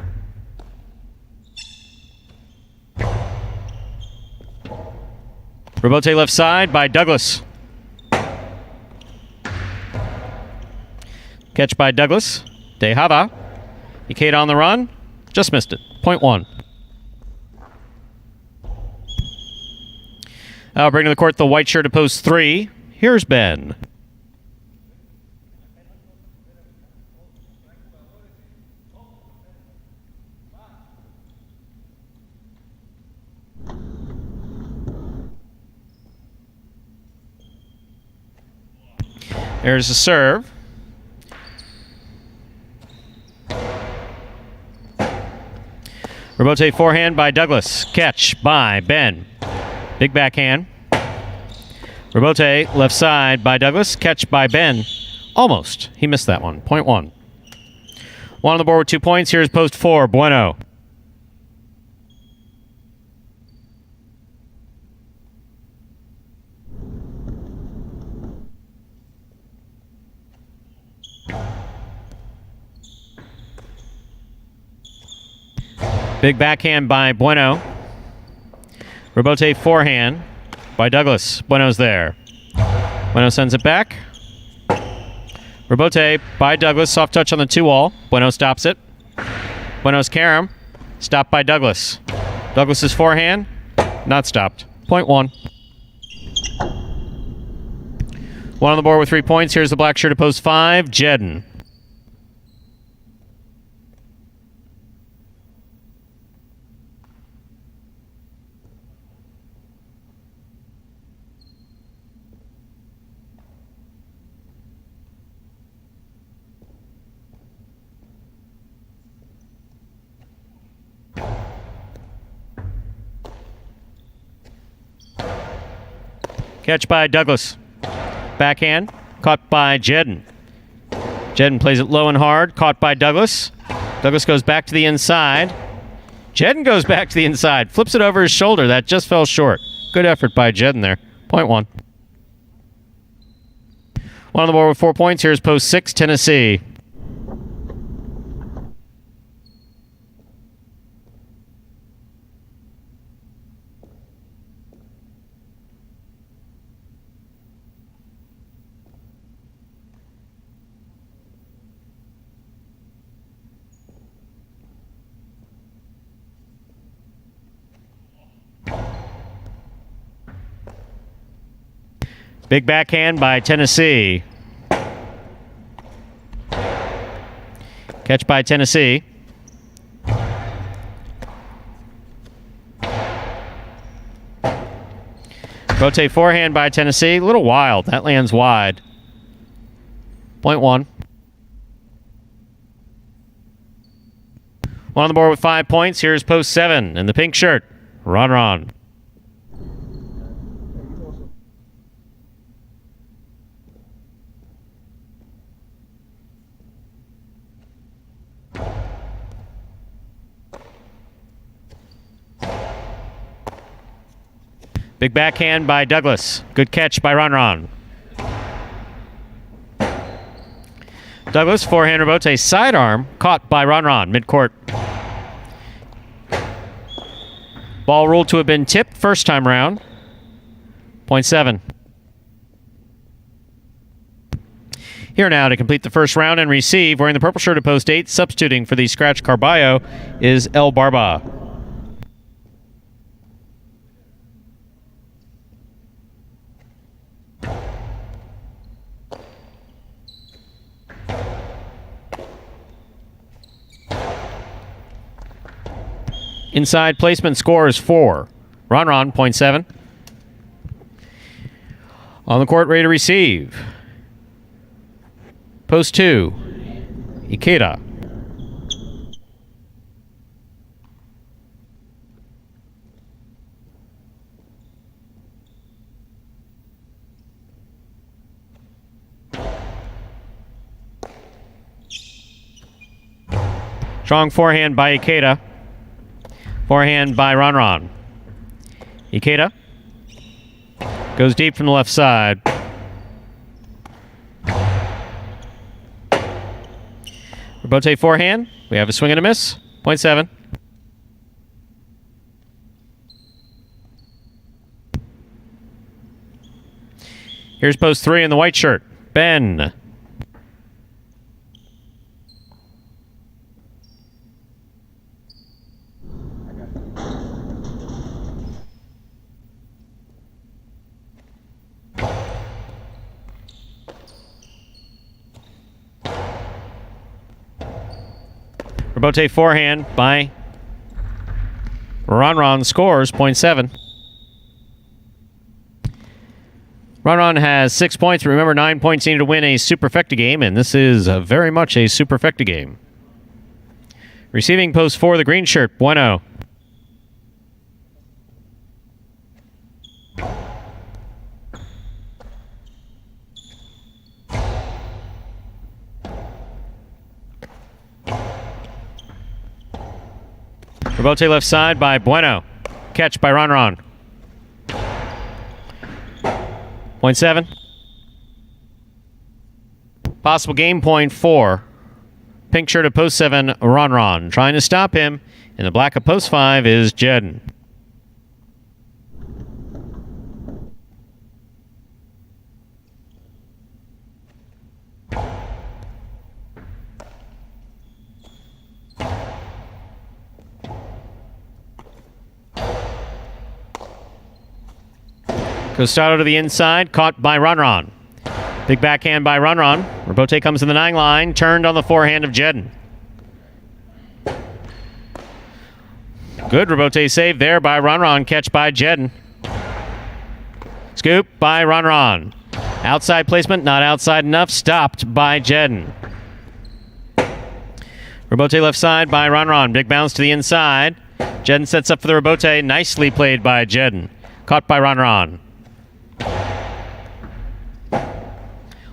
Robote left side by Douglas. Catch by Douglas. De Hava. Ikeda on the run. Just missed it. Point 1. I'll bring to the court the white shirt at post 3. Here's Ben. There's the serve. Robote forehand by Douglas. Catch by Ben. Big backhand. Robote left side by Douglas. Catch by Ben. Almost. He missed that one. Point 1. 1 on the board with 2 points. Here's post 4. Bueno. Big backhand by Bueno. Rebote forehand by Douglas. Bueno's there. Bueno sends it back. Rebote by Douglas. Soft touch on the 2-wall. Bueno stops it. Bueno's carom. Stopped by Douglas. Douglas's forehand. Not stopped. Point 1. 1 on the board with 3 points. Here's the black shirt at post 5. Jedden. Catch by Douglas. Backhand. Caught by Jedden. Jedden plays it low and hard. Caught by Douglas. Douglas goes back to the inside. Jedden goes back to the inside. Flips it over his shoulder. That just fell short. Good effort by Jedden there. Point 1. 1 on the board with 4 points. Here's post 6, Tennessee. Big backhand by Tennessee. Catch by Tennessee. Rotate forehand by Tennessee. A little wild. That lands wide. Point 1. 1 on the board with 5 points. Here's post 7 in the pink shirt. Ron. Big backhand by Douglas. Good catch by Ron. Douglas, forehand rebote, sidearm, caught by Ron, midcourt. Ball ruled to have been tipped first time round. Point 7. Here now to complete the first round and receive, wearing the purple shirt at post 8, substituting for the scratch Carballo, is El Barba. Inside placement score is 4. Ron, point 7. On the court, ready to receive. Post 2. Ikeda. Strong forehand by Ikeda. Forehand by Ron. Ikeda goes deep from the left side. Rebote forehand. We have a swing and a miss. Point 7. Here's post 3 in the white shirt. Ben. Rebote forehand by Ron scores, point 7. Ron has 6 points. Remember, 9 points needed to win a superfecta game, and this is very much a superfecta game. Receiving post 4, the green shirt, Bueno. Rebote left side by Bueno. Catch by Ron. Point 7. Possible game point 4. Pink shirt at post 7, Ron. Trying to stop him. In the black at post 5 is Jeden. Costado to the inside, caught by Ron. Big backhand by Ron. Rebote comes to the 9 line, turned on the forehand of Jeden. Good Rebote save there by Ron. Catch by Jeden. Scoop by Ron. Outside placement, not outside enough. Stopped by Jeden. Rebote left side by Ron. Big bounce to the inside. Jeden sets up for the Rebote. Nicely played by Jeden. Caught by Ron.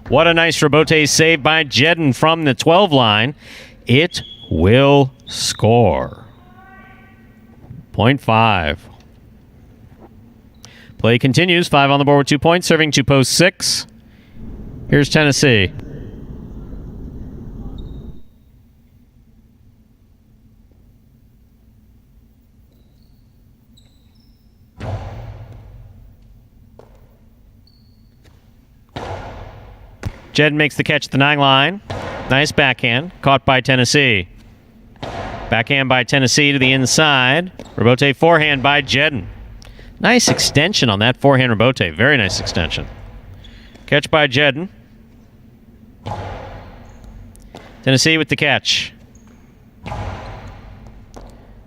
What a nice Rebote save by Jeden from the 12 line. It will score. Point 5. Play continues. 5 on the board with 2 points. Serving to post 6. Here's Tennessee. Jeden makes the catch at the 9 line. Nice backhand. Caught by Tennessee. Backhand by Tennessee to the inside. Rebote forehand by Jeden. Nice extension on that forehand Rebote. Very nice extension. Catch by Jeden. Tennessee with the catch.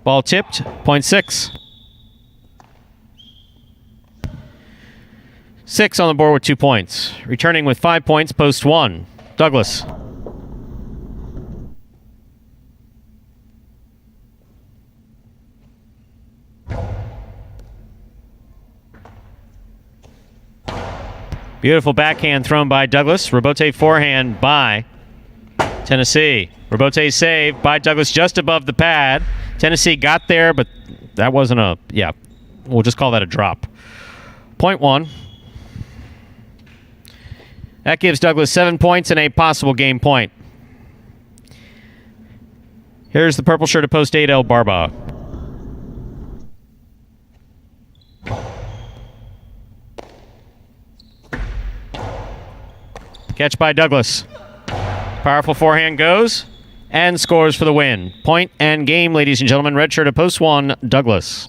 Ball tipped. Point 6. 6 on the board with 2 points. Returning with 5 points, post 1. Douglas. Beautiful backhand thrown by Douglas. Rebote forehand by Tennessee. Rebote save by Douglas just above the pad. Tennessee got there, but that wasn't a... Yeah, we'll just call that a drop. Point 1. That gives Douglas 7 points and a possible game point. Here's the purple shirt of post 8, El Barba. Catch by Douglas. Powerful forehand goes and scores for the win. Point and game, ladies and gentlemen. Red shirt of post 1, Douglas.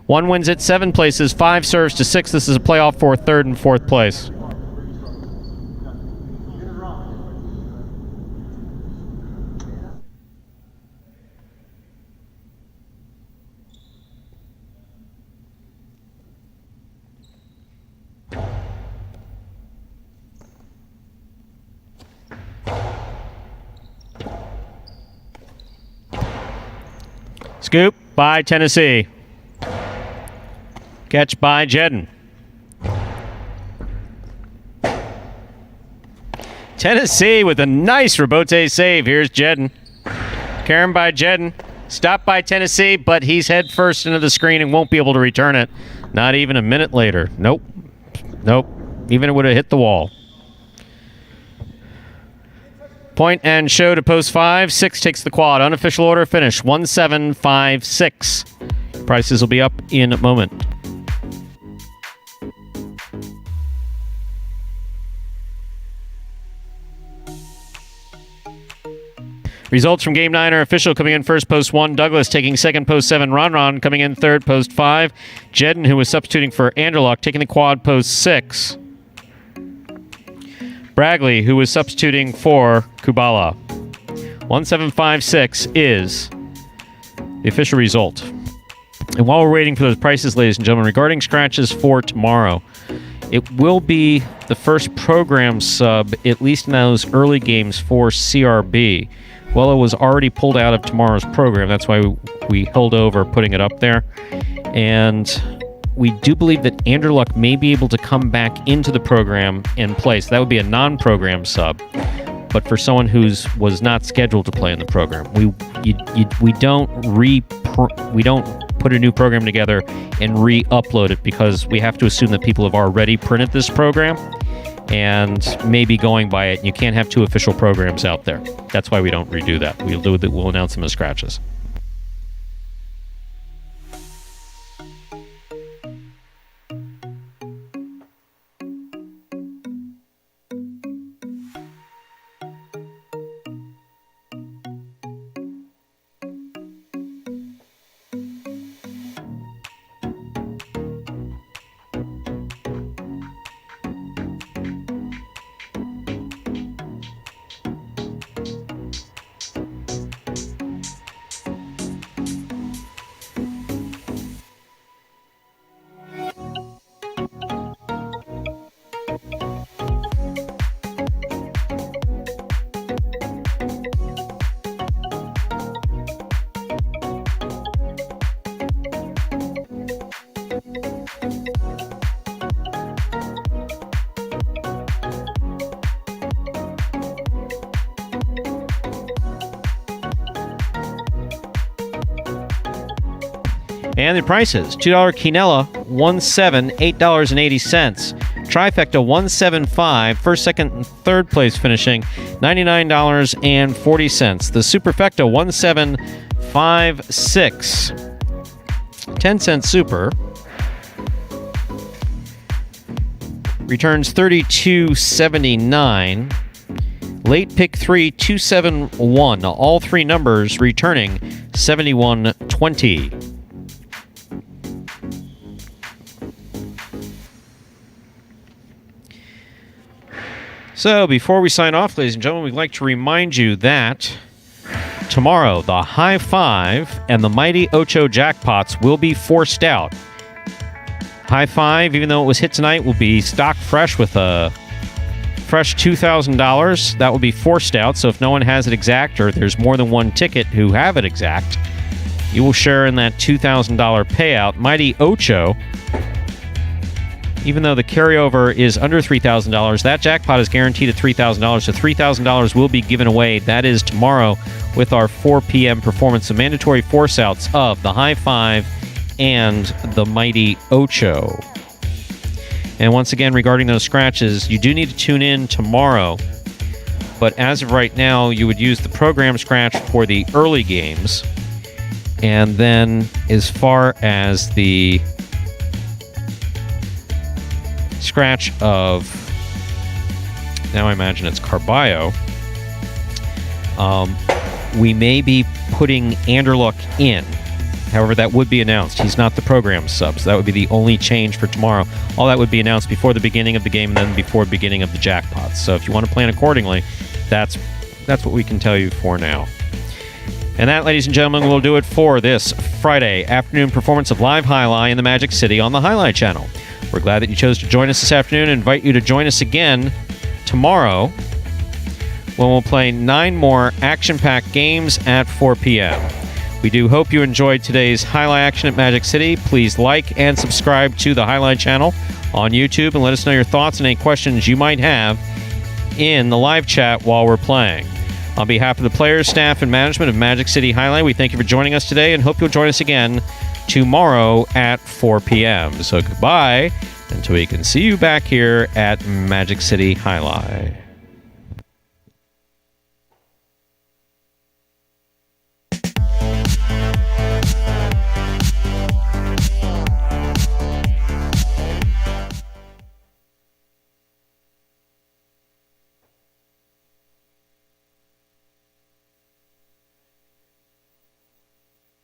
1 wins it 7 places, 5 serves to 6. This is a playoff for 3rd and 4th place. Scoop by Tennessee. Catch by Jeden. Tennessee with a nice Rebote save. Here's Jeden. Karen by Jeden. Stopped by Tennessee, but he's head first into the screen and won't be able to return it. Not even a minute later. Nope. Even it would have hit the wall. Point and show to post 5. 6 takes the quad. Unofficial order finish 1756. Prices will be up in a moment. Results from Game 9 are official. Coming in first, post 1, Douglas. Taking second, post 7, Ron. Coming in third, post 5, Jeden, who was substituting for Anderlock. Taking the quad, post 6. Bragley, who was substituting for Kubala. 1756 is the official result. And while we're waiting for those prices, ladies and gentlemen, regarding scratches for tomorrow, it will be the first program sub, at least in those early games, for CRB. Well, it was already pulled out of tomorrow's program. That's why we held over putting it up there. And we do believe that Anderluck may be able to come back into the program and play. So that would be a non-program sub. but for someone who was not scheduled to play in the program. We don't put a new program together and re-upload it because we have to assume that people have already printed this program and may be going by it. And you can't have two official programs out there. That's why we don't redo that. We'll announce them as scratches. And the prices: $2 quinella, $1.7, $8.80. Trifecta, $1.75. First, second, and third place finishing $99.40. The Superfecta, $1.756. 10-cent Super returns $32.79. Late pick 3, 271. All three numbers returning $71.20. So, before we sign off, ladies and gentlemen, we'd like to remind you that tomorrow, the High Five and the Mighty Ocho jackpots will be forced out. High Five, even though it was hit tonight, will be stock fresh with a fresh $2,000. That will be forced out, so if no one has it exact or there's more than one ticket who have it exact, you will share in that $2,000 payout. Mighty Ocho, even though the carryover is under $3,000, that jackpot is guaranteed at $3,000. So $3,000 will be given away. That is tomorrow with our 4 p.m. performance. The mandatory force outs of the High Five and the Mighty Ocho. And once again, regarding those scratches, you do need to tune in tomorrow. But as of right now, you would use the program scratch for the early games. And then as far as the scratch of, now I imagine it's Carballo, we may be putting Anderluck in. However, that would be announced. He's not the program sub, so that would be the only change for tomorrow. All that would be announced before the beginning of the game and then before the beginning of the jackpots. So if you want to plan accordingly, that's what we can tell you for now. And that, ladies and gentlemen, will do it for this Friday afternoon performance of Live Jai-Alai in the Magic City on the Jai-Alai Channel. We're glad that you chose to join us this afternoon and invite you to join us again tomorrow when we'll play 9 more action-packed games at 4 p.m. We do hope you enjoyed today's Jai-Alai action at Magic City. Please like and subscribe to the Jai-Alai Channel on YouTube and let us know your thoughts and any questions you might have in the live chat while we're playing. On behalf of the players, staff, and management of Magic City Jai-Alai, we thank you for joining us today and hope you'll join us again tomorrow at 4 p.m. So goodbye until we can see you back here at Magic City Jai-Alai.